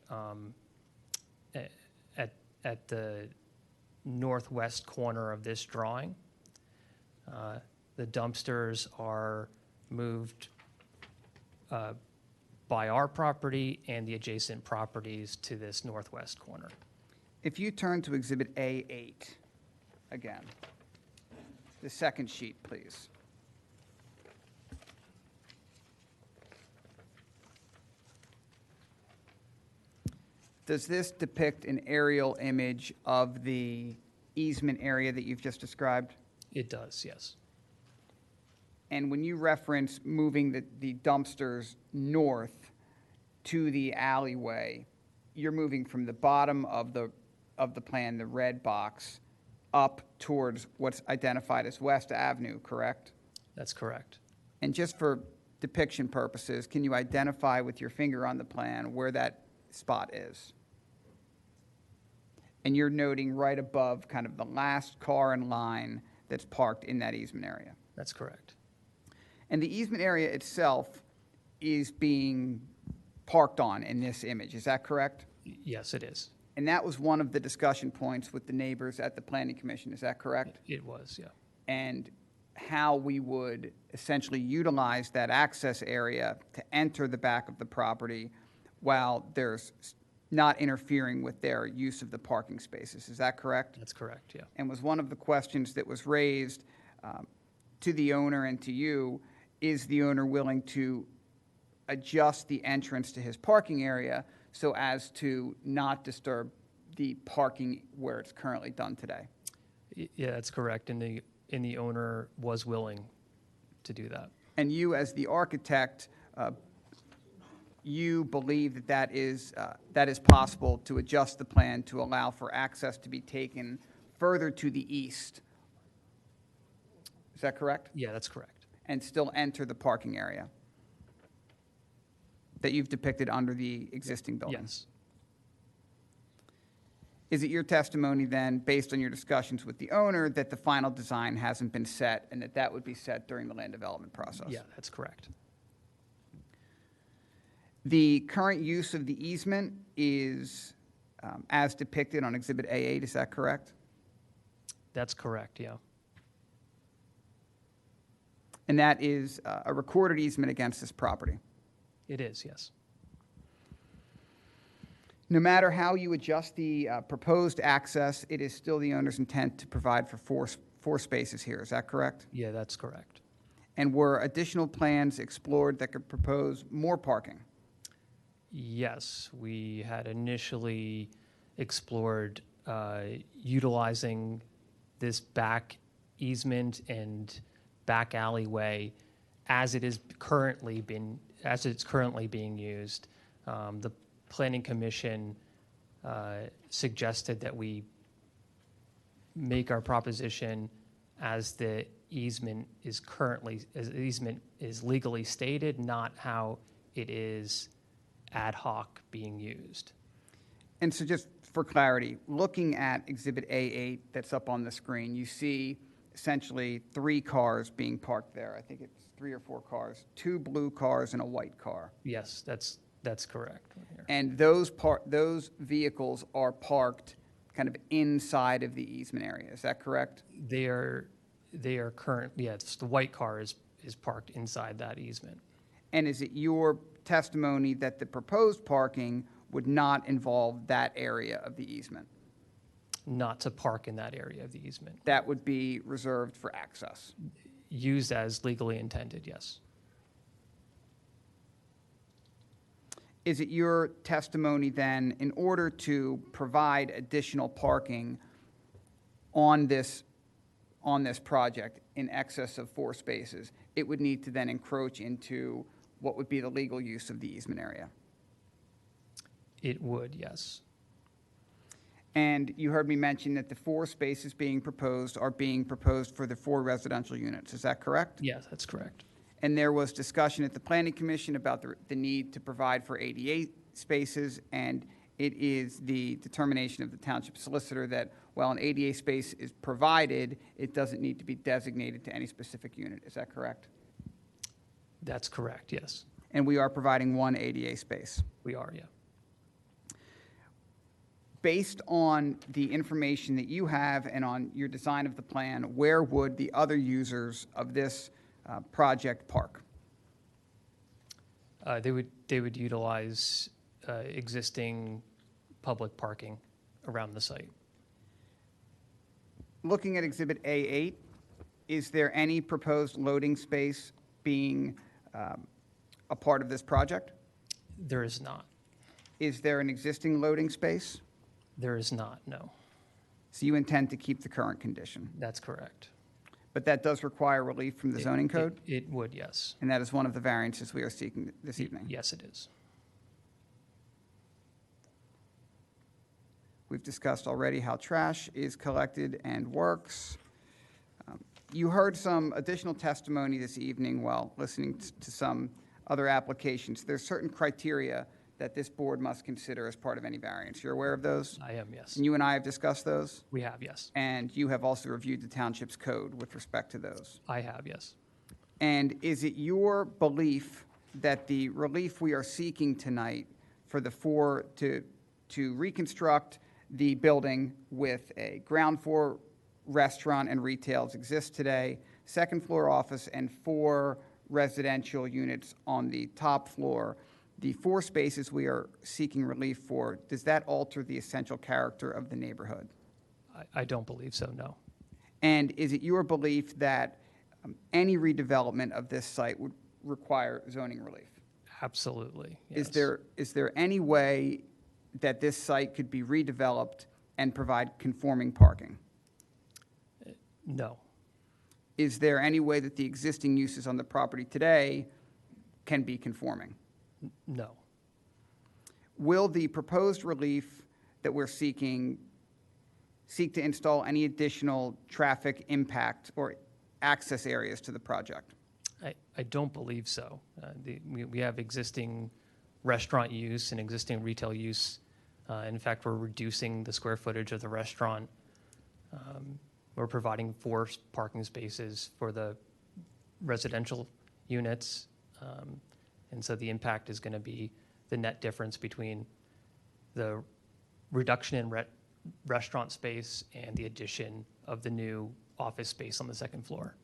at the northwest corner of this drawing. The dumpsters are moved by our property and the adjacent properties to this northwest corner. If you turn to Exhibit A8 again, the second sheet, please. Does this depict an aerial image of the easement area that you've just described? It does, yes. And when you reference moving the dumpsters north to the alleyway, you're moving from the bottom of the plan, the red box, up towards what's identified as West Avenue, correct? That's correct. And just for depiction purposes, can you identify with your finger on the plan where that spot is? And you're noting right above kind of the last car in line that's parked in that easement area. That's correct. And the easement area itself is being parked on in this image, is that correct? Yes, it is. And that was one of the discussion points with the neighbors at the Planning Commission, is that correct? It was, yeah. And how we would essentially utilize that access area to enter the back of the property while there's not interfering with their use of the parking spaces. Is that correct? That's correct, yeah. And was one of the questions that was raised to the owner and to you, is the owner willing to adjust the entrance to his parking area so as to not disturb the parking where it's currently done today? Yeah, that's correct. And the owner was willing to do that. And you, as the architect, you believe that is possible to adjust the plan to allow for access to be taken further to the east. Is that correct? Yeah, that's correct. And still enter the parking area that you've depicted under the existing building? Yes. Is it your testimony then, based on your discussions with the owner, that the final design hasn't been set and that would be set during the land development process? Yeah, that's correct. The current use of the easement is as depicted on Exhibit A8, is that correct? That's correct, yeah. And that is a recorded easement against this property? It is, yes. No matter how you adjust the proposed access, it is still the owner's intent to provide for four spaces here, is that correct? Yeah, that's correct. And were additional plans explored that could propose more parking? Yes, we had initially explored utilizing this back easement and back alleyway as it's currently being used. The Planning Commission suggested that we make our proposition as the easement is legally stated, not how it is ad hoc being used. And so just for clarity, looking at Exhibit A8 that's up on the screen, you see essentially 3 cars being parked there. I think it's 3 or 4 cars, 2 blue cars and a white car. Yes, that's correct. Right here. And those vehicles are parked kind of inside of the easement area. Is that correct? They are yes, the white car is parked inside that easement. And is it your testimony that the proposed parking would not involve that area of the easement? Not to park in that area of the easement. That would be reserved for access? Used as legally intended, yes. Is it your testimony then, in order to provide additional parking on this project in excess of 4 spaces, it would need to then encroach into what would be the legal use of the easement area? It would, yes. And you heard me mention that the 4 spaces being proposed are being proposed for the 4 residential units. Is that correct? Yes, that's correct. And there was discussion at the Planning Commission about the need to provide for 88 spaces, and it is the determination of the township solicitor that while an ADA space is provided, it doesn't need to be designated to any specific unit. Is that correct? That's correct, yes. And we are providing one ADA space. We are, yeah. Based on the information that you have and on your design of the plan, where would the other users of this project park? They would utilize existing public parking around the site. Looking at Exhibit A8, is there any proposed loading space being a part of this project? There is not. Is there an existing loading space? There is not, no. So you intend to keep the current condition? That's correct. But that does require relief from the zoning code? It would, yes. And that is one of the variances we are seeking this evening? Yes, it is. We've discussed already how trash is collected and works. You heard some additional testimony this evening while listening to some other applications. There's certain criteria that this board must consider as part of any variance. You're aware of those? I am, yes. And you and I have discussed those? We have, yes. And you have also reviewed the township's code with respect to those? I have, yes. And is it your belief that the relief we are seeking tonight for the to reconstruct the building with a ground floor restaurant and retails exists today, second floor office, and 4 residential units on the top floor, the 4 spaces we are seeking relief for, does that alter the essential character of the neighborhood? I don't believe so, no. And is it your belief that any redevelopment of this site would require zoning relief? Absolutely, yes. Is there any way that this site could be redeveloped and provide conforming parking? No. Is there any way that the existing uses on the property today can be conforming? No. Will the proposed relief that we're seeking seek to install any additional traffic impact or access areas to the project? I don't believe so. We have existing restaurant use and existing retail use. In fact, we're reducing the square footage of the restaurant. We're providing 4 parking spaces for the residential units. And so the impact is going to be the net difference between the reduction in restaurant space and the addition of the new office space on the second floor.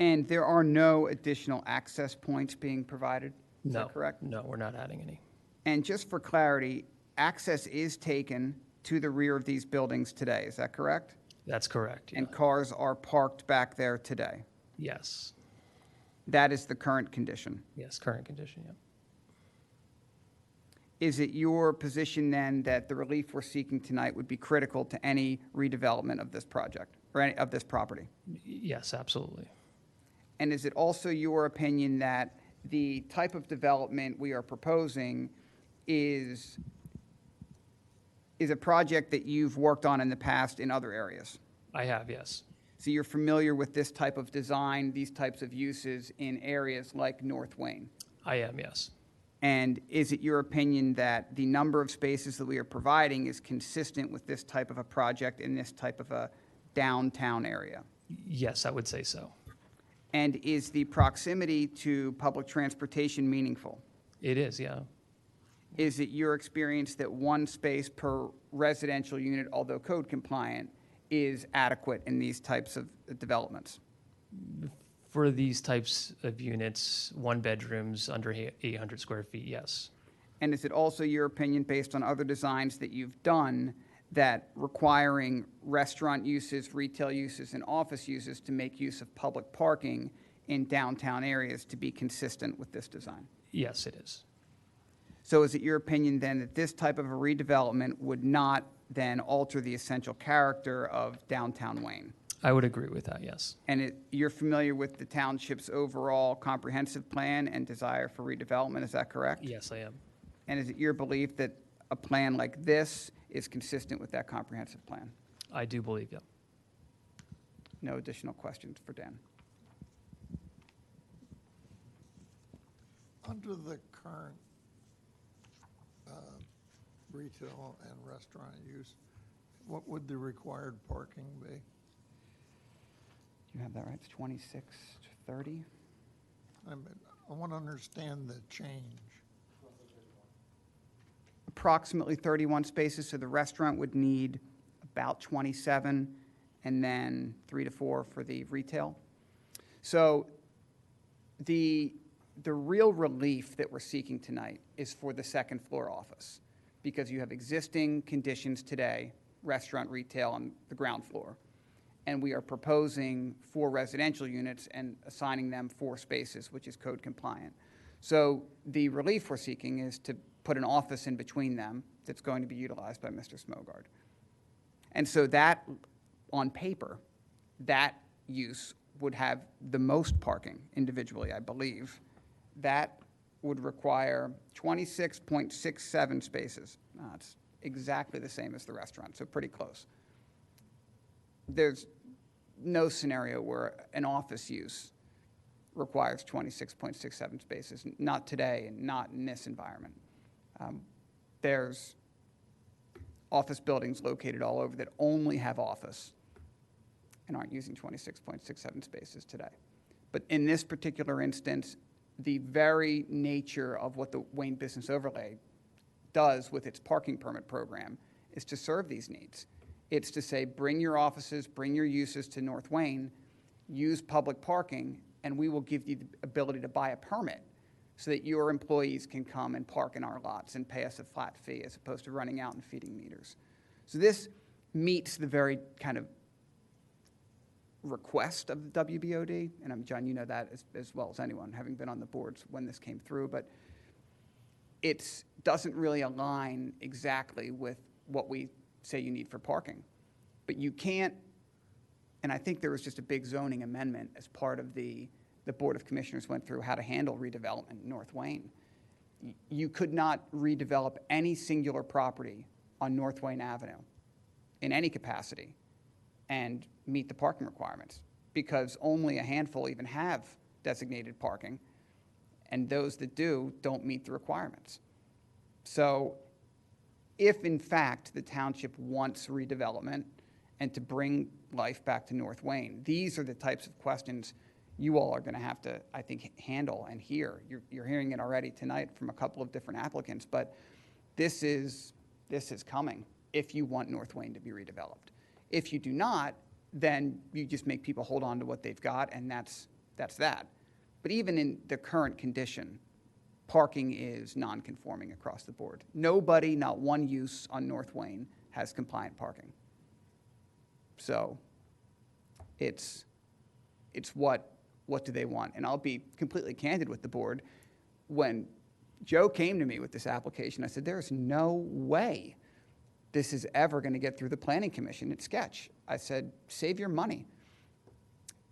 And there are no additional access points being provided? Is No. that correct? No, we're not adding any. And just for clarity, access is taken to the rear of these buildings today, is that correct? That's correct, yeah. And cars are parked back there today? Yes. That is the current condition? Yes, current condition, yeah. Is it your position then that the relief we're seeking tonight would be critical to any redevelopment of this project, or any of this property? Yes, absolutely. And is it also your opinion that the type of development we are proposing is a project that you've worked on in the past in other areas? I have, yes. So you're familiar with this type of design, these types of uses in areas like North Wayne? I am, yes. And is it your opinion that the number of spaces that we are providing is consistent with this type of a project in this type of a downtown area? Yes, I would say so. And is the proximity to public transportation meaningful? It is, yeah. Is it your experience that 1 space per residential unit, although code compliant, is adequate in these types of developments? For these types of units, 1 bedrooms under 800 square feet, yes. And is it also your opinion, based on other designs that you've done, that requiring restaurant uses, retail uses, and office uses to make use of public parking in downtown areas to be consistent with this design? Yes, it is. So is it your opinion then that this type of a redevelopment would not then alter the essential character of downtown Wayne? I would agree with that, yes. And you're familiar with the township's overall comprehensive plan and desire for redevelopment, is that correct? Yes, I am. And is it your belief that a plan like this is consistent with that comprehensive plan? I do believe, yeah. No additional questions for Dan. Under the current retail and restaurant use, what would the required parking be? You have that right, it's 26 to 30? I want to understand the change. Approximately 31 spaces, so the restaurant would need about 27, and then 3 to 4 for the retail. So the real relief that we're seeking tonight is for the second floor office, because you have existing conditions today, restaurant, retail on the ground floor, and we are proposing 4 residential units and assigning them 4 spaces, which is code compliant. So the relief we're seeking is to put an office in between them that's going to be utilized by Mr. Smogard. And so that, on paper, that use would have the most parking individually, I believe. That would require 26.67 spaces. It's exactly the same as the restaurant, so pretty close. There's no scenario where an office use requires 26.67 spaces, not today and not in this environment. There's office buildings located all over that only have office and aren't using 26.67 spaces today. But in this particular instance, the very nature of what the Wayne Business Overlay does with its parking permit program is to serve these needs. It's to say, bring your offices, bring your uses to North Wayne, use public parking, and we will give you the ability to buy a permit so that your employees can come and park in our lots and pay us a flat fee as opposed to running out and feeding meters. So this meets the very kind of request of the WBOD, and John, you know that as well as anyone, having been on the boards when this came through, but it doesn't really align exactly with what we say you need for parking. But you can't, and I think there was just a big zoning amendment as part of the Board of Commissioners went through how to handle redevelopment in North Wayne. You could not redevelop any singular property on North Wayne Avenue in any capacity and meet the parking requirements, because only a handful even have designated parking, and those that do don't meet the requirements. So if in fact the township wants redevelopment and to bring life back to North Wayne, these are the types of questions you all are going to have to, I think, handle and hear. You're hearing it already tonight from a couple of different applicants, but this is coming if you want North Wayne to be redeveloped. If you do not, then you just make people hold on to what they've got, and that's that. But even in the current condition, parking is non-conforming across the board. Nobody, not one use on North Wayne has compliant parking. So it's what do they want? And I'll be completely candid with the board. When Joe came to me with this application, I said, there's no way this is ever going to get through the Planning Commission. It's sketch. I said, save your money.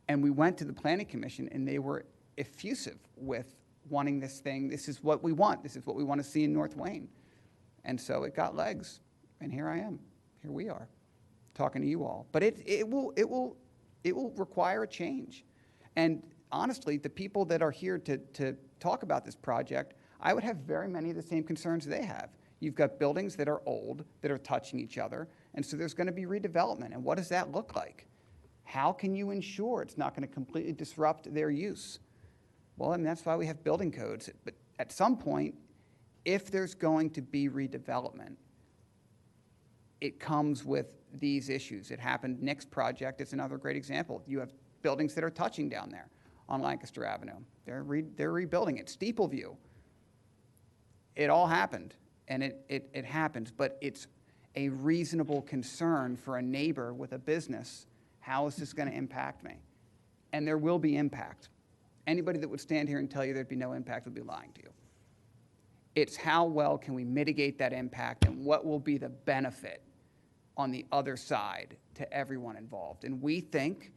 And we went to the Planning Commission, and they were effusive with wanting this thing. This is what we want. This is what we want to see in North Wayne. And so it got legs. And here I am. Here we are, talking to you all. But it will require a change. And honestly, the people that are here to talk about this project, I would have very many of the same concerns they have. You've got buildings that are old, that are touching each other, and so there's going to be redevelopment. And what does that look like? How can you ensure it's not going to completely disrupt their use? Well, and that's why we have building codes. But at some point, if there's going to be redevelopment, it comes with these issues. It happened, Nick's project is another great example. You have buildings that are touching down there on Lancaster Avenue. They're rebuilding it. Steepleview. It all happened, and it happens, but it's a reasonable concern for a neighbor with a business. How is this going to impact me? And there will be impact. Anybody that would stand here and tell you there'd be no impact would be lying to you. It's how well can we mitigate that impact, and what will be the benefit on the other side to everyone involved. And we think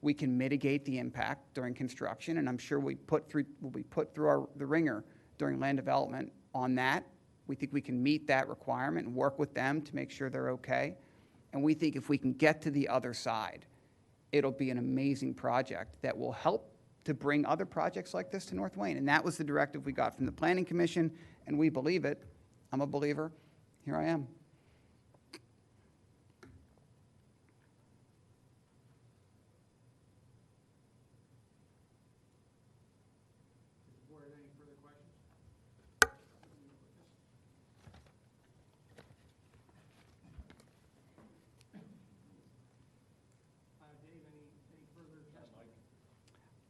we can mitigate the impact during construction, and I'm sure we'll be put through the ringer during land development on that. We think we can meet that requirement and work with them to make sure they're okay. And we think if we can get to the other side, it'll be an amazing project that will help to bring other projects like this to North Wayne. And that was the directive we got from the Planning Commission, and we believe it. I'm a believer. here I am.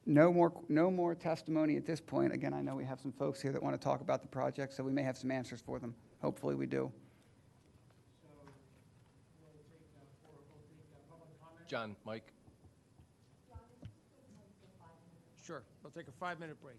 No more testimony at this point. Again, I know we have some folks here that want to talk about the project, so we may have some answers for them. Hopefully we do. John, Mike? Sure, we'll take a 5-minute break.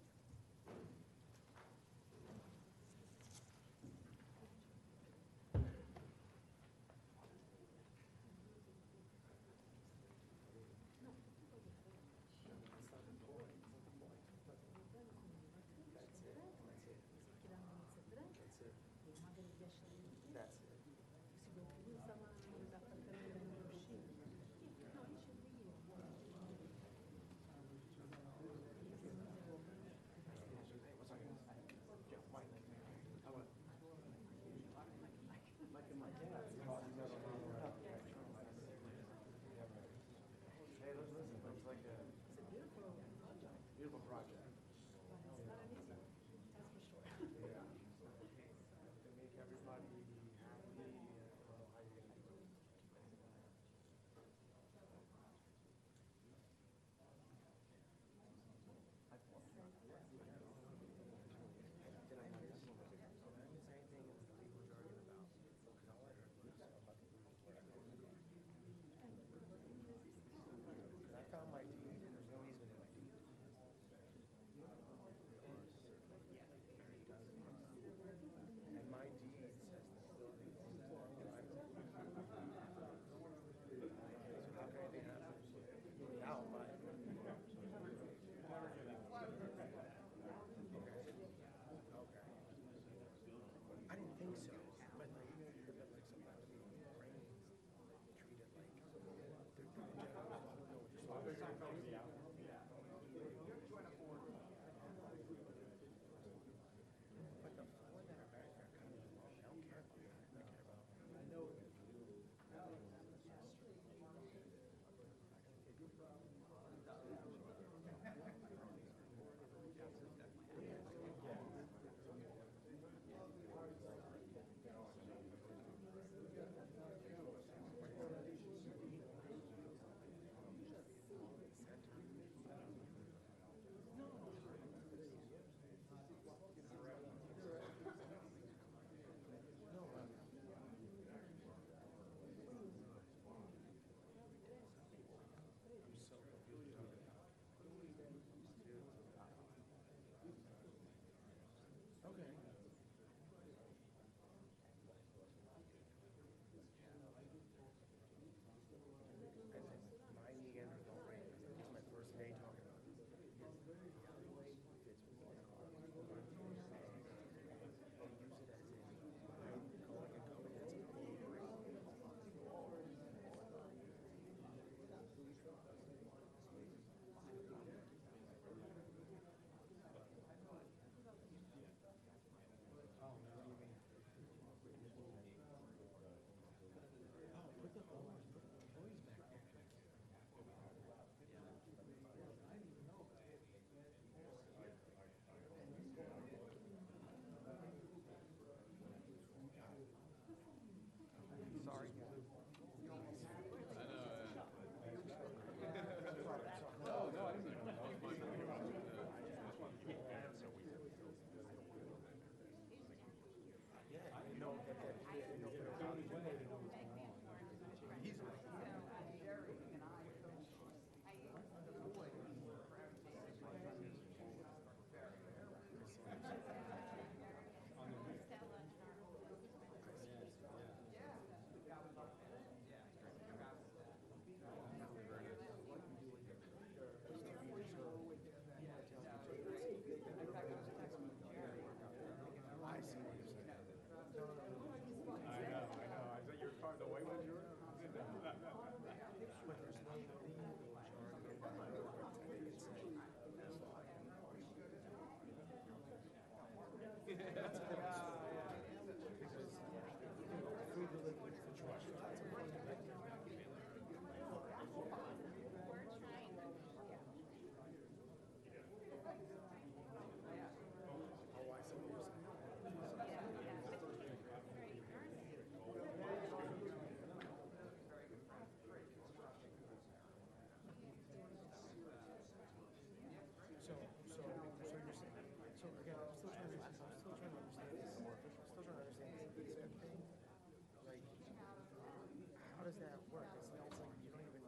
does that work? It's like you don't even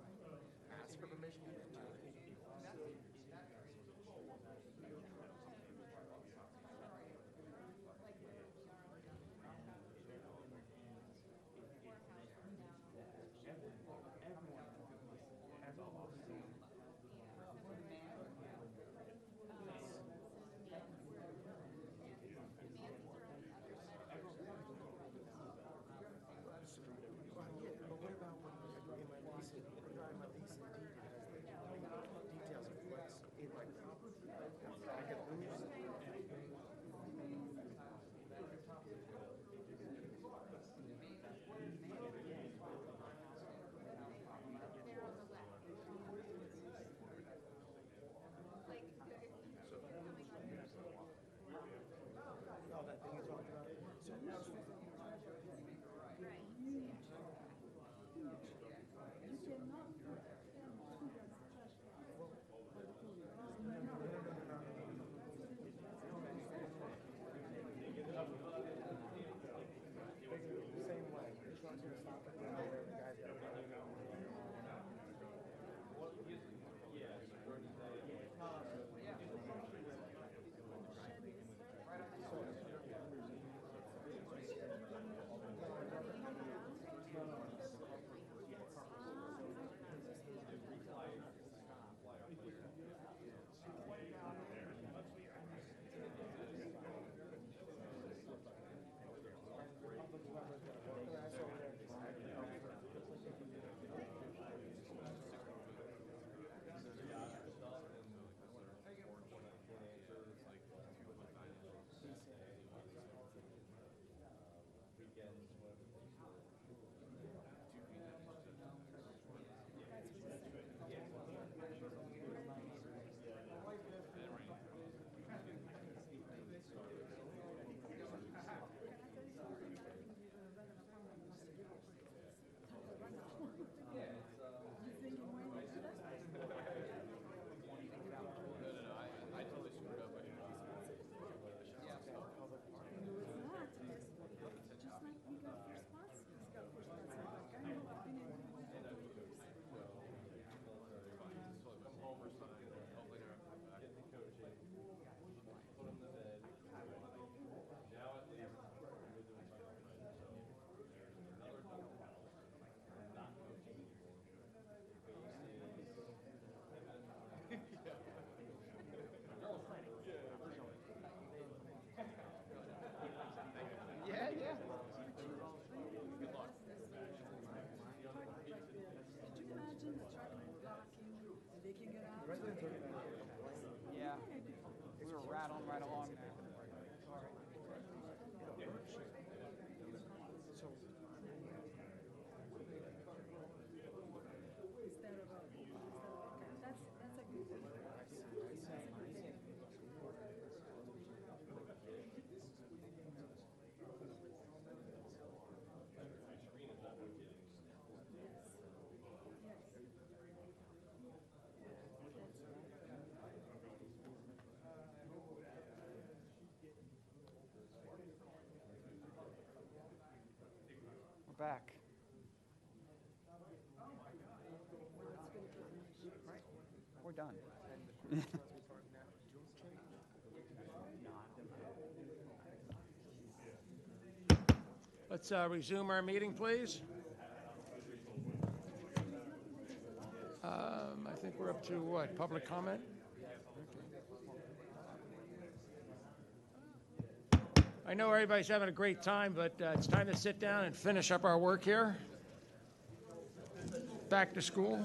ask for permission to do it. Yeah, we were rattling right along there. We're back. We're done. Let's resume our meeting, please. I think we're up to what, public comment? I know everybody's having a great time, but it's time to sit down and finish up our work here. Back to school.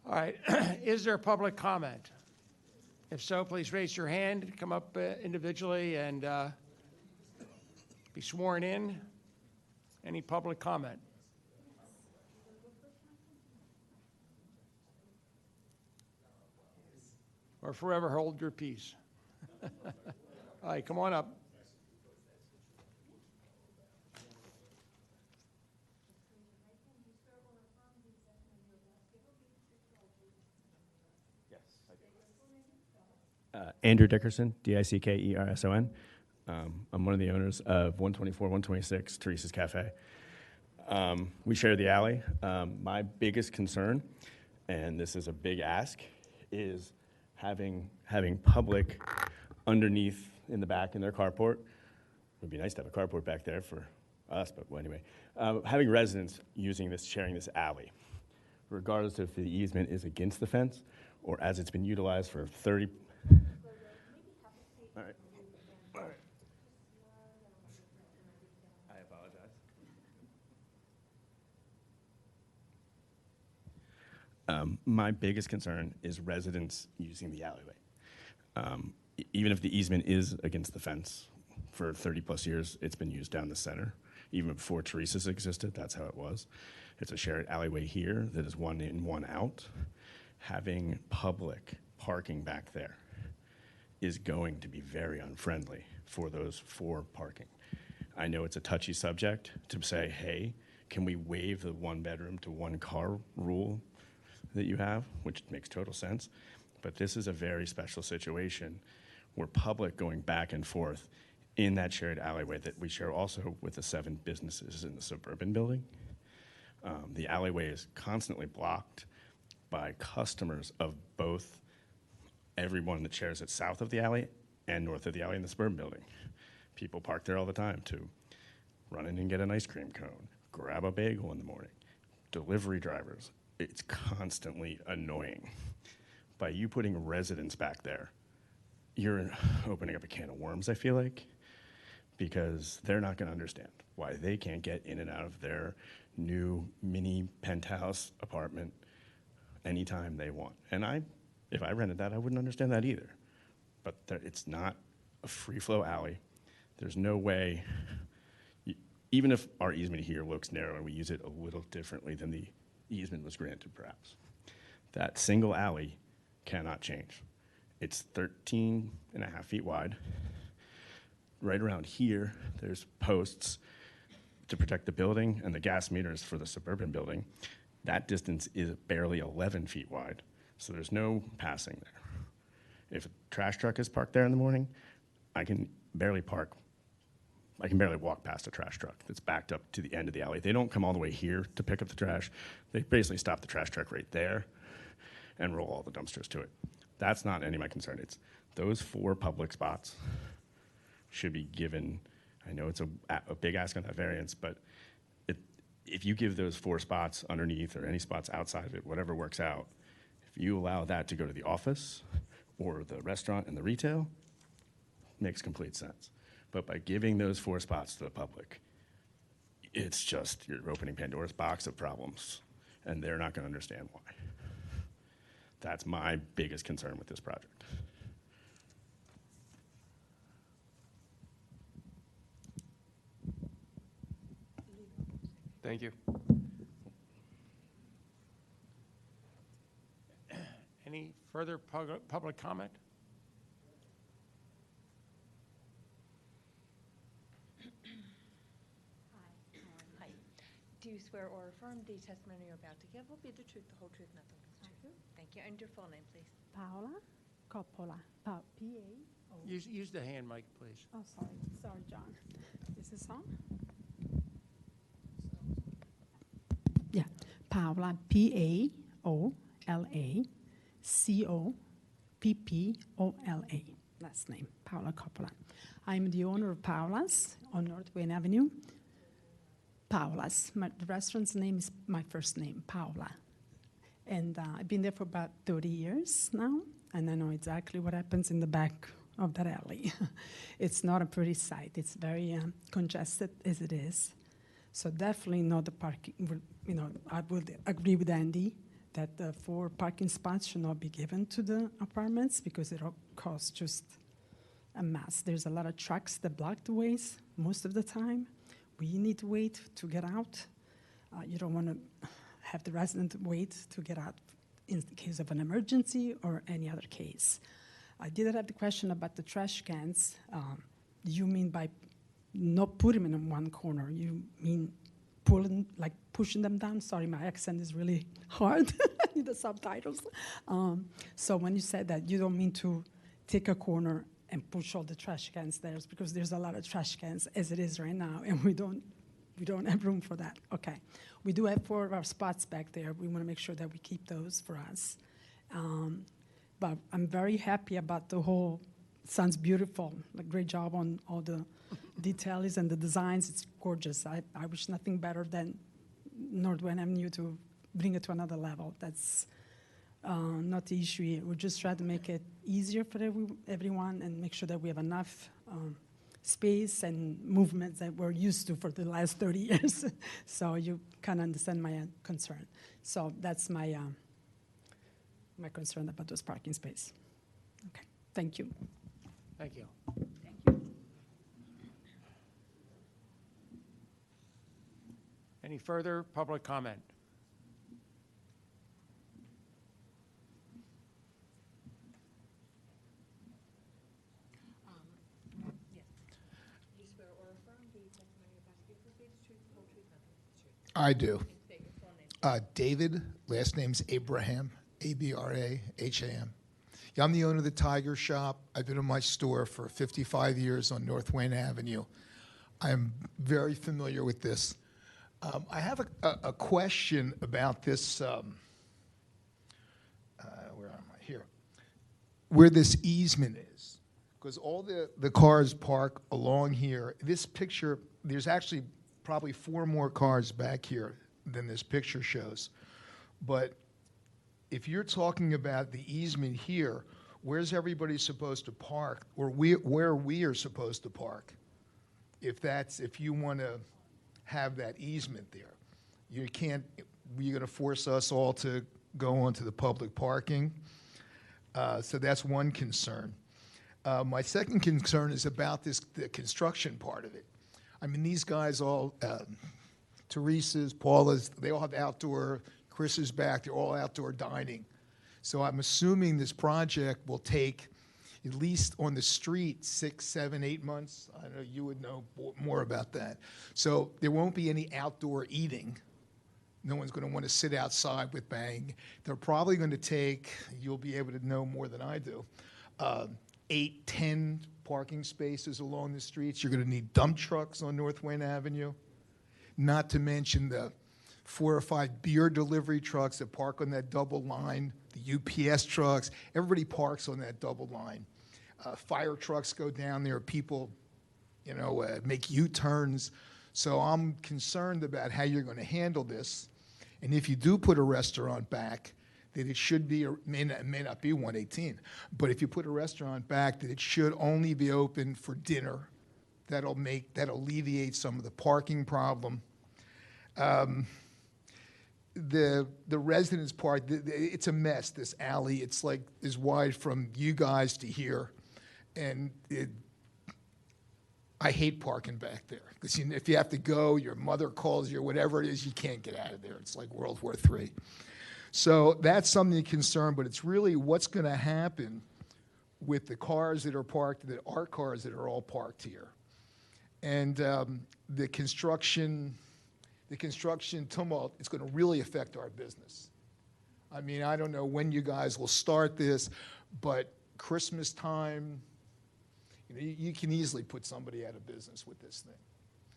All right, is there public comment? If so, please raise your hand, come up individually and be sworn in. Any public comment? Or forever hold your peace. All right, come on up. Andrew Dickerson, Dickerson. I'm one of the owners of 124, 126 Teresa's Cafe. We share the alley. My biggest concern, and this is a big ask, is having public underneath in the back in their carport. It would be nice to have a carport back there for us, but well, anyway. Having residents sharing this alley, regardless if the easement is against the fence or as it's been utilized for 30. All right. All right. I apologize. My biggest concern is residents using the alleyway. Even if the easement is against the fence, for 30 plus years, it's been used down the center. Even before Teresa's existed, that's how it was. It's a shared alleyway here that is one in, one out. Having public parking back there is going to be very unfriendly for those for parking. I know it's a touchy subject to say, hey, can we waive the 1 bedroom to 1 car rule that you have, which makes total sense. But this is a very special situation where public going back and forth in that shared alleyway that we share also with the 7 businesses in the suburban building. The alleyway is constantly blocked by customers of both everyone that shares it south of the alley and north of the alley in the suburban building. People park there all the time to run in and get an ice cream cone, grab a bagel in the morning. Delivery drivers, it's constantly annoying. By you putting residents back there, you're opening up a can of worms, I feel like, because they're not going to understand why they can't get in and out of their new mini penthouse apartment anytime they want. And if I rented that, I wouldn't understand that either. But it's not a free flow alley. There's no way, even if our easement here looks narrow and we use it a little differently than the easement was granted perhaps, that single alley cannot change. It's 13 and a half feet wide. Right around here, there's posts to protect the building and the gas meters for the suburban building. That distance is barely 11 feet wide, so there's no passing there. If a trash truck is parked there in the morning, I can barely walk past a trash truck that's backed up to the end of the alley. They don't come all the way here to pick up the trash. They basically stop the trash truck right there and roll all the dumpsters to it. That's not any of my concern. It's those 4 public spots should be given. I know it's a big ask on that variance, but if you give those 4 spots underneath or any spots outside of it, whatever works out, if you allow that to go to the office or the restaurant and the retail, makes complete sense. But by giving those 4 spots to the public, it's just you're opening Pandora's box of problems, and they're not going to understand why. That's my biggest concern with this project. Thank you. Any further public comment? Hi. Do you swear or affirm the testimony you're about to give will be the truth, the whole truth, nothing but the truth? Thank you. And your full name, please. Paola Coppola. P-A-O. Use the hand mic, please. Oh, sorry, John. Is this on? Yeah, Paola, Paola Coppola. Last name, Paola Coppola. I'm the owner of Paola's on North Wayne Avenue. Paola's. The restaurant's name is my first name, Paola. And I've been there for about 30 years now, and I know exactly what happens in the back of that alley. It's not a pretty sight. It's very congested as it is. So definitely not the parking. I would agree with Andy that the 4 parking spots should not be given to the apartments because it all costs just a mess. There's a lot of trucks that block the ways most of the time. We need to wait to get out. You don't want to have the resident wait to get out in case of an emergency or any other case. I did have the question about the trash cans. You mean by not putting them in one corner? You mean pushing them down? Sorry, my accent is really hard. I need the subtitles. So when you said that, you don't mean to take a corner and push all the trash cans there because there's a lot of trash cans as it is right now, and we don't have room for that. Okay. We do have 4 of our spots back there. We want to make sure that we keep those for us. But I'm very happy about the whole, sounds beautiful. Like, great job on all the details and the designs. It's gorgeous. I wish nothing better than North Wayne Avenue to bring it to another level. That's not the issue here. We just try to make it easier for everyone and make sure that we have enough space and movements that we're used to for the last 30 years. So you kind of understand my concern. So that's my my concern about those parking space. Okay, thank you. Thank you. Any further public comment? I do. David, last name's Abraham, Abraham. Yeah, I'm the owner of the Tiger Shop. I've been in my store for 55 years on North Wayne Avenue. I'm very familiar with this. I have a question about this, where am I? Here. Where this easement is. Because all the cars park along here. This picture, there's actually probably 4 more cars back here than this picture shows. But if you're talking about the easement here, where's everybody supposed to park, or where we are supposed to park? If you want to have that easement there, you're going to force us all to go onto the public parking. So that's one concern. My second concern is about the construction part of it. I mean, these guys all, Teresa's, Paula's, they all have outdoor, Chris is back, they're all outdoor dining. So I'm assuming this project will take, at least on the street, 6, 7, 8 months. I know you would know more about that. So there won't be any outdoor eating. No one's going to want to sit outside with Bang. They're probably going to take, you'll be able to know more than I do, 8, 10 parking spaces along the streets. You're going to need dump trucks on North Wayne Avenue, not to mention the 4 or 5 beer delivery trucks that park on that double line, the UPS trucks. Everybody parks on that double line. Fire trucks go down there. People, make U-turns. So I'm concerned about how you're going to handle this. And if you do put a restaurant back, that it should be, may not be 118, but if you put a restaurant back, that it should only be open for dinner. That'll alleviate some of the parking problem. The residence part, it's a mess, this alley. It's like as wide from you guys to here. And I hate parking back there. Because if you have to go, your mother calls you, whatever it is, you can't get out of there. It's like World War III. So that's something to concern, but it's really what's going to happen with the cars that are parked, that are cars that are all parked here. And the construction tumult is going to really affect our business. I mean, I don't know when you guys will start this, but Christmas time, you can easily put somebody out of business with this thing.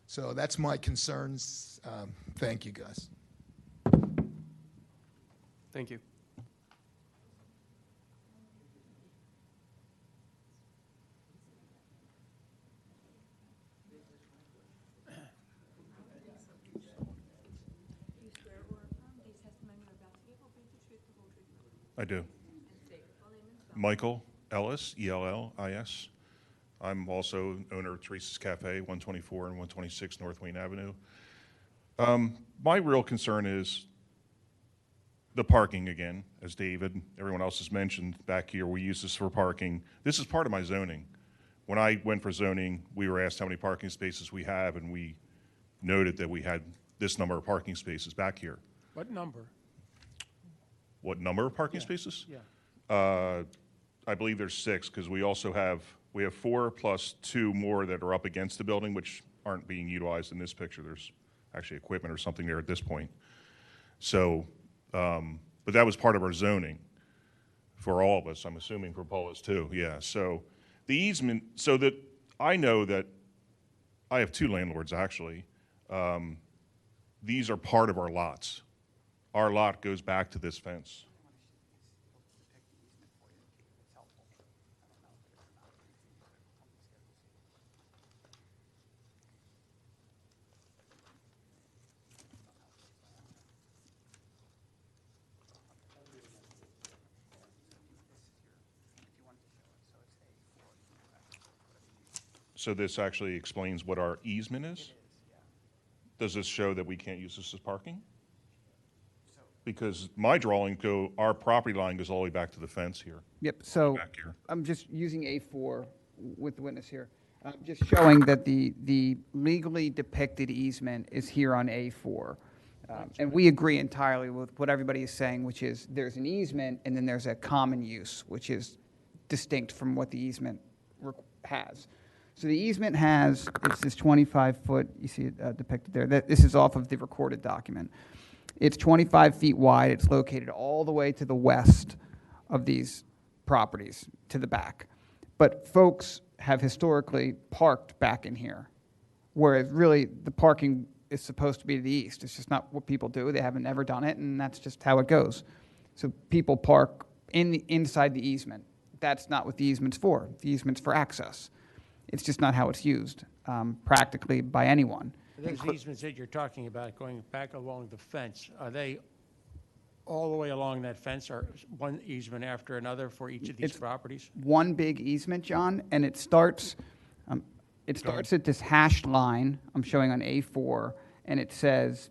So that's my concerns. Thank you, guys. Thank you. I do. Michael Ellis, E-L-L-I-S. I'm also owner of Teresa's Cafe, 124 and 126 North Wayne Avenue. My real concern is the parking again, as David, everyone else has mentioned back here. We use this for parking. This is part of my zoning. When I went for zoning, we were asked how many parking spaces we have, and we noted that we had this number of parking spaces back here. What number? What number of parking spaces? Yeah. I believe there's 6, because we have 4 plus 2 more that are up against the building, which aren't being utilized in this picture. There's actually equipment or something there at this point. So, but that was part of our zoning for all of us, I'm assuming for Paula's too, yeah. So the easement, so that I know that I have two landlords actually. These are part of our lots. Our lot goes back to this fence. So this actually explains what our easement is? Does this show that we can't use this as parking? Because my drawing our property line goes all the way back to the fence here. Yep, so Back here. I'm just using A4 with the witness here. Just showing that the legally depicted easement is here on A4. And we agree entirely with what everybody is saying, which is there's an easement and then there's a common use, which is distinct from what the easement has. So the easement has, it's this 25-foot, you see it depicted there. This is off of the recorded document. It's 25 feet wide. It's located all the way to the west of these properties, to the back. But folks have historically parked back in here, whereas really the parking is supposed to be to the east. It's just not what people do. They haven't ever done it, and that's just how it goes. So people park inside the easement. That's not what the easement's for. The easement's for access. It's just not how it's used practically by anyone. Those easements that you're talking about going back along the fence, are they all the way along that fence, or one easement after another for each of these properties? One big easement, John, and it starts at this hashed line I'm showing on A4, and it says,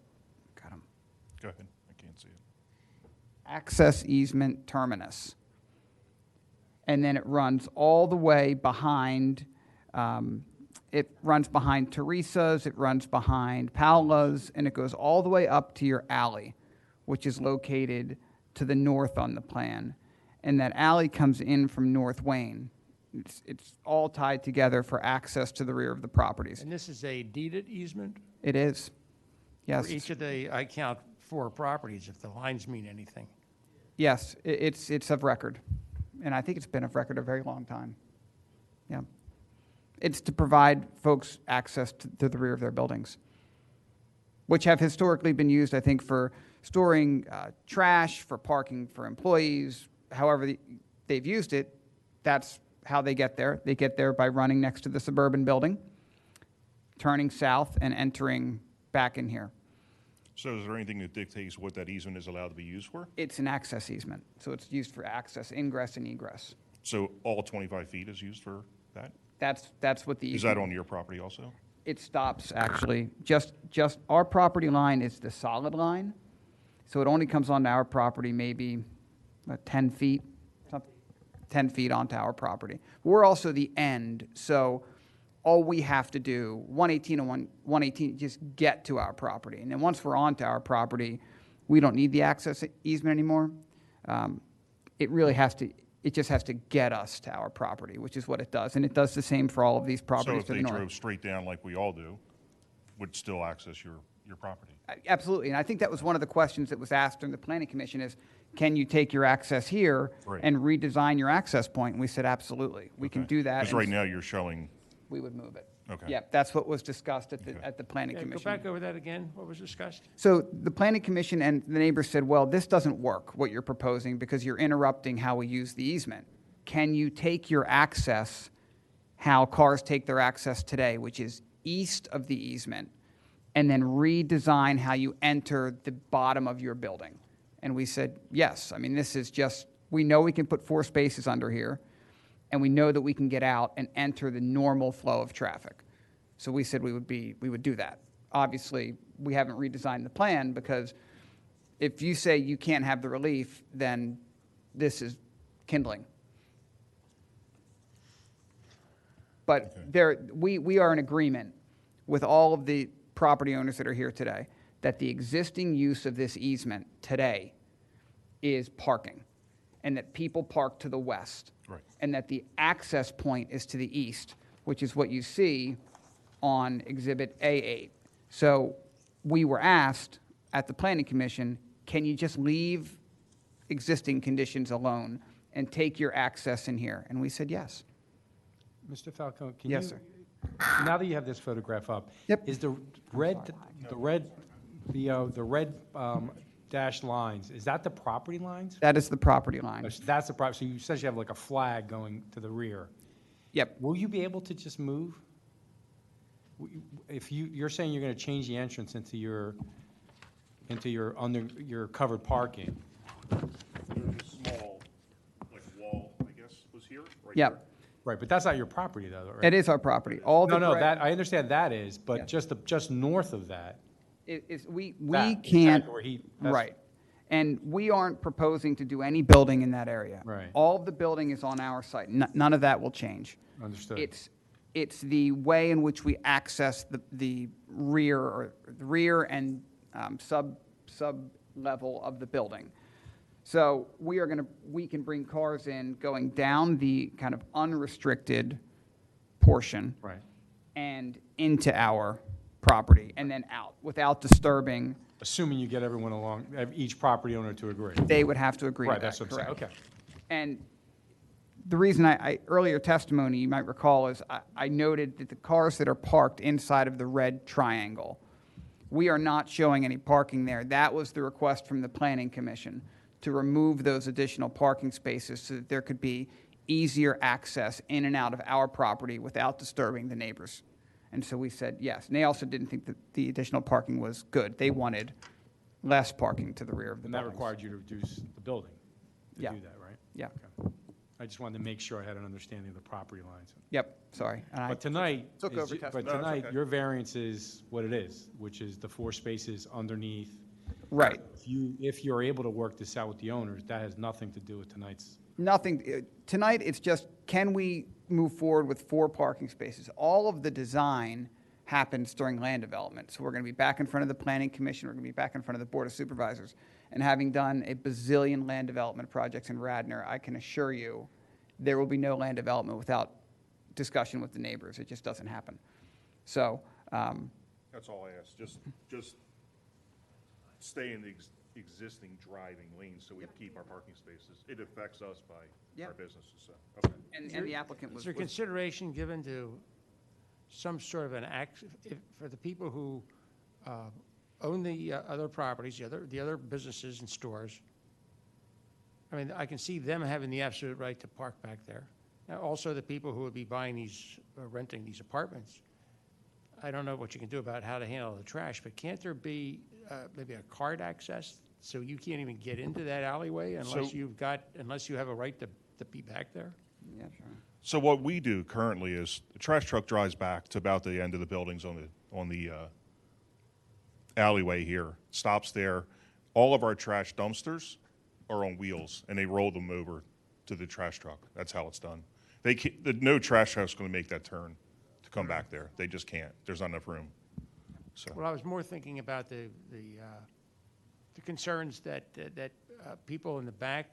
Go ahead, I can't see it. access easement terminus. And then it runs all the way behind, it runs behind Teresa's, it runs behind Paola's, and it goes all the way up to your alley, which is located to the north on the plan. And that alley comes in from North Wayne. It's all tied together for access to the rear of the properties. And this is a deeded easement? It is, yes. For each of I count 4 properties, if the lines mean anything. Yes, it's of record. And I think it's been of record a very long time. Yeah. It's to provide folks access to the rear of their buildings, which have historically been used, I think, for storing trash, for parking for employees, however they've used it. That's how they get there. They get there by running next to the suburban building, turning south, and entering back in here. So is there anything that dictates what that easement is allowed to be used for? It's an access easement, so it's used for access, ingress, and egress. So all 25 feet is used for that? That's what the Is easement. that on your property also? It stops, actually. Just our property line is the solid line, so it only comes onto our property maybe 10 feet, 10 feet onto our property. We're also the end, so all we have to do, 118 and 118, just get to our property. And then once we're onto our property, we don't need the access easement anymore. It just has to get us to our property, which is what it does. And it does the same for all of these properties to the So if they north. drove straight down like we all do, would still access your property? Absolutely, and I think that was one of the questions that was asked during the planning commission is, can you take your access here Right. and redesign your access point? And we said, absolutely, we can do that. Because and right now you're showing, we would move it. Okay. Yeah, that's what was discussed at the planning Yeah, go commission. back over that again, what was discussed? So the planning commission and the neighbors said, well, this doesn't work, what you're proposing, because you're interrupting how we use the easement. Can you take your access, how cars take their access today, which is east of the easement, and then redesign how you enter the bottom of your building? And we said, yes. I mean, this is just, we know we can put 4 spaces under here, and we know that we can get out and enter the normal flow of traffic. So we said we would do that. Obviously, we haven't redesigned the plan, because if you say you can't have the relief, then this is kindling. But we are in agreement with all of the property owners that are here today that the existing use of this easement today is parking, and that people park to the west. Right. And that the access point is to the east, which is what you see on Exhibit A8. So we were asked at the Planning Commission, can you just leave existing conditions alone and take your access in here? And we said yes. Mr. Falcone, can Yes, you? sir. Now that you have this photograph up. Yep. Is the red dashed lines, is that the property lines? That is the property line. That's the property, so you essentially have like a flag going to the rear. Yep. Will you be able to just move? If you're saying you're going to change the entrance into your covered parking. There's a small, like, wall, I guess, was here, right Yep. there. Right, but that's not your property though, right? It is our property. All the No, gray- that, I understand that is, but Yeah. just north of that. We That, can't, exactly where that's- right. And we aren't proposing to do any building in that area. Right. All of the building is on our site. None of that will change. Understood. It's the way in which we access the rear and sub level of the building. So we can bring cars in going down the kind of unrestricted portion. Right. And into our property and then out without disturbing. Assuming you get everyone along, each property owner to agree. They would have to agree to Right, that, that's what I'm saying, correct. okay. And the reason earlier testimony, you might recall, is I noted that the cars that are parked inside of the red triangle, we are not showing any parking there. That was the request from the Planning Commission, to remove those additional parking spaces so that there could be easier access in and out of our property without disturbing the neighbors. And so we said yes. And they also didn't think that the additional parking was good. They wanted less parking to the rear of the And that buildings. required you to reduce the building to Yeah. do that, right? Yeah. Okay. I just wanted to make sure I had an understanding of the property lines. Yep, sorry. And But tonight, took over but testimony. tonight, your variance is what it is, which is the 4 spaces underneath. Right. If you're able to work this out with the owners, that has nothing to do with tonight's. Nothing, tonight, it's just, can we move forward with 4 parking spaces? All of the design happens during land development. So we're going to be back in front of the Planning Commission, we're going to be back in front of the Board of Supervisors. And having done a bazillion land development projects in Radnor, I can assure you, there will be no land development without discussion with the neighbors. It just doesn't happen. So, That's all I ask, just stay in the existing driving lanes so we keep our parking spaces. It affects us by our businesses, so, okay. and the applicant was. Is there consideration given to some sort of an act, for the people who own the other properties, the other businesses and stores? I mean, I can see them having the absolute right to park back there. Now, also the people who would be buying these, renting these apartments. I don't know what you can do about how to handle the trash, but can't there be maybe a card access so you can't even get into that alleyway unless unless you have a right to be back there? Yeah, sure. So what we do currently is the trash truck drives back to about the end of the buildings on the alleyway here, stops there. All of our trash dumpsters are on wheels, and they roll them over to the trash truck. That's how it's done. No trash truck's going to make that turn to come back there. They just can't. There's not enough room. So. Well, I was more thinking about the concerns that people in the back,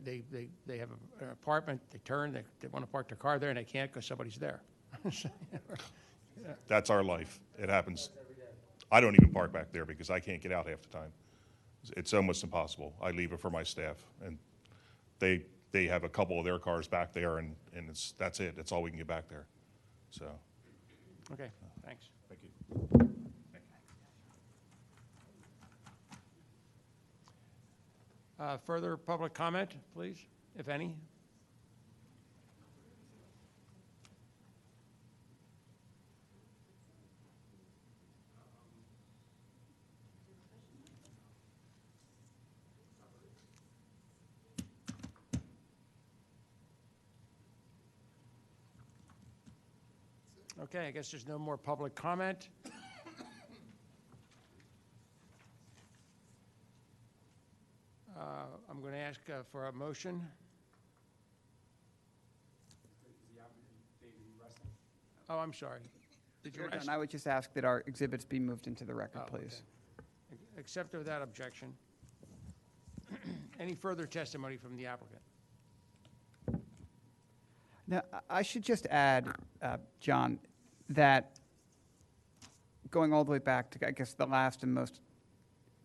they have an apartment, they turn, they want to park their car there, and they can't because somebody's there. That's our life. It happens. I don't even park back there because I can't get out half the time. It's almost impossible. I leave it for my staff, and they have a couple of their cars back there, and that's it. That's all we can get back there. So. Okay, thanks. Thank you. Further public comment, please, if any? Okay, I guess there's no more public comment. I'm going to ask for a motion. Oh, I'm sorry. Did you You're rest? done. I would just ask that our exhibits be moved into the record, Oh, please. okay. Accept without objection. Any further testimony from the applicant? Now, I should just add, John, that going all the way back to, I guess, the last and most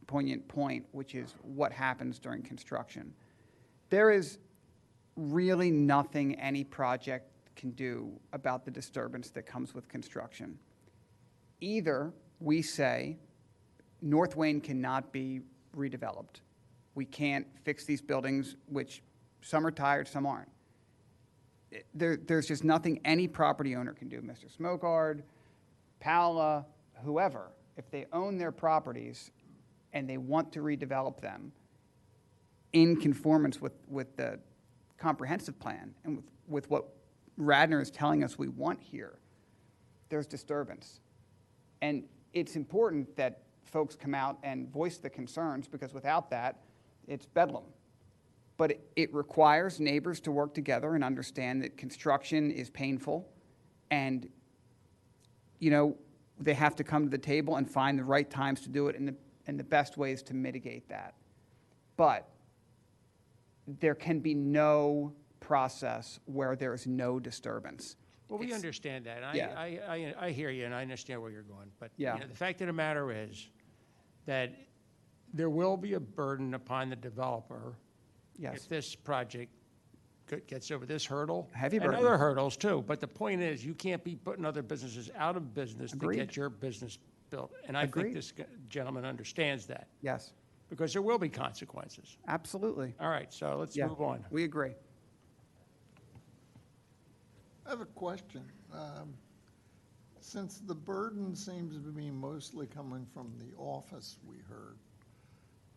poignant point, which is what happens during construction. There is really nothing any project can do about the disturbance that comes with construction. Either we say North Wayne cannot be redeveloped. We can't fix these buildings, which some are tired, some aren't. There's just nothing any property owner can do, Mr. Smokard, Paola, whoever. If they own their properties and they want to redevelop them in conformance with the comprehensive plan and with what Radnor is telling us we want here, there's disturbance. And it's important that folks come out and voice the concerns, because without that, it's bedlam. But it requires neighbors to work together and understand that construction is painful, and, you know, they have to come to the table and find the right times to do it and the best ways to mitigate that. But there can be no process where there is no disturbance. Well, we understand that. Yeah. I hear you, and I understand where you're going. But Yeah. you know, the fact of the matter is that there will be a burden upon the developer if this project gets over this hurdle. Heavy and burden. other hurdles too. But the point is, you can't be putting other businesses out of business Agreed. to get your business built. And I Agreed. think this gentleman understands that. Yes. Because there will be consequences. Absolutely. All right, so let's Yeah. move on. We agree. I have a question. Since the burden seems to be mostly coming from the office, we heard,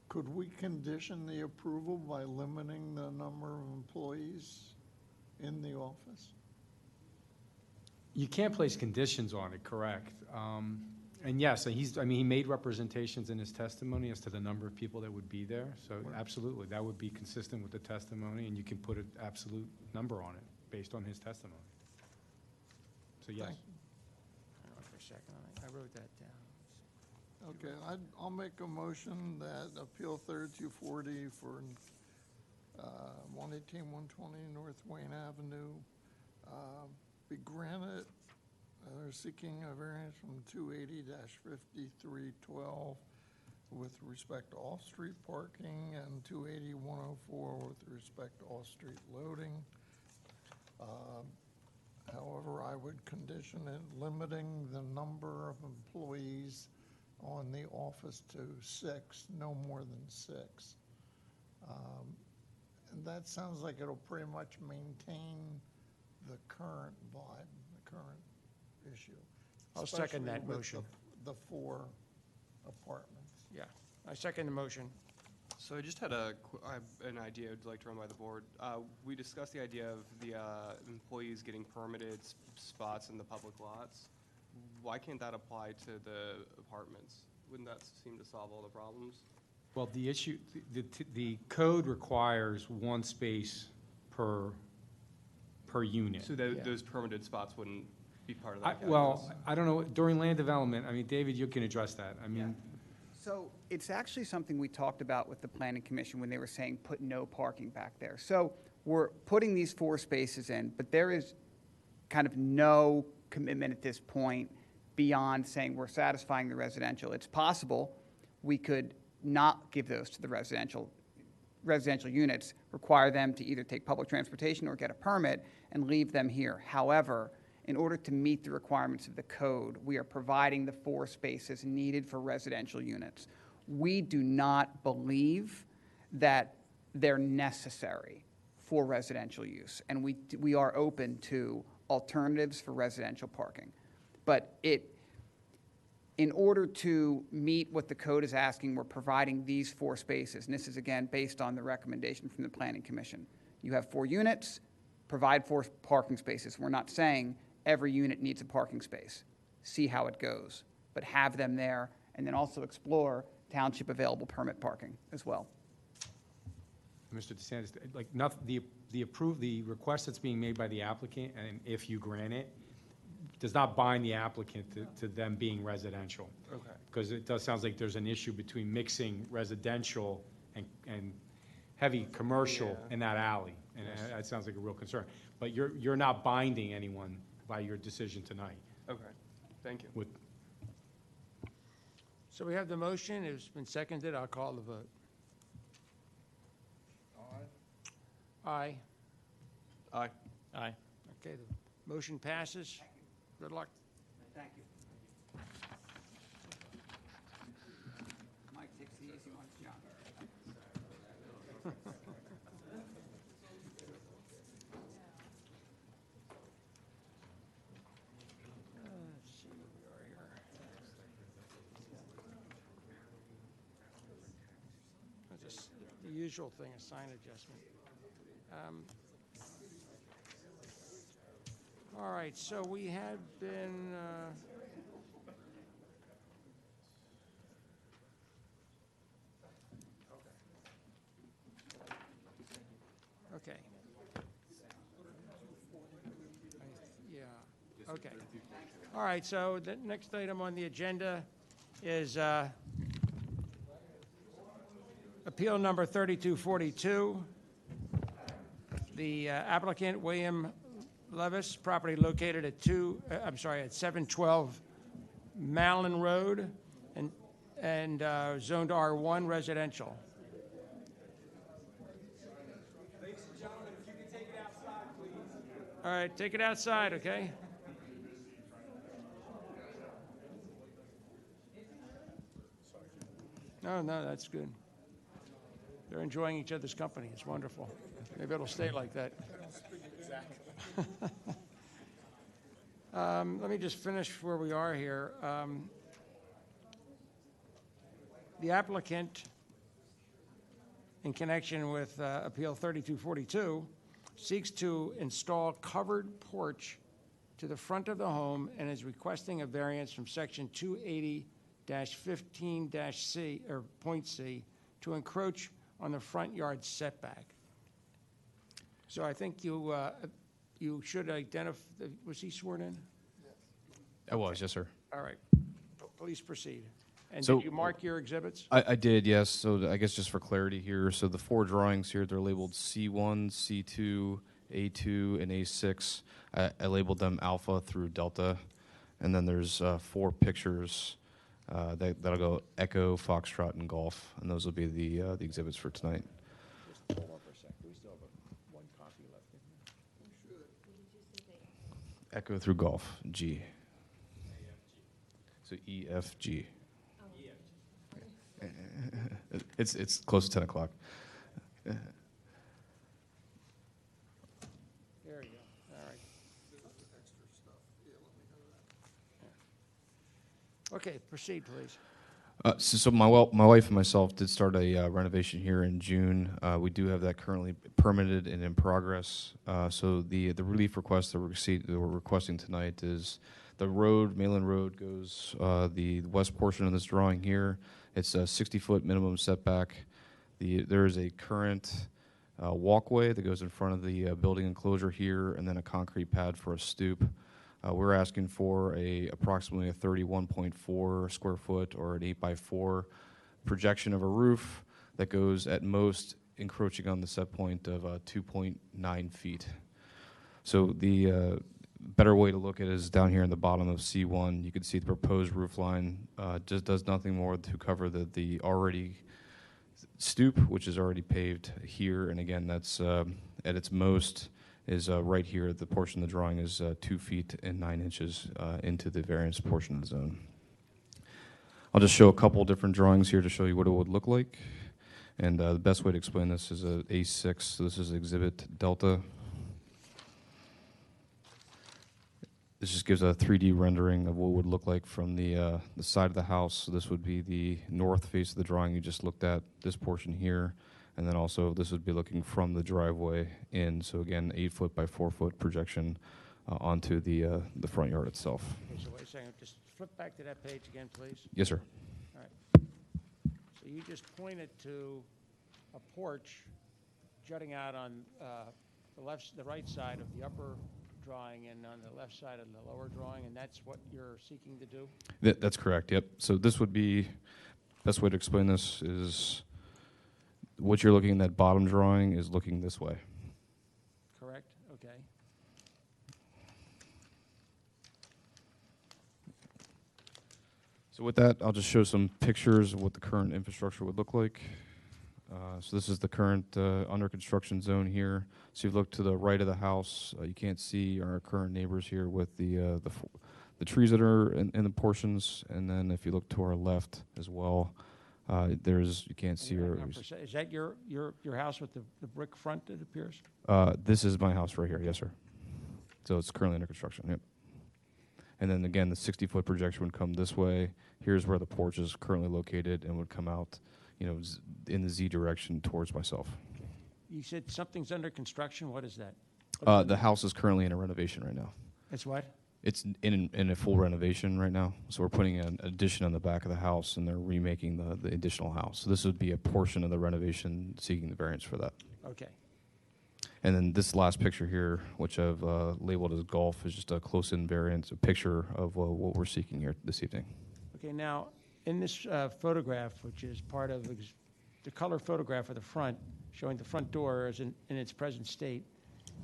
could we condition the approval by limiting the number of employees in the office? You can't place conditions on it, correct? And yes, he made representations in his testimony as to the number of people that would be there. So absolutely, that would be consistent with the testimony, and you can put an absolute number on it based on his testimony. So yes. Thank Hang on for a second. I wrote that down. Okay, I'll make a motion that Appeal 3240 for 118, 120 North Wayne Avenue be granted. They're seeking a variance from 280-5312 with respect to off-street parking and 280-104 with respect to off-street loading. However, I would condition it limiting the number of employees on the office to 6, no more than 6. And that sounds like it'll pretty much maintain the current vibe, the current issue. I'll second that especially with motion. The 4 apartments. Yeah, I second the motion. So I just had an idea I'd like to run by the board. We discussed the idea of the employees getting permitted spots in the public lots. Why can't that apply to the apartments? Wouldn't that seem to solve all the problems? Well, the issue, the code requires one space per unit. So those permitted spots wouldn't be part of that Well, calculus? I don't know, during land development, David, you can address that. So it's actually something we talked about with the Planning Commission when they were saying put no parking back there. So we're putting these 4 spaces in, but there is kind of no commitment at this point beyond saying we're satisfying the residential. It's possible we could not give those to the residential units, require them to either take public transportation or get a permit and leave them here. However, in order to meet the requirements of the code, we are providing the 4 spaces needed for residential units. We do not believe that they're necessary for residential use, and we are open to alternatives for residential parking. But in order to meet what the code is asking, we're providing these 4 spaces, and this is again based on the recommendation from the Planning Commission. You have 4 units, provide 4 parking spaces. We're not saying every unit needs a parking space. See how it goes, but have them there, and then also explore township available permit parking as well. Mr. DeSantis, the request that's being made by the applicant, and if you grant it, does not bind the applicant to them being residential. Okay. Because it sounds like there's an issue between mixing residential and heavy commercial in that alley. And that sounds like a real concern. But you're not binding anyone by your decision tonight. Okay, thank you. So we have the motion, it's been seconded, I'll call the vote. Aye. Aye. Aye. Okay, the motion passes. Good luck. Thank you. Mike takes the easy ones, John. Let's see where we are here. That's just the usual thing, a sign adjustment. All right, so we had been, okay. Yeah, okay. All right, so the next item on the agenda is appeal number 3242. The applicant, William Levis, property located at 712 Malin Road and zoned R1 residential. Ladies and gentlemen, if you can take it outside, please. All right, take it outside, okay? No, that's good. They're enjoying each other's company. It's wonderful. Maybe it'll stay like that. Let me just finish where we are here. The applicant, in connection with Appeal 3242, seeks to install covered porch to the front of the home and is requesting a variance from Section 280-15-C, or point C, to encroach on the front yard setback. So I think you should identify, was he sworn in? I was, yes, sir. All right, please proceed. And So- did you mark your exhibits? I did, yes. So I guess just for clarity here, so the 4 drawings here, they're labeled C1, C2, A2, and A6. I labeled them alpha through delta. And then there's 4 pictures that'll go echo, foxtrot, and golf. And those will be the exhibits for tonight. Just hold on for a sec. We still have one copy left. Echo through golf, G. So E, F, G. It's close to 10 o'clock. There you go, all right. Okay, proceed, please. So my wife and myself did start a renovation here in June. We do have that currently permitted and in progress. So the relief request that we're requesting tonight is the road, Malin Road, goes the west portion of this drawing here. It's a 60-foot minimum setback. There is a current walkway that goes in front of the building enclosure here, and then a concrete pad for a stoop. We're asking for approximately a 31.4 square foot or an 8x4 projection of a roof that goes at most encroaching on the set point of 2.9 feet. So the better way to look at it is down here in the bottom of C1. You can see the proposed roof line just does nothing more to cover the already stoop, which is already paved here. And again, that's at its most is right here. The portion of the drawing is 2 feet and 9 inches into the variance portion of the zone. I'll just show a couple different drawings here to show you what it would look like. And the best way to explain this is a A6. So this is Exhibit Delta. This just gives a 3D rendering of what it would look like from the side of the house. So this would be the north face of the drawing you just looked at, this portion here. And then also this would be looking from the driveway in. So again, 8-foot by 4-foot projection onto the front yard itself. Okay, so wait a second, just flip back to that page again, please. Yes, sir. All right. So you just pointed to a porch jutting out on the right side of the upper drawing and on the left side of the lower drawing, and that's what you're seeking to do? That's correct, yep. So this would be, best way to explain this is what you're looking in that bottom drawing is looking this way. Correct, okay. So with that, I'll just show some pictures of what the current infrastructure would look like. So this is the current under construction zone here. So if you look to the right of the house, you can't see our current neighbors here with the trees that are in the portions. And then if you look to our left as well, you can't see our. Is that your house with the brick front, it appears? This is my house right here, yes, sir. So it's currently under construction, yep. And then again, the 60-foot projection would come this way. Here's where the porch is currently located and would come out, in the Z direction towards myself. You said something's under construction. What is that? The house is currently in a renovation right now. It's what? It's in a full renovation right now. So we're putting an addition on the back of the house, and they're remaking the additional house. So this would be a portion of the renovation, seeking the variance for that. Okay. And then this last picture here, which I've labeled as golf, is just a close-in variance, a picture of what we're seeking here this evening. Okay, now, in this photograph, which is part of the color photograph of the front, showing the front door is in its present state,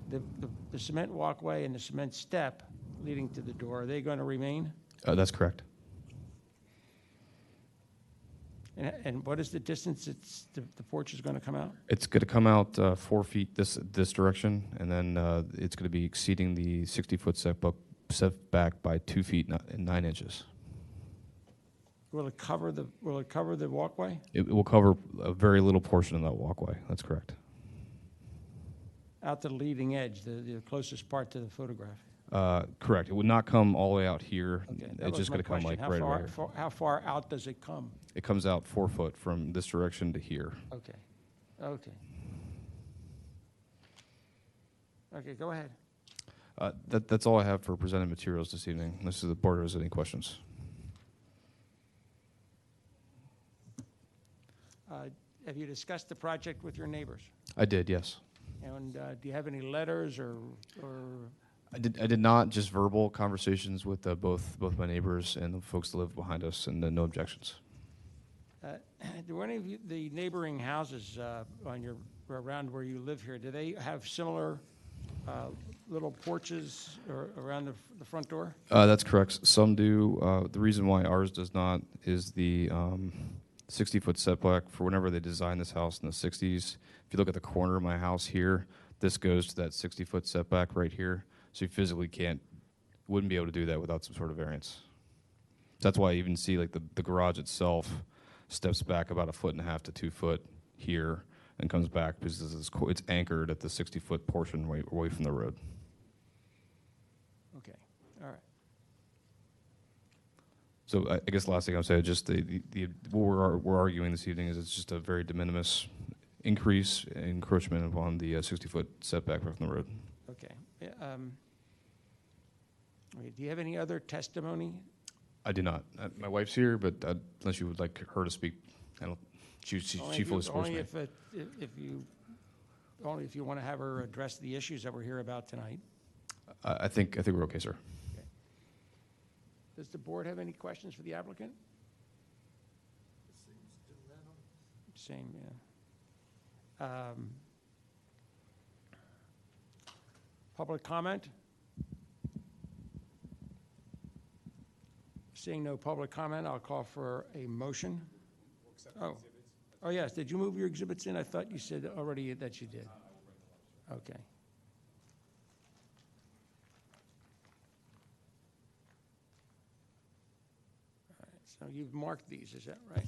the cement walkway and the cement step leading to the door, are they going to remain? That's correct. And what is the distance the porch is going to come out? It's going to come out 4 feet this direction, and then it's going to be exceeding the 60-foot setback by 2 feet and 9 inches. Will it cover the walkway? It will cover a very little portion of that walkway. That's correct. Out to the leading edge, the closest part to the photograph. Correct. It would not come all the way out here. Okay, It's just going to come like right here. How far out does it come? It comes out 4 foot from this direction to here. Okay. Okay. Okay, go ahead. That's all I have for presented materials this evening. Unless the board has any questions. Have you discussed the project with your neighbors? I did, yes. And do you have any letters or? I did not, just verbal conversations with both my neighbors and the folks that live behind us, and no objections. Do any of the neighboring houses around where you live here, do they have similar little porches around the front door? That's correct. Some do. The reason why ours does not is the 60-foot setback for whenever they designed this house in the 60s. If you look at the corner of my house here, this goes to that 60-foot setback right here. So you physically wouldn't be able to do that without some sort of variance. That's why you even see like the garage itself steps back about 1.5 feet to 2 foot here and comes back because it's anchored at the 60-foot portion away from the road. Okay, all right. So I guess the last thing I'll say, just what we're arguing this evening is it's just a very de minimis increase, encroachment upon the 60-foot setback from the road. Okay. Okay. Do you have any other testimony? I do not. My wife's here, but unless you would like her to speak, she fully supports me. Only if you want to have her address the issues that we're here about tonight. I think we're okay, sir. Okay. Does the board have any questions for the applicant? Same, yeah. Public comment? Seeing no public comment, I'll call for a motion. Oh, yes. Did you move your exhibits in? I thought you said already that you did. Okay. All right. So you've marked these, is that right?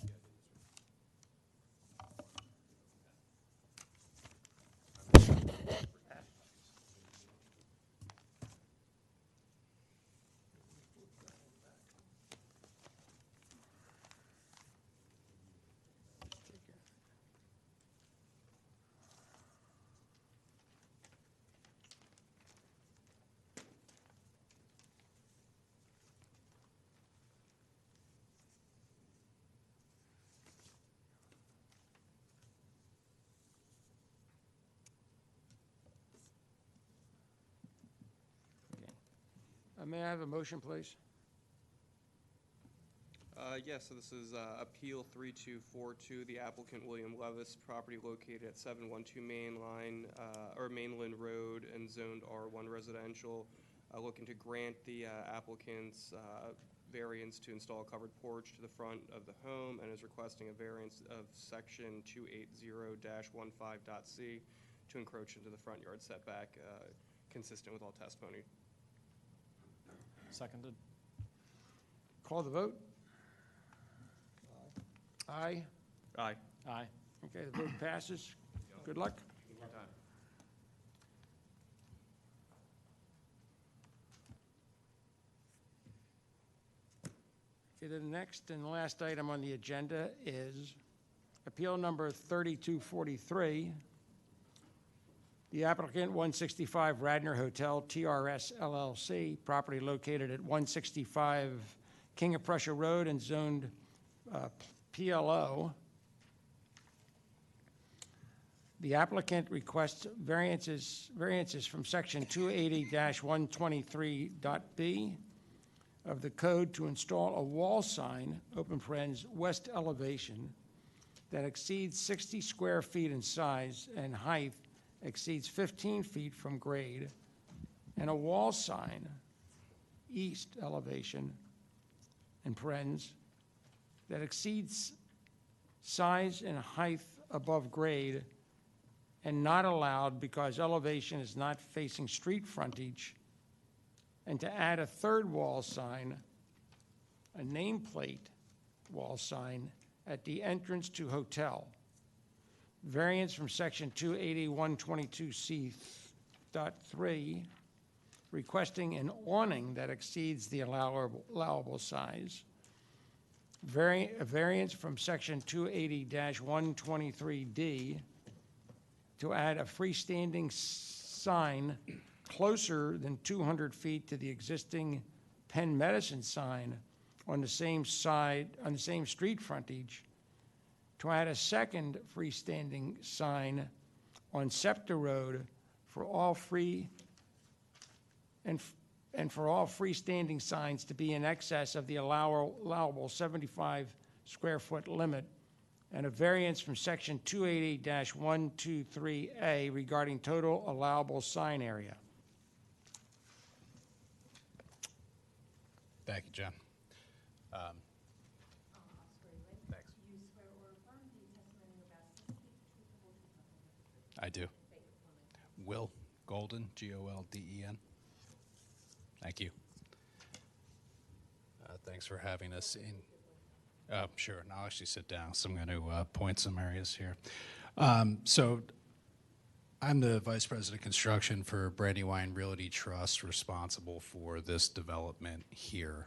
May I have a motion, please? Yes, so this is Appeal 3242, the applicant William Levis, property located at 712 Mainland Road and zoned R1 residential, looking to grant the applicant's variance to install a covered porch to the front of the home and is requesting a variance of section 280-15.c to encroach into the front yard setback, consistent with all testimony. Seconded. Call the vote. Aye. Aye. Aye. Okay, the vote passes. Good luck. Okay, the next and last item on the agenda is appeal number 3243. The applicant, 165 Radnor Hotel, TRS LLC, property located at 165 King of Prussia Road and zoned PLO. The applicant requests variances from section 280-123.b of the code to install a wall sign, open parens, west elevation, that exceeds 60 square feet in size and height exceeds 15 feet from grade, and a wall sign, east elevation, in parens, that exceeds size and height above grade and not allowed because elevation is not facing street frontage, and to add a third wall sign, a nameplate wall sign at the entrance to hotel. Variance from section 280-122C.3, requesting an awning that exceeds the allowable size. A variance from section 280-123D to add a freestanding sign closer than 200 feet to the existing Penn Medicine sign on the same side, on the same street frontage, to add a second freestanding sign on Scepter Road for all for all freestanding signs to be in excess of the allowable 75 square foot limit, and a variance from section 280-123A regarding total allowable sign area. Thank you, John. Thanks. I do. Will Golden, Golden. Thank you. Thanks for having us in. Sure, and I'll actually sit down, so I'm going to point some areas here. So I'm the Vice President of Construction for Brandywine Realty Trust, responsible for this development here.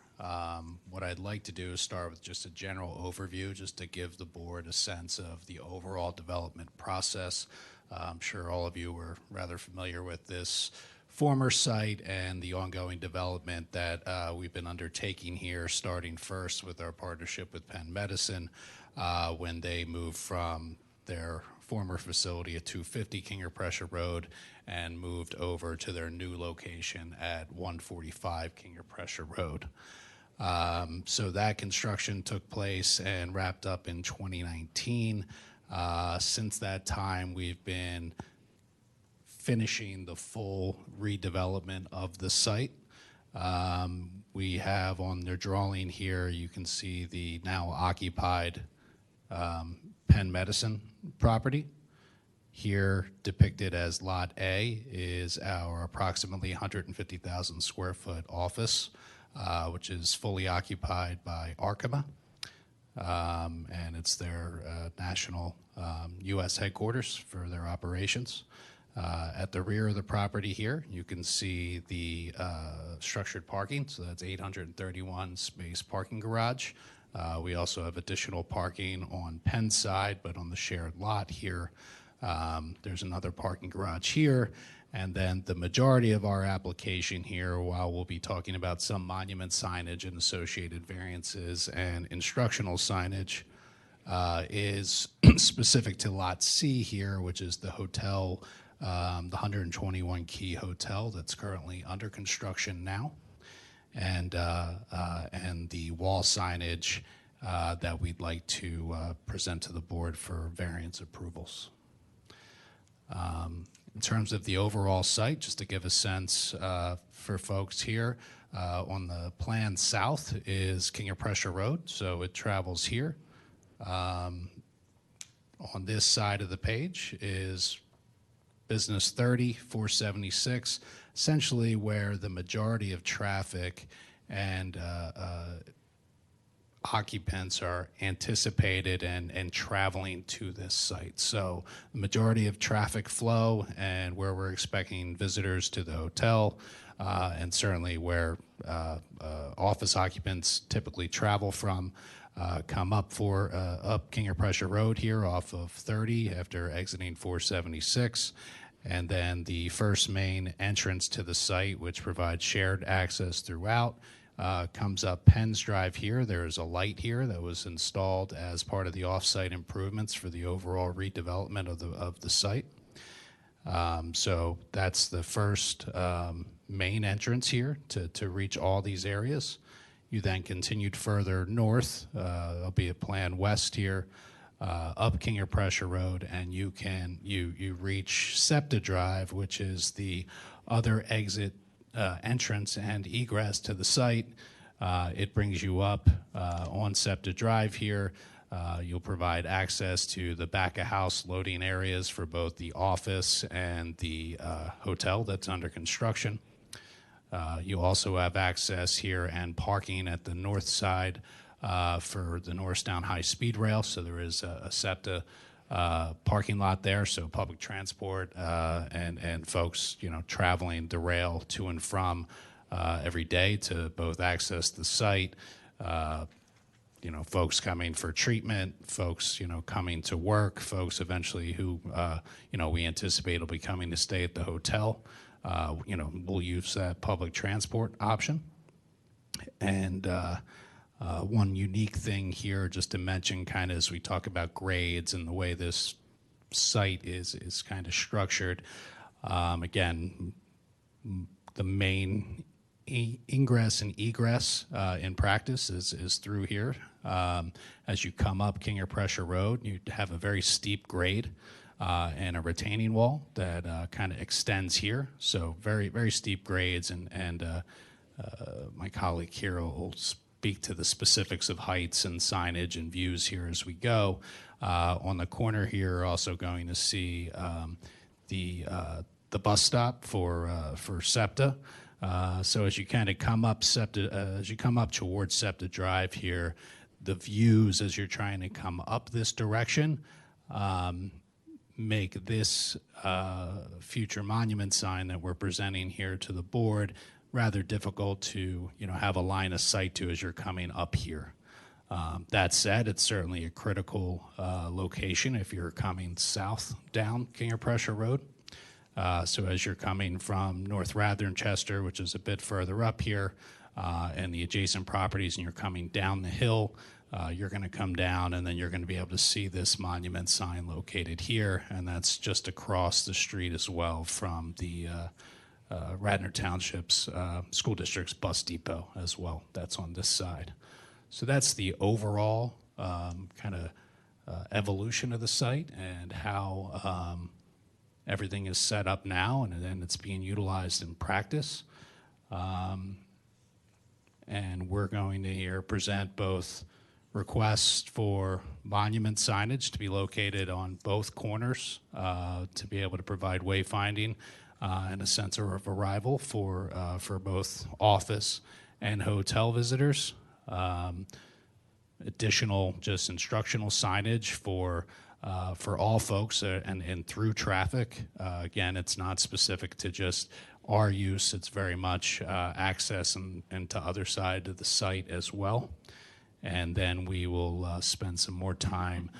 What I'd like to do is start with just a general overview, just to give the board a sense of the overall development process. I'm sure all of you were rather familiar with this former site and the ongoing development that we've been undertaking here, starting first with our partnership with Penn Medicine when they moved from their former facility at 250 King of Prussia Road and moved over to their new location at 145 King of Prussia Road. So that construction took place and wrapped up in 2019. Since that time, we've been finishing the full redevelopment of the site. We have on their drawing here, you can see the now occupied Penn Medicine property. Here, depicted as Lot A, is our approximately 150,000 square foot office, which is fully occupied by Arkema. And it's their national U.S. headquarters for their operations. At the rear of the property here, you can see the structured parking, so that's 831 space parking garage. We also have additional parking on Penn's side, but on the shared lot here, there's another parking garage here. And then the majority of our application here, while we'll be talking about some monument signage and associated variances and instructional signage, is specific to Lot C here, which is the hotel, the 121 key hotel that's currently under construction now, and the wall signage that we'd like to present to the board for variance approvals. In terms of the overall site, just to give a sense for folks here, on the plan south is King of Prussia Road, so it travels here. On this side of the page is Business 30, 476, essentially where the majority of traffic and occupants are anticipated and traveling to this site. So the majority of traffic flow and where we're expecting visitors to the hotel, and certainly where office occupants typically travel from, come up King of Prussia Road here off of 30 after exiting 476. And then the first main entrance to the site, which provides shared access throughout, comes up Penn's Drive here. There's a light here that was installed as part of the off-site improvements for the overall redevelopment of the site. So that's the first main entrance here to reach all these areas. You then continued further north. There'll be a plan west here, up King of Prussia Road, and you reach SEPTA Drive, which is the other exit entrance and egress to the site. It brings you up on SEPTA Drive here. You'll provide access to the back of house loading areas for both the office and the hotel that's under construction. You also have access here and parking at the north side for the Norristown High Speed Rail. So there is a SEPTA parking lot there, so public transport and folks traveling the rail to and from every day to both access the site. Folks coming for treatment, folks coming to work, folks eventually who we anticipate will be coming to stay at the hotel. We'll use that public transport option. And one unique thing here, just to mention, kind of as we talk about grades and the way this site is kind of structured. Again, the main ingress and egress in practice is through here. As you come up King of Prussia Road, you have a very steep grade and a retaining wall that kind of extends here. So very, very steep grades, and my colleague here will speak to the specifics of heights and signage and views here as we go. On the corner here, you're also going to see the bus stop for SEPTA. So as you kind of come up towards SEPTA Drive here, the views as you're trying to come up this direction make this future monument sign that we're presenting here to the board rather difficult to have a line of sight to as you're coming up here. That said, it's certainly a critical location if you're coming south down King of Prussia Road. So as you're coming from North Radnor, Chester, which is a bit further up here, and the adjacent properties, and you're coming down the hill, you're going to come down, and then you're going to be able to see this monument sign located here, and that's just across the street as well from the Radnor Township's school district's bus depot as well. That's on this side. So that's the overall kind of evolution of the site and how everything is set up now, and then it's being utilized in practice. And we're going to here present both requests for monument signage to be located on both corners to be able to provide wayfinding and a sense of arrival for both office and hotel visitors. Additional just instructional signage for all folks and through traffic. Again, it's not specific to just our use. It's very much access and to other side of the site as well. And then we will spend some more time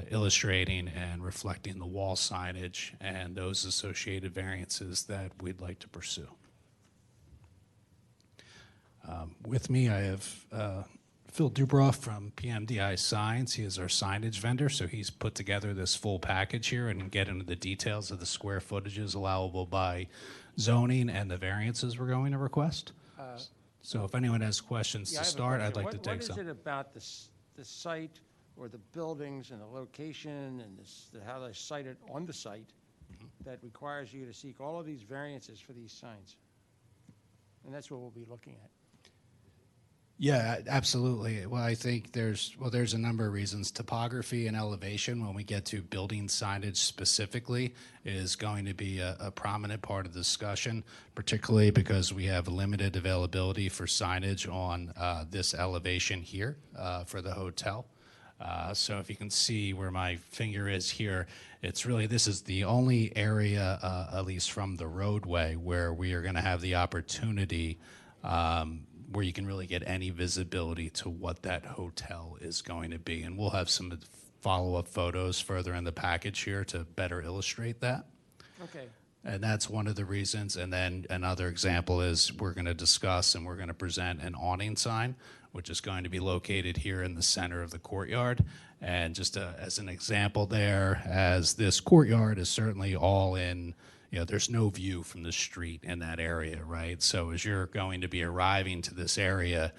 illustrating and reflecting the wall signage and those associated variances that we'd like to pursue. With me, I have Phil Dubroff from PMDI Signs. He is our signage vendor, so he's put together this full package here and get into the details of the square footages allowable by zoning and the variances we're going to request. So if anyone has questions to start, I'd like to take some. What is it about the site or the buildings and the location and how they cite it on the site that requires you to seek all of these variances for these signs? And that's what we'll be looking at. Yeah, absolutely. Well, I think there's a number of reasons. Topography and elevation, when we get to building signage specifically, is going to be a prominent part of the discussion, particularly because we have limited availability for signage on this elevation here for the hotel. So if you can see where my finger is here, it's really, this is the only area, at least from the roadway, where we are going to have the opportunity where you can really get any visibility to what that hotel is going to be. And we'll have some follow-up photos further in the package here to better illustrate that. Okay. And that's one of the reasons. And then another example is we're going to discuss and we're going to present an awning sign, which is going to be located here in the center of the courtyard. And just as an example there, as this courtyard is certainly all in, you know, there's no view from the street in that area, right? So as you're going to be arriving to this area,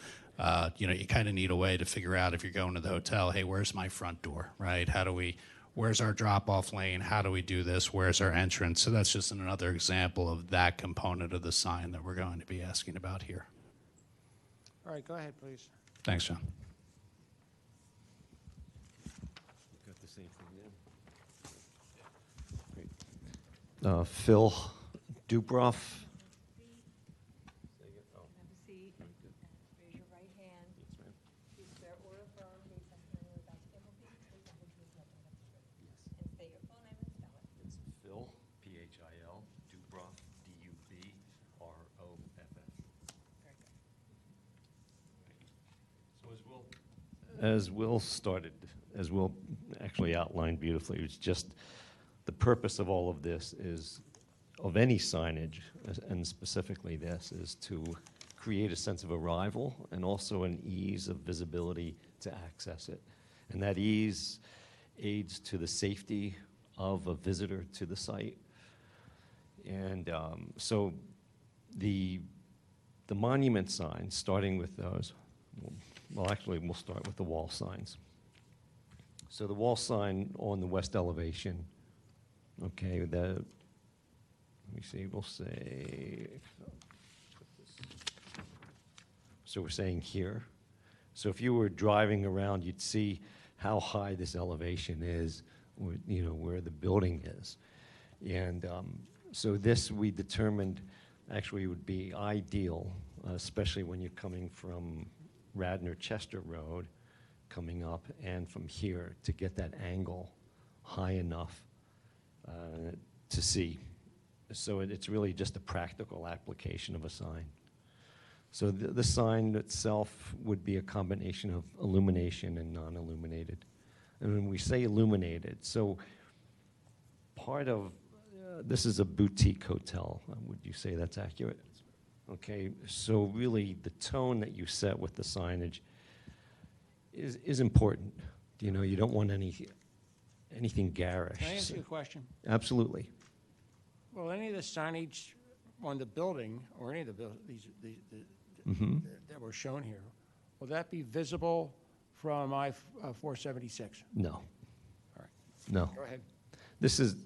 you know, you kind of need a way to figure out if you're going to the hotel, hey, where's my front door, right? Where's our drop-off lane? How do we do this? Where's our entrance? So that's just another example of that component of the sign that we're going to be asking about here. All right, go ahead, please. Thanks, John. Got the same thing there. Phil Dubroff. Have a seat, raise your right hand. Do you swear or affirm the testimony you're about to give will be the truth, the whole truth, nothing but the truth? Yes. And state your full name and spell it. It's Phil, P-H-I-L, Dubroff, D-U-B-R-O-F-F. Very good. So as Will actually outlined beautifully, it's just the purpose of all of this is, of any signage, and specifically this, is to create a sense of arrival and also an ease of visibility to access it. And that ease aids to the safety of a visitor to the site. And so the monument signs, starting with those, well, actually, we'll start with the wall signs. So the wall sign on the west elevation, okay, let me see, we'll say, so we're saying here. So if you were driving around, you'd see how high this elevation is, or, you know, where the building is. And so this we determined actually would be ideal, especially when you're coming from Radnor Chester Road, coming up, and from here to get that angle high enough to see. So it's really just a practical application of a sign. So the sign itself would be a combination of illumination and non-illuminated. And when we say illuminated, so part of, this is a boutique hotel. Would you say that's accurate? Okay, so really the tone that you set with the signage is important. You know, you don't want anything garish. Can I ask you a question? Absolutely. Will any of the signage on the building, or any of the Mhm. that were shown here, will that be visible from I-476? No. All right. No. Go ahead. This is,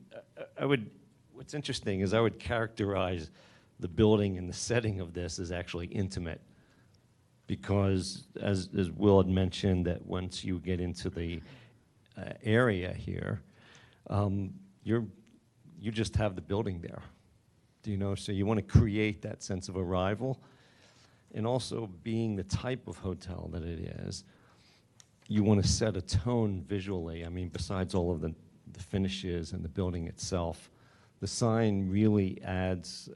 what's interesting is I would characterize the building and the setting of this as actually intimate, because as Will had mentioned, that once you get into the area here, you just have the building there. Do you know? So you want to create that sense of arrival, and also being the type of hotel that it is, you want to set a tone visually. I mean, besides all of the finishes and the building itself, the sign really adds,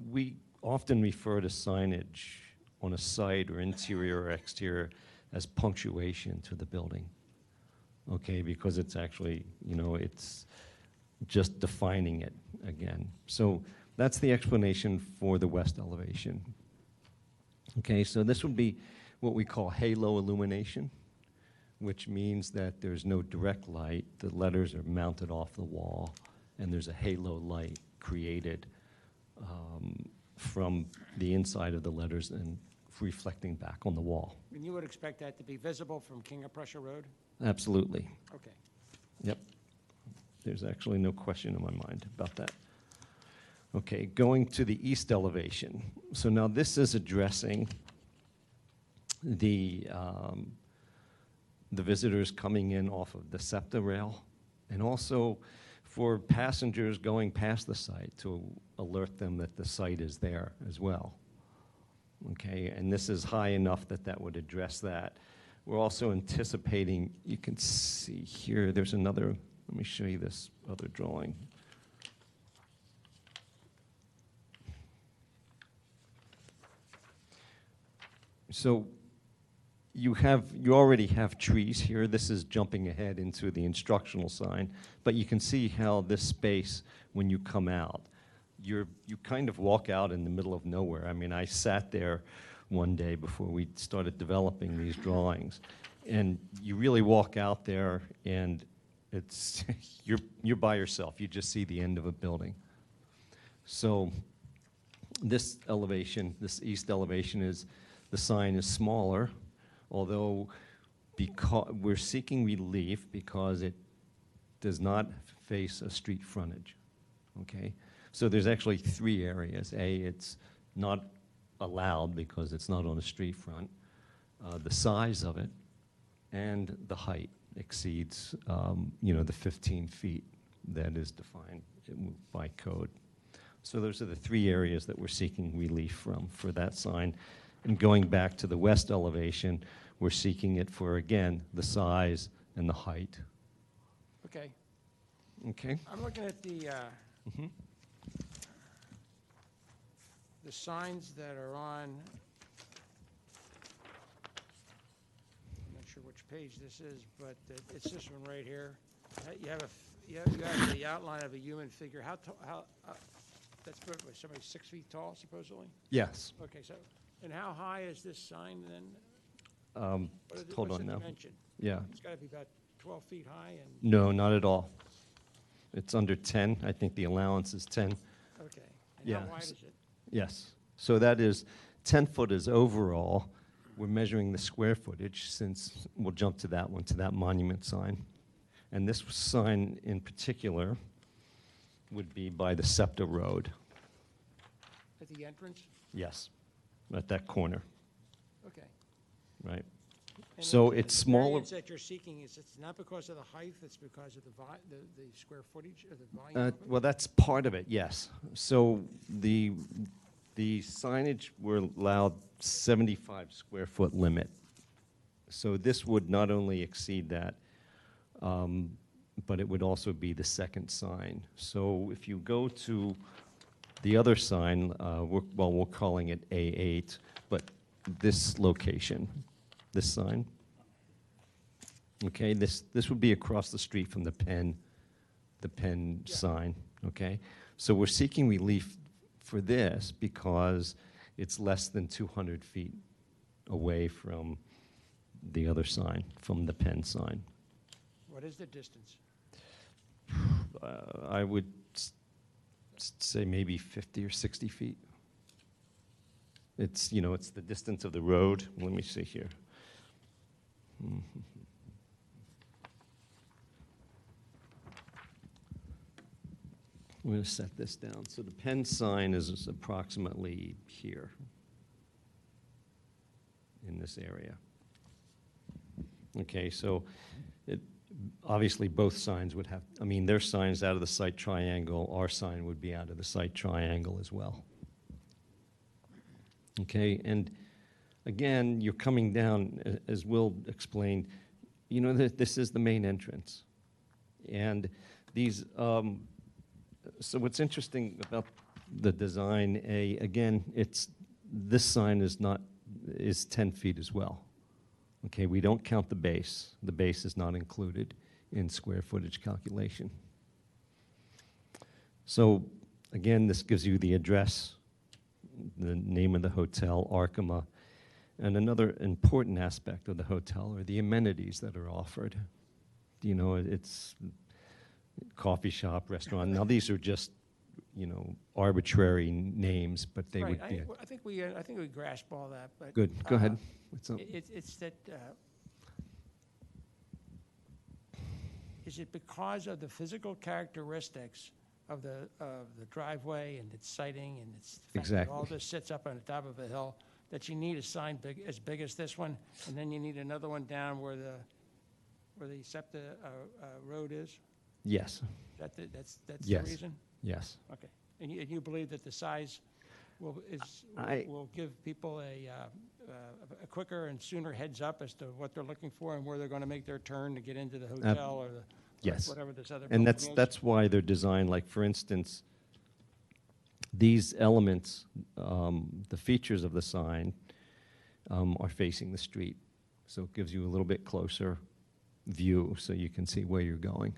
we often refer to signage on a site or interior or exterior as punctuation to the building, okay, because it's actually, you know, it's just defining it again. So that's the explanation for the west elevation. Okay, so this would be what we call halo illumination, which means that there's no direct light. The letters are mounted off the wall, and there's a halo light created from the inside of the letters and reflecting back on the wall. And you would expect that to be visible from King of Prussia Road? Absolutely. Okay. Yep. There's actually no question in my mind about that. Okay, going to the east elevation. So now this is addressing the visitors coming in off of the SEPTA rail, and also for passengers going past the site to alert them that the site is there as well. Okay, and this is high enough that that would address that. We're also anticipating, you can see here, there's another, let me show you this other drawing. So you already have trees here. This is jumping ahead into the instructional sign, but you can see how this space, when you come out, you kind of walk out in the middle of nowhere. I mean, I sat there one day before we started developing these drawings, and you really walk out there, and it's you're by yourself. You just see the end of a building. So this elevation, this east elevation, is the sign is smaller, although because we're seeking relief because it does not face a street frontage. Okay, so there's actually 3 areas. A, it's not allowed because it's not on a street front. The size of it and the height exceeds, the 15 feet that is defined by code. So those are the 3 areas that we're seeking relief from for that sign. And going back to the west elevation, we're seeking it for, again, the size and the height. Okay. Okay. I'm looking at the signs that are on, I'm not sure which page this is, but it's this one right here. You have the outline of a human figure. That's what, somebody 6 feet tall, supposedly? Yes. Okay, so, and how high is this sign then? Hold What's on the now. dimension? Yeah. It's got to be about 12 feet high and, No, not at all. It's under 10. I think the allowance is 10. okay. And Yeah. how wide is it? Yes. So that is 10 foot is overall. We're measuring the square footage, since we'll jump to that one, to that monument sign. And this sign in particular would be by the SEPTA Road. At the entrance? Yes, at that corner, Okay. right? And So the it's smaller. variance that you're seeking, it's not because of the height, it's because of the square footage or the volume of it? Well, that's part of it, yes. So the signage, we're allowed 75 square foot limit. So this would not only exceed that, but it would also be the second sign. So if you go to the other sign, we're calling it A8, but this location, this sign, okay, this would be across the street from the Penn sign, okay? So we're seeking relief for this because it's less than 200 feet away from the other sign, from the Penn sign. What is the distance? I would say maybe 50 or 60 feet. It's, it's the distance of the road. Let me see here. I'm going to set this down. So the Penn sign is approximately here in this area. Okay, so obviously both signs would have, their sign's out of the site triangle, our sign would be out of the site triangle as well. Okay, and again, you're coming down, as Will explained, this is the main entrance. And these, so what's interesting about the design, again, this sign is 10 feet as well. Okay, we don't count the base. The base is not included in square footage calculation. So again, this gives you the address, the name of the hotel, Arkema, and another important aspect of the hotel are the amenities that are offered. It's coffee shop, restaurant. Now these are just, arbitrary names, but they would be. I think we grasp all that, but. Good, go ahead. What's up? It's that, is it because of the physical characteristics of the driveway and its sighting and its fact that all Exactly. this sits up on the top of a hill, that you need a sign as big as this one, and then you need another one down where the SEPTA road is? Yes. That's Yes. the reason? Yes. Okay. And you believe that the size will give people a quicker and sooner heads up as to what they're looking for and where they're going to make their turn to get into the hotel or Yes. whatever this other And building is? that's why they're designed, like, for instance, these elements, the features of the sign are facing the street. So it gives you a little bit closer view so you can see where you're going.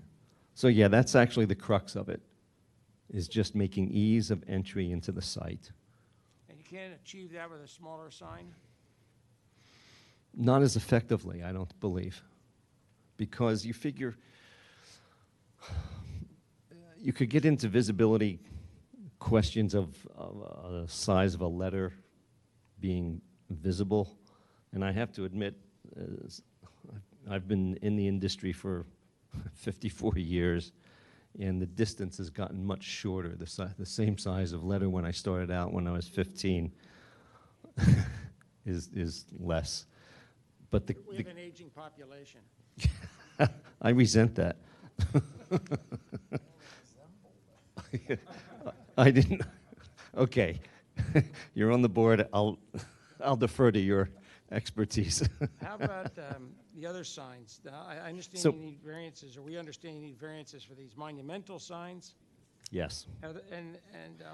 So yeah, that's actually the crux of it, is just making ease of entry into the site. And you can't achieve that with a smaller sign? Not as effectively, I don't believe, because you figure you could get into visibility questions of the size of a letter being visible, and I have to admit, I've been in the industry for 54 years, and the distance has gotten much shorter. The same size of letter when I started out when I was 15 is less. But We have an aging population. I resent that. I didn't. Okay, you're on the board. I'll defer to your expertise. How about the other signs? Now, I understand So- you need variances, or we understand you need variances for these monumental signs. Yes. And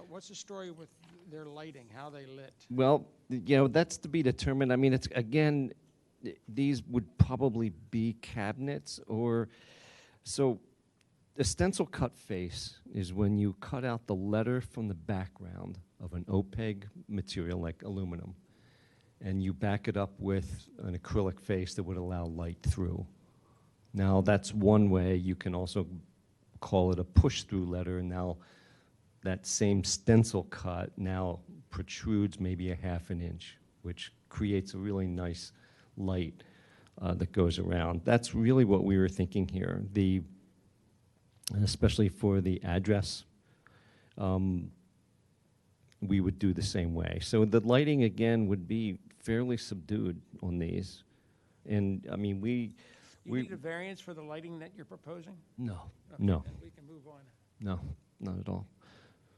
what's the story with their lighting, how they lit? Well, that's to be determined. I mean, it's again, these would probably be cabinets or so. A stencil cut face is when you cut out the letter from the background of an opaque material like aluminum, and you back it up with an acrylic face that would allow light through. Now, that's one way. You can also call it a push-through letter, and now that same stencil cut now protrudes maybe a ½ an inch, which creates a really nice light that goes around. That's really what we were thinking here. And especially for the address, we would do the same way. So the lighting, again, would be fairly subdued on these. And, I mean, You need a variance for the lighting that you're proposing? No, Okay, no. then we can move on. No, not at all.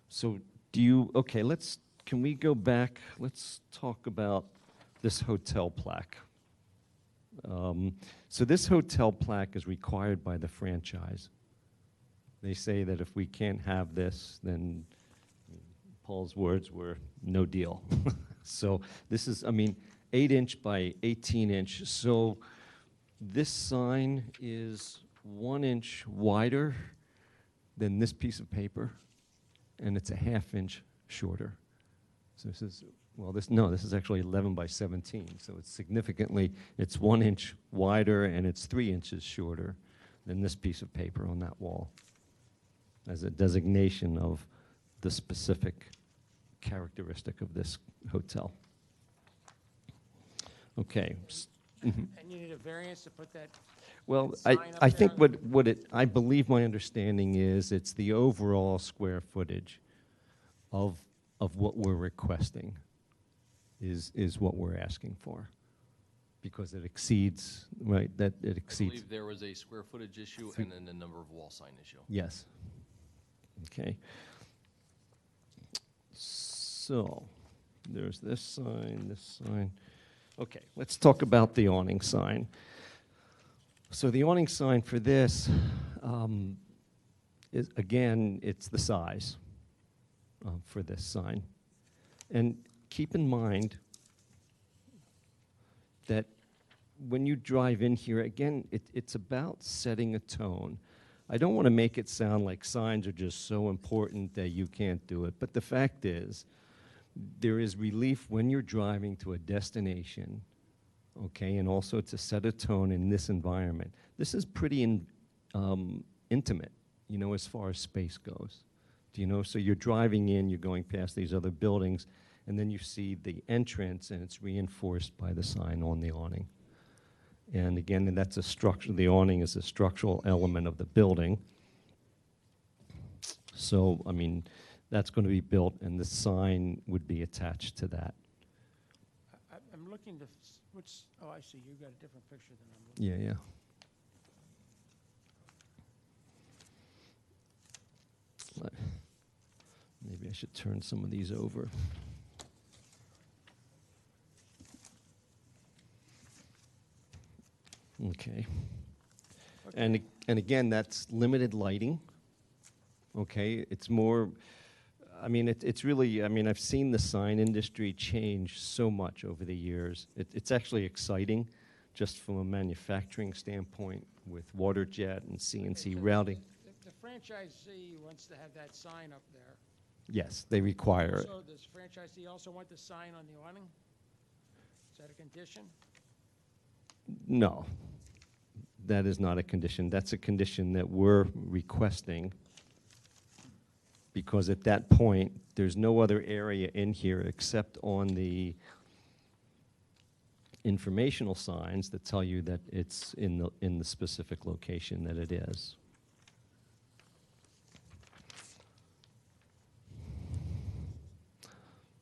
So okay, can we go back? Let's talk about this hotel plaque. So this hotel plaque is required by the franchise. They say that if we can't have this, then Paul's words were no deal. So this is, 8-inch by 18-inch. So this sign is 1 inch wider than this piece of paper, and it's a ½ inch shorter. So this is, this is actually 11 by 17, so it's 1 inch wider and it's 3 inches shorter than this piece of paper on that wall, as a designation of the specific characteristic of this hotel. Okay. And you need a variance to put that Well, that sign up I there? think I believe my understanding is it's the overall square footage of what we're requesting is what we're asking for, because it exceeds, right, that it I exceeds. believe there was a square footage issue and then a number of wall sign issue. Yes. Okay. So, there's this sign. Okay, let's talk about the awning sign. So the awning sign for this is, again, it's the size for this sign. And keep in mind that when you drive in here, again, it's about setting a tone. I don't want to make it sound like signs are just so important that you can't do it, but the fact is, there is relief when you're driving to a destination, okay, and also to set a tone in this environment. This is pretty intimate, as far as space goes. So you're driving in, you're going past these other buildings, and then you see the entrance, and it's reinforced by the sign on the awning. And again, and that's a structure, the awning is a structural element of the building. So, I mean, that's going to be built, and the sign would be attached to that. I'm looking to, oh, I see, you got a different picture than I'm looking. Yeah, yeah. Maybe I should turn some of these over. Okay. And again, that's limited lighting. Okay, it's more, I mean, it's really, I mean, I've seen the sign industry change so much over the years. It's actually exciting, just from a manufacturing standpoint, with water jet and CNC routing. The franchisee wants to have that sign up there. Yes, they require it. So does franchisee also want the sign on the awning? Is that a condition? No, that is not a condition. That's a condition that we're requesting, because at that point, there's no other area in here except on the informational signs that tell you that it's in the specific location that it is.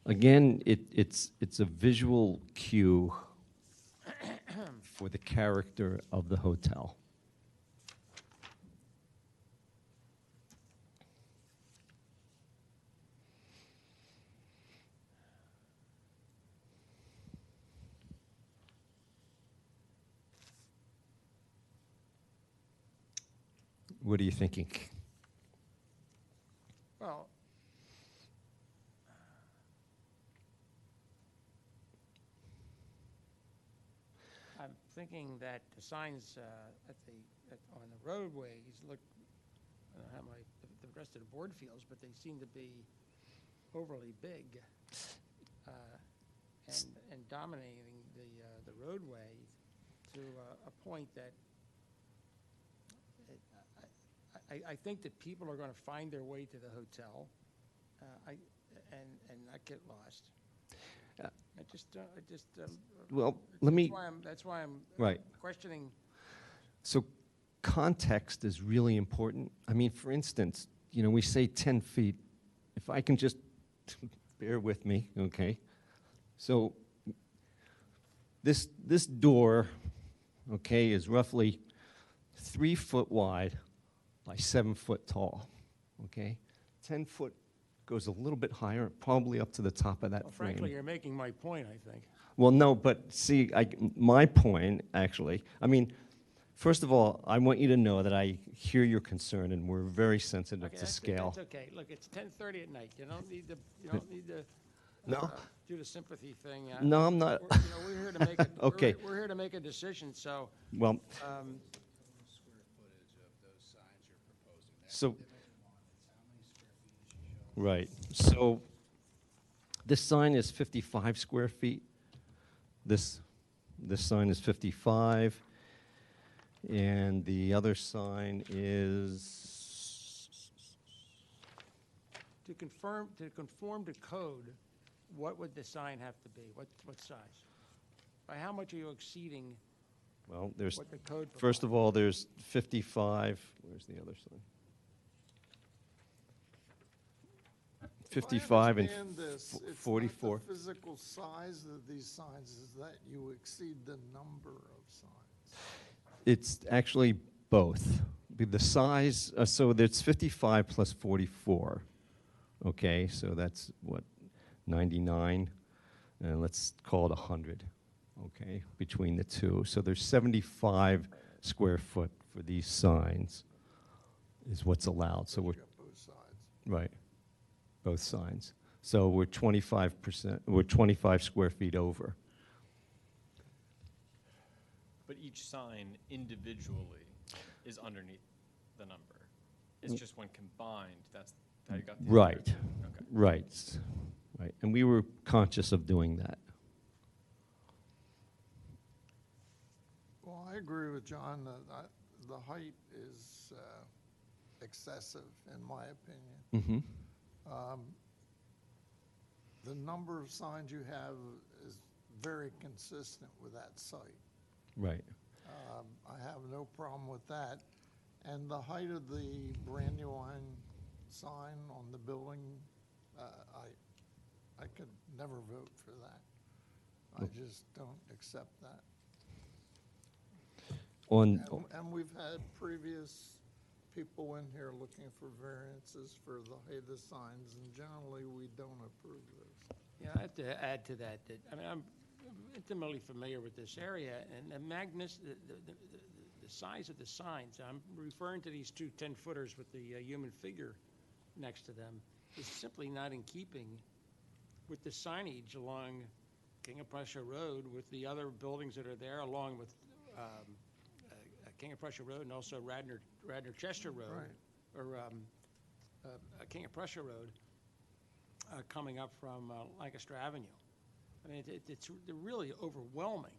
Again, it's a visual cue for the character of the hotel. What are you thinking? Well, I'm thinking that the signs on the roadways look, I don't know how the rest of the board feels, but they seem to be overly big and dominating the roadway to a point that I think that people are going to find their way to the hotel and not get lost. Well, let me. That's why I'm right. questioning. So context is really important. I mean, for instance, you know, we say 10 feet. If I can just bear with me, okay? So this door, okay, is roughly 3 foot wide by 7 foot tall, okay? 10 foot goes a little bit higher, probably up to the top of that Well, frame. frankly, you're making my point, I think. Well, no, but see, my point, actually, I mean, first of all, I want you to know that I hear your concern, and we're very sensitive to scale. That's okay. Look, it's 10:30 at night. You don't need to No. Do the sympathy thing. No, I'm not. We're here to make a, Okay. we're here to make a decision, so. Well, Square footage of those signs you're proposing. So, right. So this sign is 55 square feet. This sign is 55. And the other sign is... To conform to code, what would the sign have to be? What size? By how much are you exceeding Well, there's, what the code first of all, there's 55. Where's the other sign? 55 and I understand this. It's 44. not the physical size of these signs, is that you exceed the number of signs. It's actually both. The size, so there's 55 plus 44. Okay, so that's what, 99? And let's call it 100, okay, between the two. So there's 75 square foot for these signs is what's allowed. So we're, Both sides. right, both signs. So we're 25%, we're 25 square feet over. But each sign individually is underneath the number. It's just when combined, that's how you got the Right, Okay. right, right. And we were conscious of doing that. Well, I agree with John that the height is excessive, in my opinion. Mm-hmm. The number of signs you have is very consistent with that site. Right. I have no problem with that. And the height of the Brandywine sign on the building, I could never vote for that. I just don't accept that. And we've had previous people in here looking for variances for the height of the signs, and generally, we don't approve those. Yeah, I have to add to that, I mean, I'm intimately familiar with this area, and the size of the signs, I'm referring to these two 10-footers with the human figure next to them, is simply not in keeping with the signage along King of Prussia Road with the other buildings that are there, along with King of Prussia Road and also Radnor Chester Road, Right. or King of Prussia Road, coming up from Lancaster Avenue. I mean, they're really overwhelming.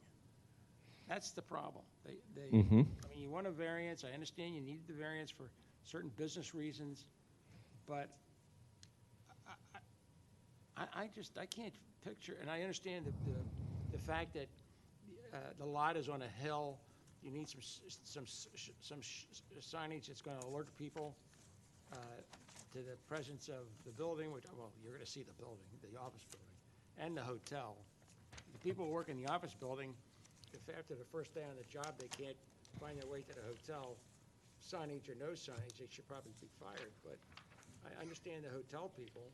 That's the problem. I mean, you want a variance. I understand you need the variance for certain business reasons, but I can't picture, and I understand the fact that the lot is on a hill. You need some signage that's going to alert people to the presence of the building, which, well, you're going to see the building, the office building, and the hotel. The people who work in the office building, if after the first day on the job they can't find their way to the hotel, signage or no signage, they should probably be fired. But I understand the hotel people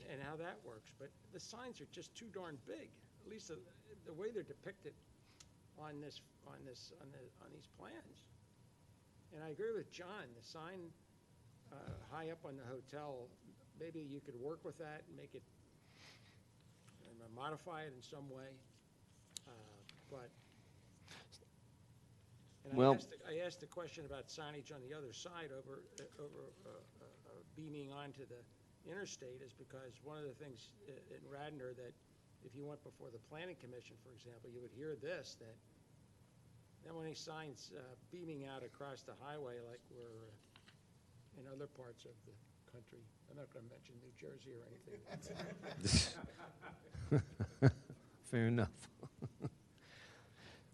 and how that works, but the signs are just too darn big. At least the way they're depicted on these plans. And I agree with John, the sign high up on the hotel, maybe you could work with that and make it, modify it in some way. But, and I asked the question about signage on the other side over beaming onto the interstate is because one of the things in Radnor that if you went before the Planning Commission, for example, you would hear this, that then when these signs beaming out across the highway like we're in other parts of the country. I'm not going to mention New Jersey or anything. Fair enough.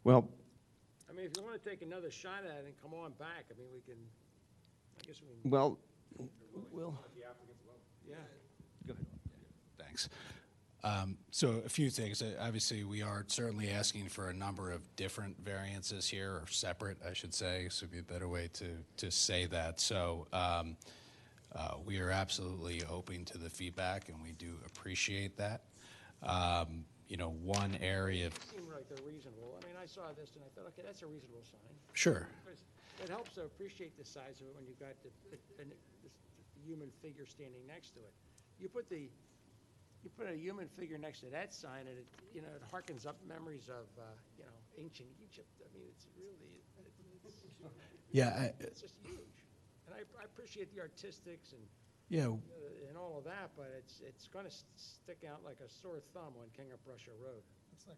Well, I mean, if you want to take another shot at it and come on back, I mean, I guess we can. well, we'll. Yeah. Go ahead. Thanks. So a few things. Obviously, we are certainly asking for a number of different variances here, or separate, I should say. So it'd be a better way to say that. So we are absolutely open to the feedback, and we do appreciate that. One area. They seem like they're reasonable. I mean, I saw this and I thought, okay, that's a reasonable sign. Sure. It helps to appreciate the size of it when you've got the human figure standing next to it. You put a human figure next to that sign, and it harkens up memories of ancient Egypt. I mean, it's really it's just huge. And I appreciate the artistics and and all of that, but it's going to stick out like a sore thumb on King of Prussia Road. It's like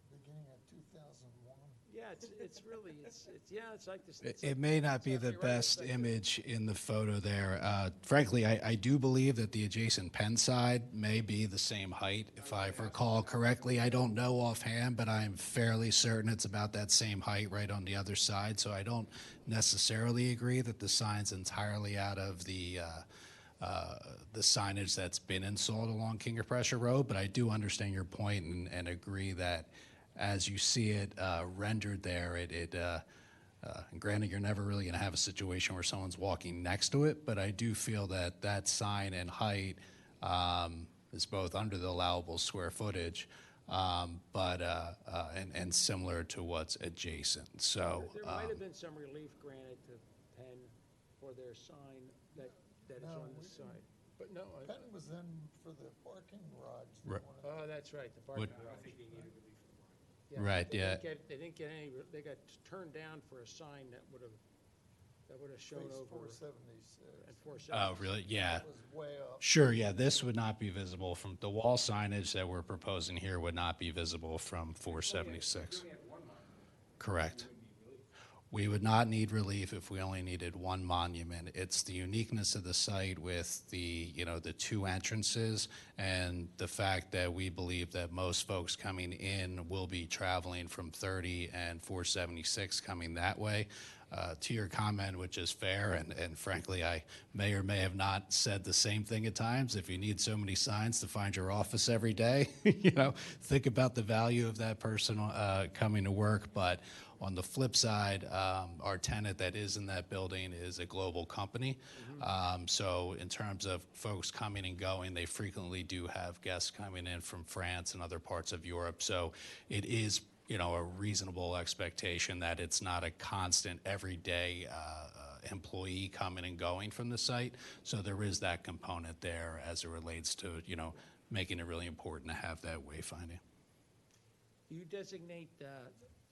beginning of 2001. Yeah, it's really it's like this. It may not be the best image in the photo there. Frankly, I do believe that the adjacent Penn side may be the same height, if I recall correctly. I don't know offhand, but I'm fairly certain it's about that same height right on the other side. So I don't necessarily agree that the sign's entirely out of the signage that's been installed along King of Prussia Road, but I do understand your point and agree that as you see it rendered there, and granted, you're never really going to have a situation where someone's walking next to it, but I do feel that that sign and height is both under the allowable square footage, but and similar to what's adjacent. So there might have been some relief granted to Penn for their sign that is on the side. But no, Penn was in for the parking garage. Right. Oh, that's right, the parking garage. Yeah, Right, they yeah. They didn't get any. They got turned down for a sign that would have shown Face over 476. at 476. Oh, really? Yeah. That was way up. Sure, yeah, this would not be visible from, the wall signage that we're proposing here would not be visible from 476. Correct. We would not need relief if we only needed one monument. It's the uniqueness of the site with the, the two entrances and the fact that we believe that most folks coming in will be traveling from 30 and 476 coming that way. To your comment, which is fair, and frankly, I may or may have not said the same thing at times. If you need so many signs to find your office every day, think about the value of that person coming to work. But on the flip side, our tenant that is in that building is a global company. So in terms of folks coming and going, they frequently do have guests coming in from France and other parts of Europe. So it is a reasonable expectation that it's not a constant everyday employee coming and going from the site. So there is that component there as it relates to, making it really important to have that wayfinding. Do you designate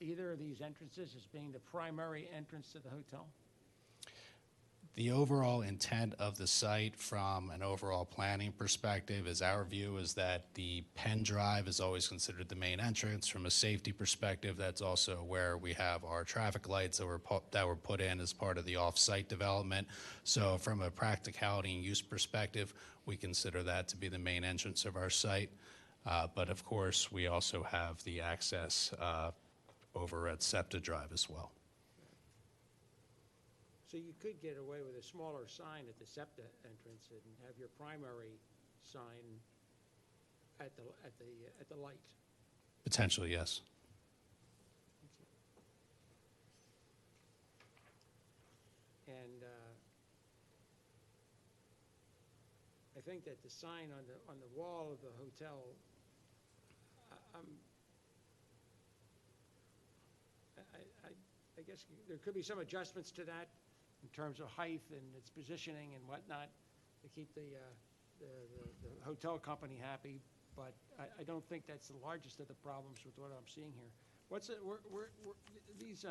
either of these entrances as being the primary entrance to the hotel? The overall intent of the site from an overall planning perspective is our view is that the Penn Drive is always considered the main entrance. From a safety perspective, that's also where we have our traffic lights that were put in as part of the off-site development. So from a practicality and use perspective, we consider that to be the main entrance of our site. But of course, we also have the access over at SEPTA Drive as well. So you could get away with a smaller sign at the SEPTA entrance and have your primary sign at the light. Potentially, yes. And I think that the sign on the wall of the hotel, I guess there could be some adjustments to that in terms of height and its positioning and whatnot to keep the hotel company happy, but I don't think that's the largest of the problems with what I'm seeing here. What's it? These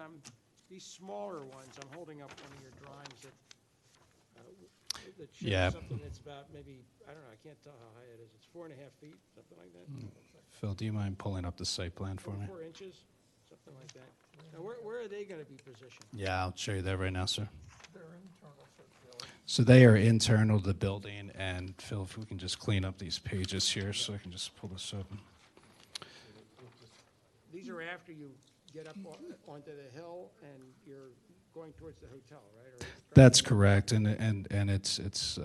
smaller ones? I'm holding up one of your drawings that shows something that's about maybe, I don't know, I can't tell how high it is. It's 4.5 feet, something like that. Phil, do you mind pulling up the site plan for me? 4 inches, something like that. Now, where are they going to be positioned? Yeah, I'll show you that right now, sir. They're internal to the building. So they are internal to the building, and Phil, if we can just clean up these pages here so I can just pull this up. These are after you get up onto the hill and you're going towards the hotel, right? That's correct, and it's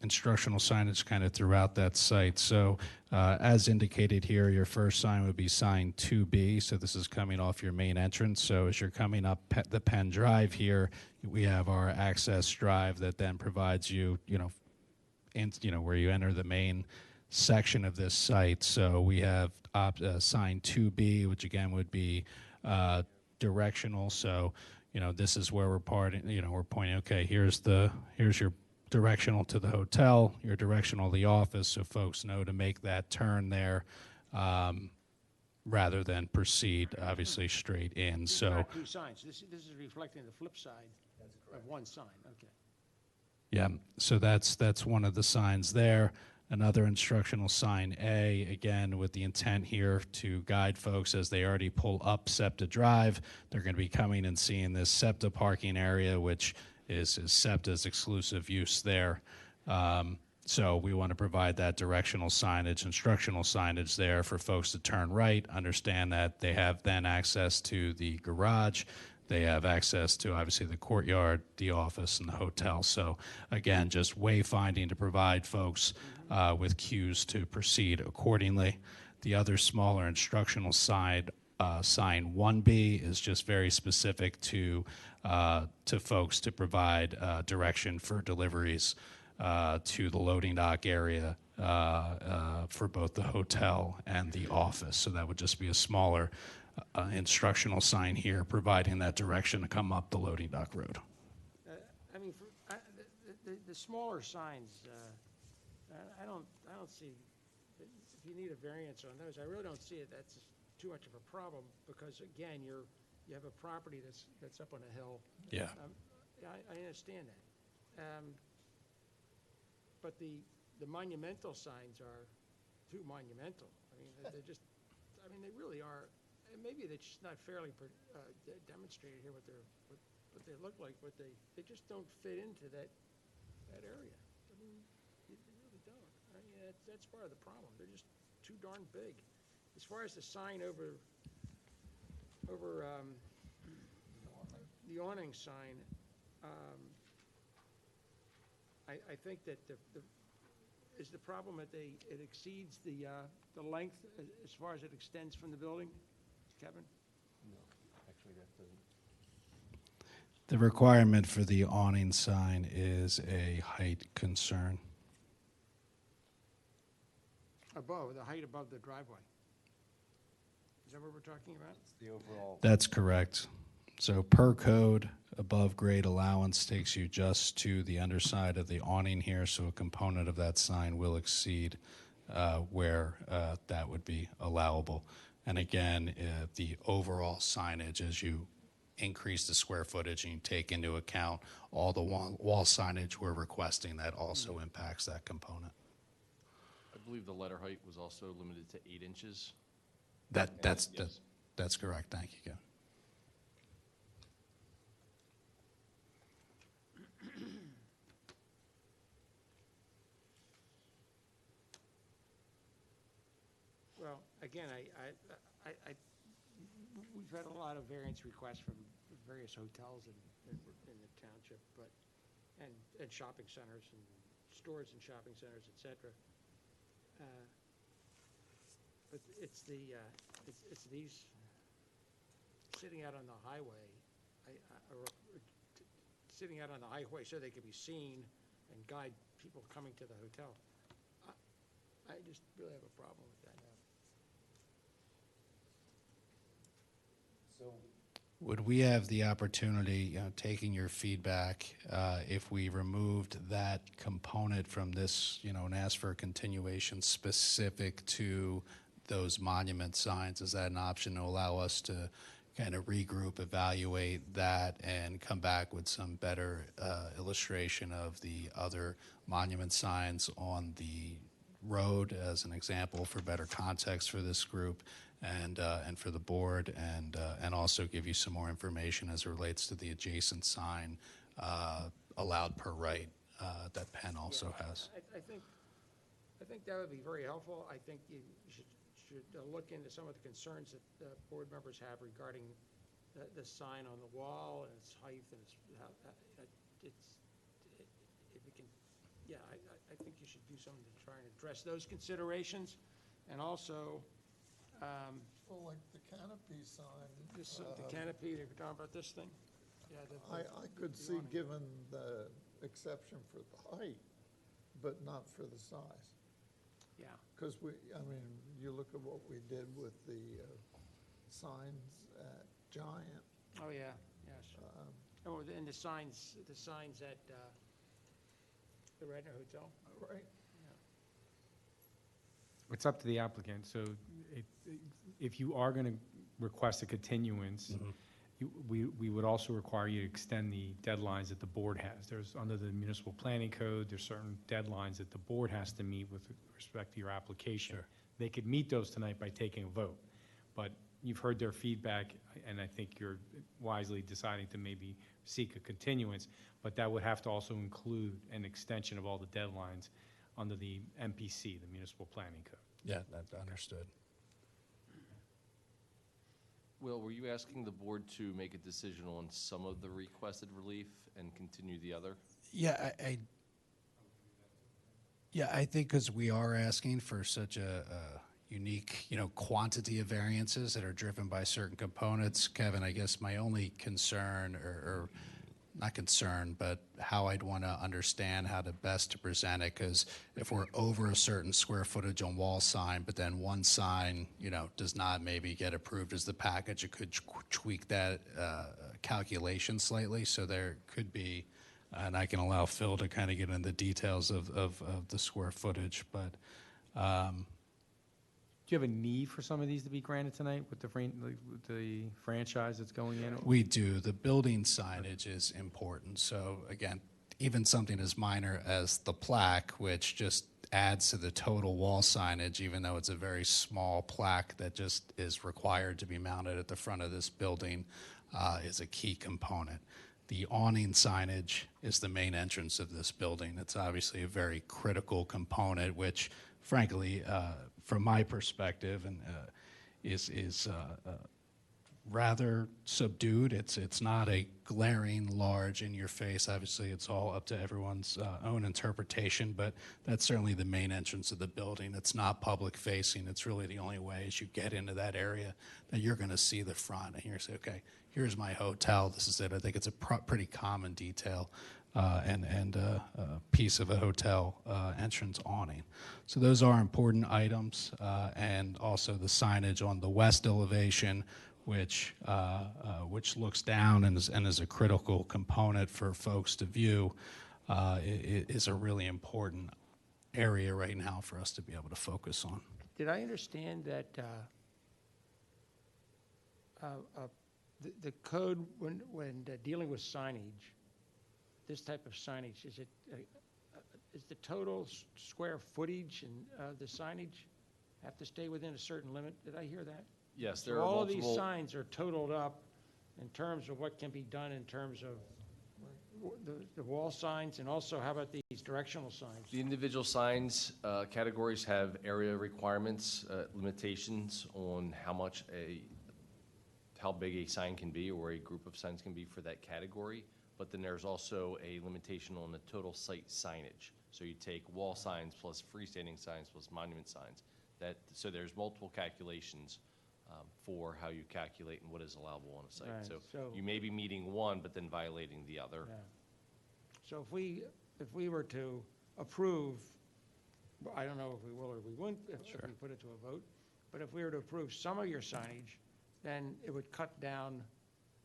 instructional signage kind of throughout that site. So as indicated here, your first sign would be sign 2B. So this is coming off your main entrance. So as you're coming up the Penn Drive here, we have our access drive that then provides you, where you enter the main section of this site. So we have sign 2B, which again would be directional. So, this is where we're pointing, okay, here's your directional to the hotel, your directional to the office, so folks know to make that turn there rather than proceed, obviously, straight in. These are not two signs. This is reflecting the flip side of one sign. Okay. Yeah, so that's one of the signs there. Another instructional sign A, again, with the intent here to guide folks as they already pull up SEPTA Drive. They're going to be coming and seeing this SEPTA parking area, which is SEPTA's exclusive use there. So we want to provide that directional signage, instructional signage there for folks to turn right, understand that they have then access to the garage. They have access to, obviously, the courtyard, the office, and the hotel. So, again, just wayfinding to provide folks with cues to proceed accordingly. The other smaller instructional sign 1B, is just very specific to folks to provide direction for deliveries to the loading dock area for both the hotel and the office. So that would just be a smaller instructional sign here providing that direction to come up the loading dock road. The smaller signs, I don't see, if you need a variance on those, I really don't see it. That's too much of a problem because, again, you have a property that's up on a hill. Yeah. I understand that. But the monumental signs are too monumental. I mean, they really are. maybe they're just not fairly demonstrated here what they look like, but they just don't fit into that area. I mean, they really don't. I mean, that's part of the problem. They're just too darn big. As far as the sign over the awning sign, I think that is the problem that it exceeds the length as far as it extends from the building, Kevin? No, actually, that doesn't. The requirement for the awning sign is a height concern. Above, the height above the driveway. Is that what we're talking about? The overall. That's correct. So per code, above grade allowance takes you just to the underside of the awning here, so a component of that sign will exceed where that would be allowable. And again, the overall signage, as you increase the square footage and you take into account all the wall signage we're requesting, that also impacts that component. I believe the letter height was also limited to 8 inches. That's correct. Thank you, Kevin. Well, again, we've had a lot of variance requests from various hotels in the township, and shopping centers and stores and shopping centers, et cetera. But it's these sitting out on the highway, sitting out on the highway so they can be seen and guide people coming to the hotel. I just really have a problem with that. Would we have the opportunity, taking your feedback, if we removed that component from this, and asked for a continuation specific to those monument signs? Is that an option to allow us to kind of regroup, evaluate that, and come back with some better illustration of the other monument signs on the road as an example for better context for this group and for the board, and also give you some more information as it relates to the adjacent sign allowed per right that Penn also has. I think that would be very helpful. I think you should look into some of the concerns that board members have regarding the sign on the wall and its height and if we can, I think you should do something to try and address those considerations, and also. Well, like the canopy sign. The canopy, they're talking about this thing? Yeah. I could see given the exception for the height, but not for the size. Yeah. Because you look at what we did with the signs at Giant. Oh, yeah, yes. And the signs at the Radnor Hotel. Right. It's up to the applicant. So if you are going to request a continuance, we would also require you to extend the deadlines that the board has. There's, under the municipal planning code, there's certain deadlines that the board has to meet with respect to your application. Sure. They could meet those tonight by taking a vote, but you've heard their feedback, and I think you're wisely deciding to maybe seek a continuance, but that would have to also include an extension of all the deadlines under the MPC, the Municipal Planning Code. Yeah, that's understood. Will, were you asking the board to make a decision on some of the requested relief and continue the other? Yeah, I think because we are asking for such a unique, quantity of variances that are driven by certain components. Kevin, I guess my only concern, or not concern, but how I'd want to understand how to best to present it, because if we're over a certain square footage on wall sign, but then one sign, does not maybe get approved as the package, it could tweak that calculation slightly. So there could be, and I can allow Phil to kind of get into the details of the square footage, but. Do you have a need for some of these to be granted tonight with the franchise that's going in? We do. The building signage is important. So again, even something as minor as the plaque, which just adds to the total wall signage, even though it's a very small plaque that just is required to be mounted at the front of this building, is a key component. The awning signage is the main entrance of this building. It's obviously a very critical component, which frankly, from my perspective, and is rather subdued. It's not a glaring, large, in your face. Obviously, it's all up to everyone's own interpretation, but that's certainly the main entrance of the building. It's not public facing. It's really the only way as you get into that area that you're going to see the front and you're say, okay, here's my hotel. This is it. I think it's a pretty common detail and piece of a hotel entrance awning. So those are important items, and also the signage on the west elevation, which looks down and is a critical component for folks to view, is a really important area right now for us to be able to focus on. Did I understand that the code, when dealing with signage, this type of signage, is the total square footage and the signage have to stay within a certain limit? Did I hear that? Yes, So there are all multiple. these signs are totaled up in terms of what can be done in terms of the wall signs, and also how about these directional signs? The individual signs categories have area requirements, limitations on how big a sign can be or a group of signs can be for that category. But then there's also a limitation on the total site signage. So you take wall signs plus freestanding signs plus monument signs. So there's multiple calculations for how you calculate and what is allowable on a site. Right, So so- you may be meeting one, but then violating the other. Yeah. So if we were to approve, I don't know if we will or we wouldn't, if we put it to a vote, but if we were to approve some of your signage, then it would cut down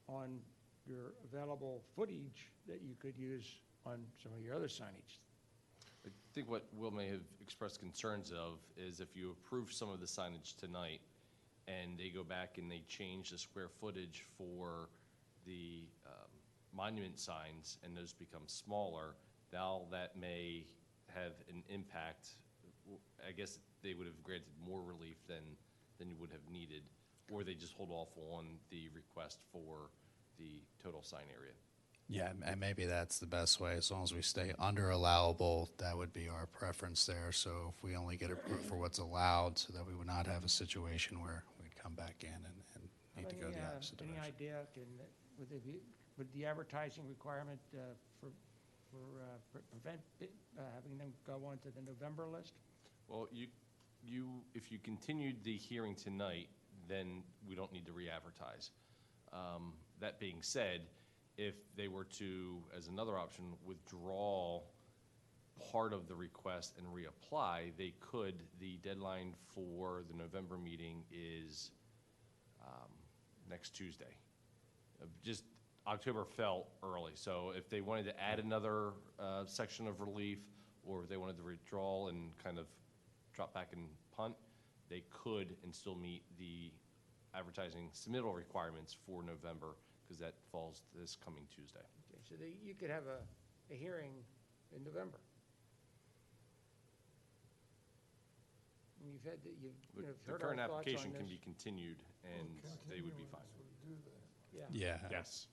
on your available footage that you could use on some of your other signage. I think what Will may have expressed concerns of is if you approve some of the signage tonight and they go back and they change the square footage for the monument signs and those become smaller, now that may have an impact. I guess they would have granted more relief than you would have needed, or they just hold off on the request for the total sign area. Yeah, and maybe that's the best way. As long as we stay under allowable, that would be our preference there. So if we only get approved for what's allowed, so that we would not have a situation where we'd come back in and need to go the opposite Any direction. idea, would the advertising requirement prevent having them go on to the November list? Well, if you continued the hearing tonight, then we don't need to re-advertise. That being said, if they were to, as another option, withdraw part of the request and reapply, they could. The deadline for the November meeting is next Tuesday. Just October felt early, so if they wanted to add another section of relief, or if they wanted to withdraw and kind of drop back and punt, they could and still meet the advertising submittal requirements for November, because that falls this coming Tuesday. Okay, so you could have a hearing in November. And you've had, you've The heard our current thoughts on application can this. be continued, and they would be fine. Yeah. Yeah. Yes.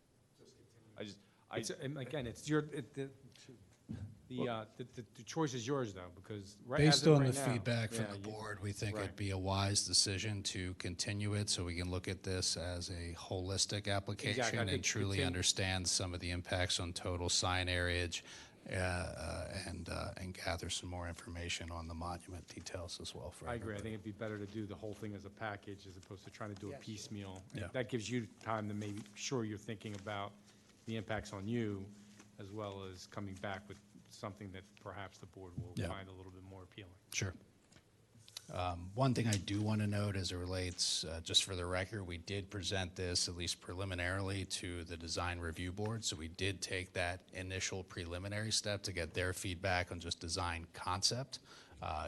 And again, it's the choice is yours though, because as Based of on right the now, feedback from yeah, the board, we think right. it'd be a wise decision to continue it so we can look at this as a holistic application Exactly. I and think truly continue- understand some of the impacts on total sign areage and gather some more information on the monument details as well. For I agree. I everybody. think it'd be better to do the whole thing as a package as opposed to trying to do a Yes. piecemeal. Yeah. That gives you time to maybe sure you're thinking about the impacts on you, as well as coming back with something that perhaps the board will Yeah. find a little bit more appealing. Sure. One thing I do want to note as it relates, just for the record, we did present this, at least preliminarily, to the Design Review Board. So we did take that initial preliminary step to get their feedback on just design concept.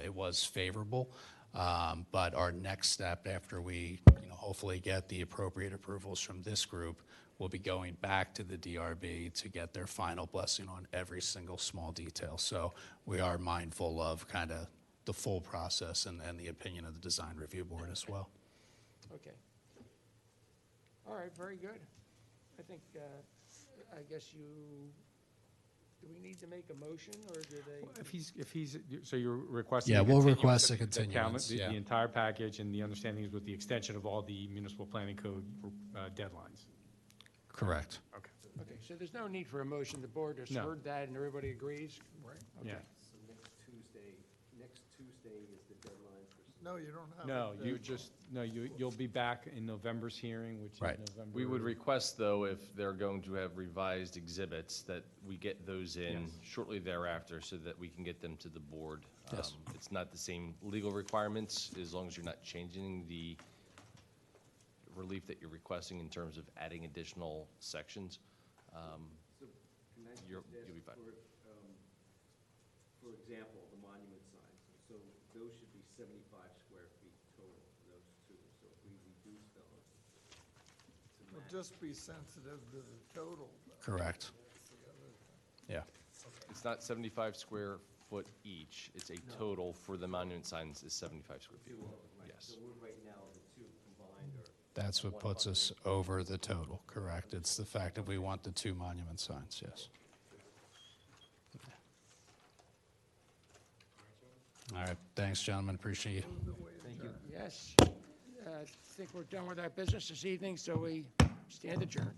It was favorable. But our next step after we hopefully get the appropriate approvals from this group we'll be going back to the DRB to get their final blessing on every single small detail. So we are mindful of kind of the full process and the opinion of the design review board as well. Okay. All right, very good. I think, I guess do we need to make a motion, or do they? If he's, so you're requesting. Yeah, a we'll continuance request a of the continuance, the yeah. entire package, and the understanding is with the extension of all the municipal planning code deadlines. Correct. Okay. Okay, so there's no need for a motion. The board has No. heard that, and everybody agrees? Right. Okay. Yeah. So next Tuesday is the deadline for. No, you don't have. No, a you deadline. just, no, you'll be back in November's hearing, which is Right. November. We would request, though, if they're going to have revised exhibits, that we get those in Yes. shortly thereafter so that we can get them to the board. Yes. It's not the same legal requirements, as long as you're not changing the relief that you're requesting in terms of adding additional sections. So can I just You'll ask be fine. for example, the monument signs, so those should be 75 square feet total, those two. So if we reduce those to Well, match. just be sensitive to the total. though. Correct. That's the other thing. Yeah. It's not 75 square foot each, it's a total for the monument signs is 75 square feet. Yes. So we're right now, the two combined are. That's what puts us over the total, correct? It's the fact that we want the two monument signs, yes. All right, thanks, gentlemen, appreciate you. Thank you. Yes. I think we're done with our business this evening, so we stand adjourned.